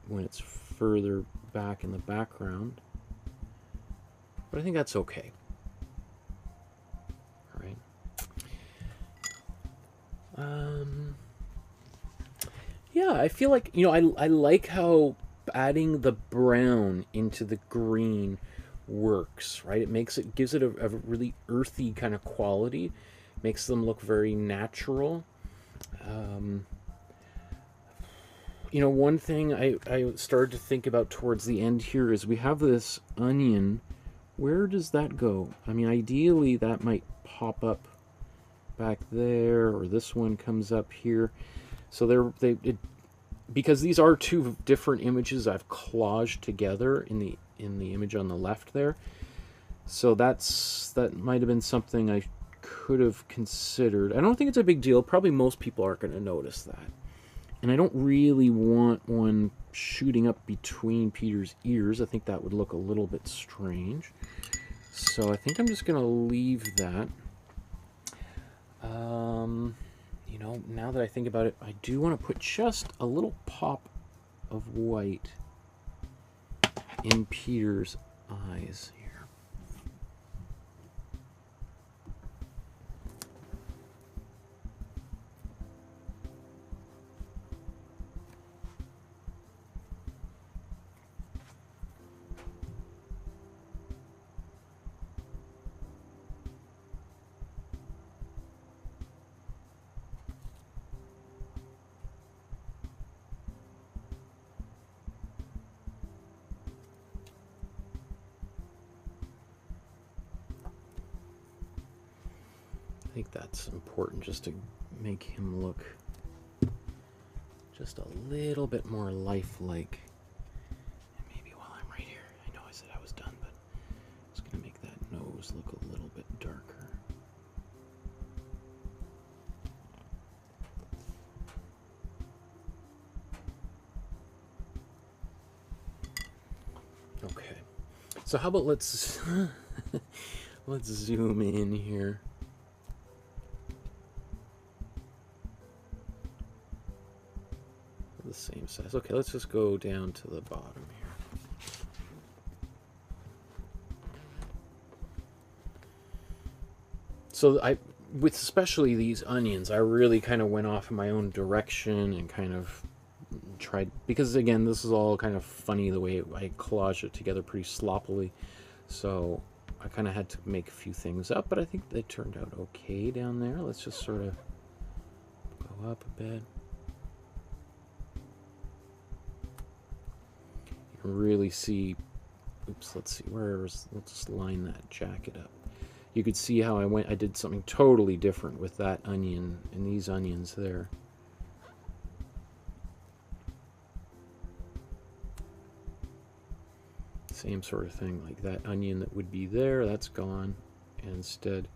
when it's further back in the background. But I think that's okay. All right. Yeah, I feel like, you know, I like how adding the brown into the green works, right? It gives it a really earthy kind of quality, makes them look very natural. You know, one thing I started to think about towards the end here is we have this onion. Where does that go? I mean, ideally that might pop up back there, or this one comes up here. So because these are two different images I've collaged together in the image on the left there. So that might have been something I could have considered. I don't think it's a big deal. Probably most people aren't going to notice that. And I don't really want one shooting up between Peter's ears. I think that would look a little bit strange. So I think I'm just going to leave that. You know, now that I think about it, I do want to put just a little pop of white in Peter's eyes here. I think that's important just to make him look just a little bit more lifelike. And maybe while I'm right here, I know I said I was done, but I'm just going to make that nose look a little bit darker. Okay, so how about let's zoom in here. The same size. Okay, let's just go down to the bottom here. So with especially these onions, I really kind of went off in my own direction and kind of tried, because again, this is all kind of funny the way I collage it together pretty sloppily. So I kind of had to make a few things up, but I think they turned out okay down there. Let's just sort of go up a bit. Really see, oops, let's see, let's just line that jacket up. You could see how I did something totally different with that onion and these onions there. Same sort of thing, like that onion that would be there, that's gone. And instead,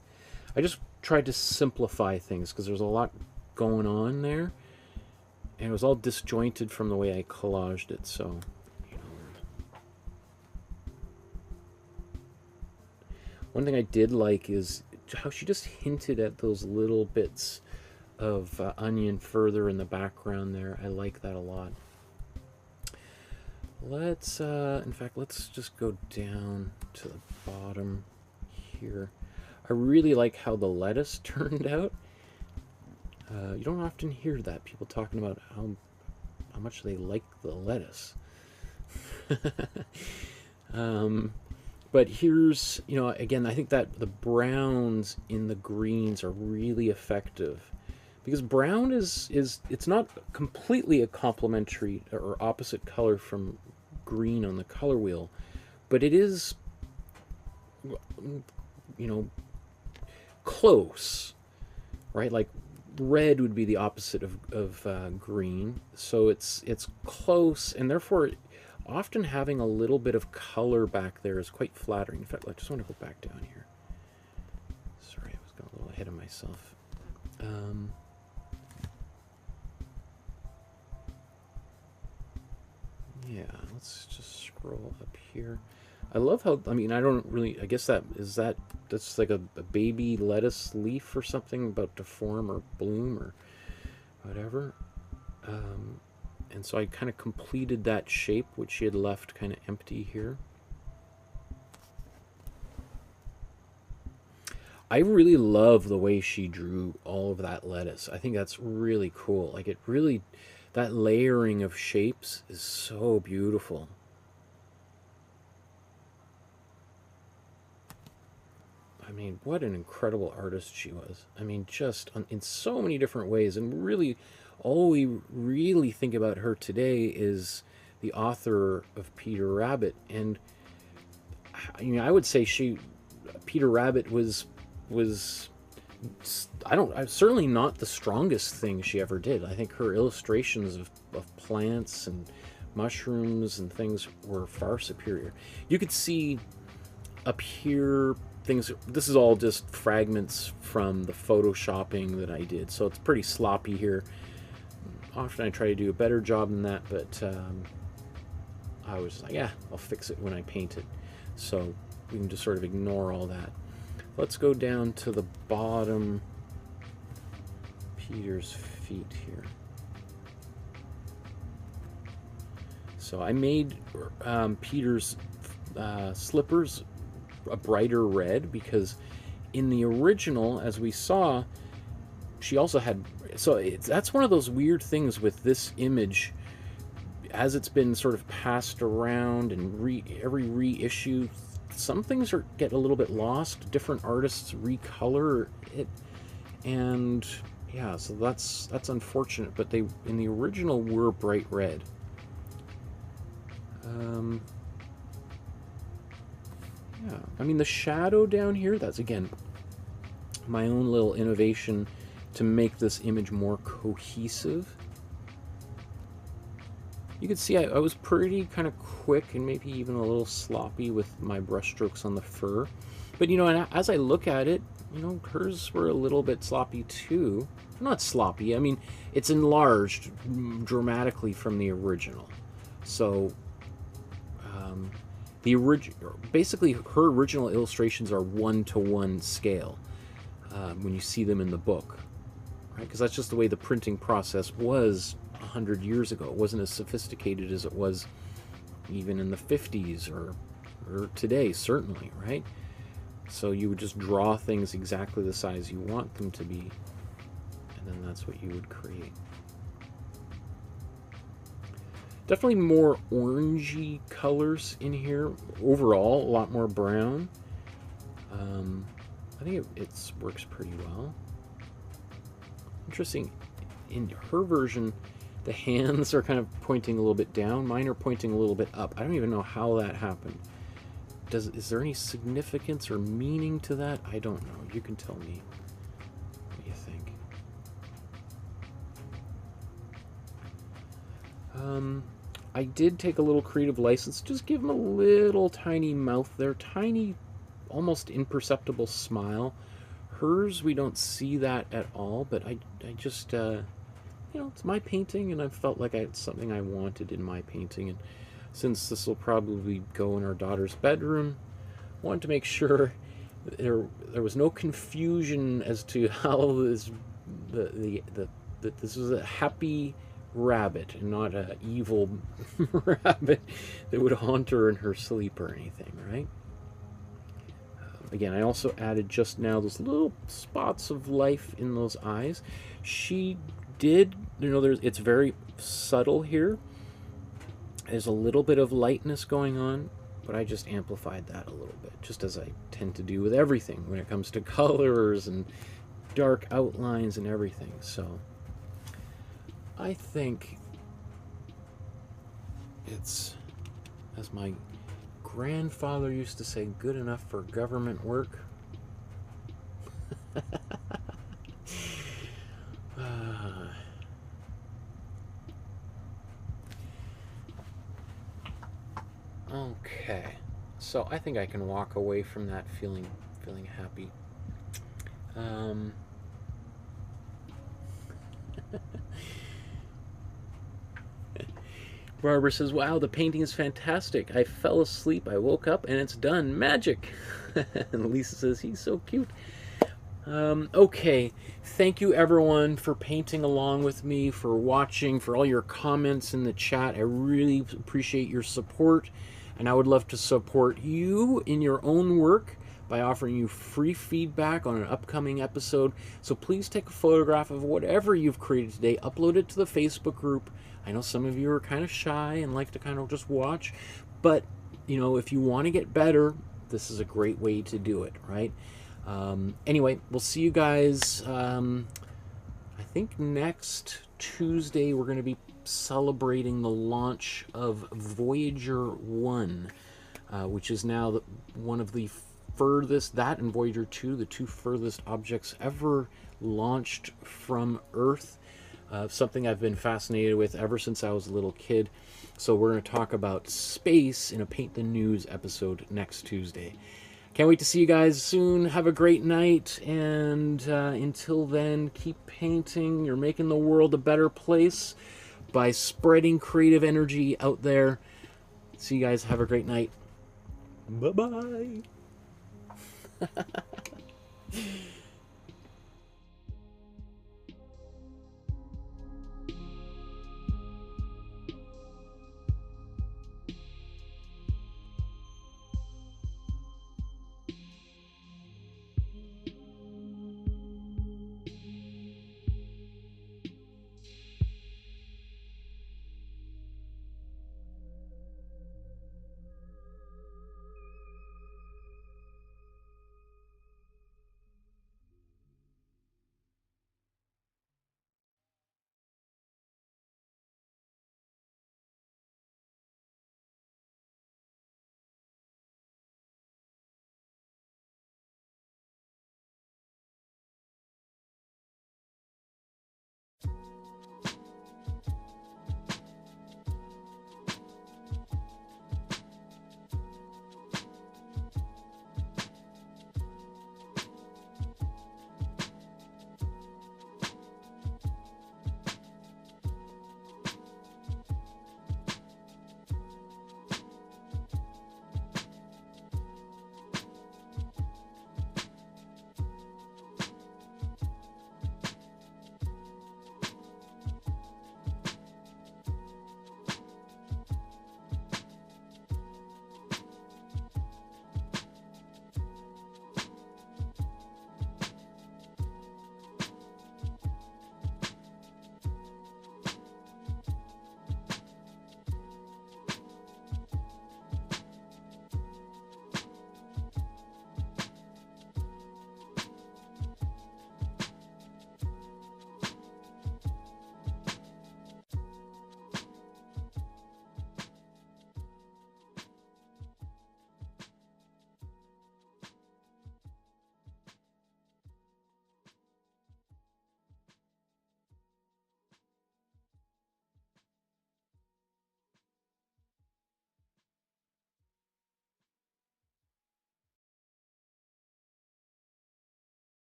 I just tried to simplify things because there's a lot going on there. And it was all disjointed from the way I collaged it, so. One thing I did like is how she just hinted at those little bits of onion further in the background there. I like that a lot. Let's, in fact, let's just go down to the bottom here. I really like how the lettuce turned out. You don't often hear that, people talking about how much they like the lettuce. But here's, you know, again, I think that the browns in the greens are really effective because brown is it's not completely a complementary or opposite color from green on the color wheel, but it is, you know, close, right? Like red would be the opposite of green, so it's close, and therefore often having a little bit of color back there is quite flattering. In fact, I just want to go back down here. Sorry, I was going a little ahead of myself. Yeah, let's just scroll up here. I love how, I mean, I don't really, I guess that's like a baby lettuce leaf or something about to form or bloom or whatever. And so I kind of completed that shape, which she had left kind of empty here. I really love the way she drew all of that lettuce. I think that's really cool. Like it really, that layering of shapes is so beautiful. I mean, what an incredible artist she was. I mean, just in so many different ways. And really, all we really think about her today is the author of Peter Rabbit. And I mean, I would say Peter Rabbit was certainly not the strongest thing she ever did. I think her illustrations of plants and mushrooms and things were far superior. You could see up here things, this is all just fragments from the photoshopping that I did, so it's pretty sloppy here. Often I try to do a better job than that, but I was like, yeah, I'll fix it when I paint it. So we can just sort of ignore all that. Let's go down to the bottom, Peter's feet here. So I made Peter's slippers a brighter red because in the original, as we saw, she also had, so that's one of those weird things with this image. As it's been sort of passed around and every reissue, some things get a little bit lost. Different artists recolor it, and yeah, so that's unfortunate. But they, in the original, were bright red. Yeah, I mean the shadow down here, that's again my own little innovation to make this image more cohesive. You can see I was pretty kind of quick and maybe even a little sloppy with my brush strokes on the fur. But, you know, and as I look at it, you know, hers were a little bit sloppy too. Not sloppy, I mean, it's enlarged dramatically from the original. So, basically her original illustrations are 1-to-1 scale when you see them in the book, right? Because that's just the way the printing process was 100 years ago. It wasn't as sophisticated as it was even in the 50s or today, certainly, right? So you would just draw things exactly the size you want them to be, and then that's what you would create. Definitely more orangey colors in here. Overall, a lot more brown. I think it works pretty well. Interesting, in her version, the hands are kind of pointing a little bit down. Mine are pointing a little bit up. I don't even know how that happened. Is there any significance or meaning to that? I don't know. You can tell me what you think. I did take a little creative license. Just give him a little tiny mouth there. Tiny, almost imperceptible smile. Hers, we don't see that at all, but I just, you know, it's my painting, and I felt like it's something I wanted in my painting. And since this will probably go in our daughter's bedroom, I wanted to make sure that there was no confusion as to how that this was a happy rabbit and not an evil rabbit that would haunt her in her sleep or anything, right? Again, I also added just now those little spots of life in those eyes. She did, you know, it's very subtle here. There's a little bit of lightness going on, but I just amplified that a little bit, just as I tend to do with everything when it comes to colors and dark outlines and everything. So I think it's, as my grandfather used to say, good enough for government work. Okay, so I think I can walk away from that feeling happy. Barbara says, wow, the painting is fantastic. I fell asleep, I woke up, and it's done. Magic. And Lisa says, he's so cute. Okay, thank you everyone for painting along with me, for watching, for all your comments in the chat. I really appreciate your support, and I would love to support you in your own work by offering you free feedback on an upcoming episode. So please take a photograph of whatever you've created today, upload it to the Facebook group. I know some of you are kind of shy and like to kind of just watch, but you know, if you want to get better, this is a great way to do it, right? Anyway, we'll see you guys, I think next Tuesday we're going to be celebrating the launch of Voyager 1, which is now one of the furthest, that and Voyager 2, the two furthest objects ever launched from Earth. Something I've been fascinated with ever since I was a little kid. So we're going to talk about space in a Paint the News episode next Tuesday. Can't wait to see you guys soon. Have a great night, and until then, keep painting. You're making the world a better place by spreading creative energy out there. See you guys. Have a great night. Bye-bye.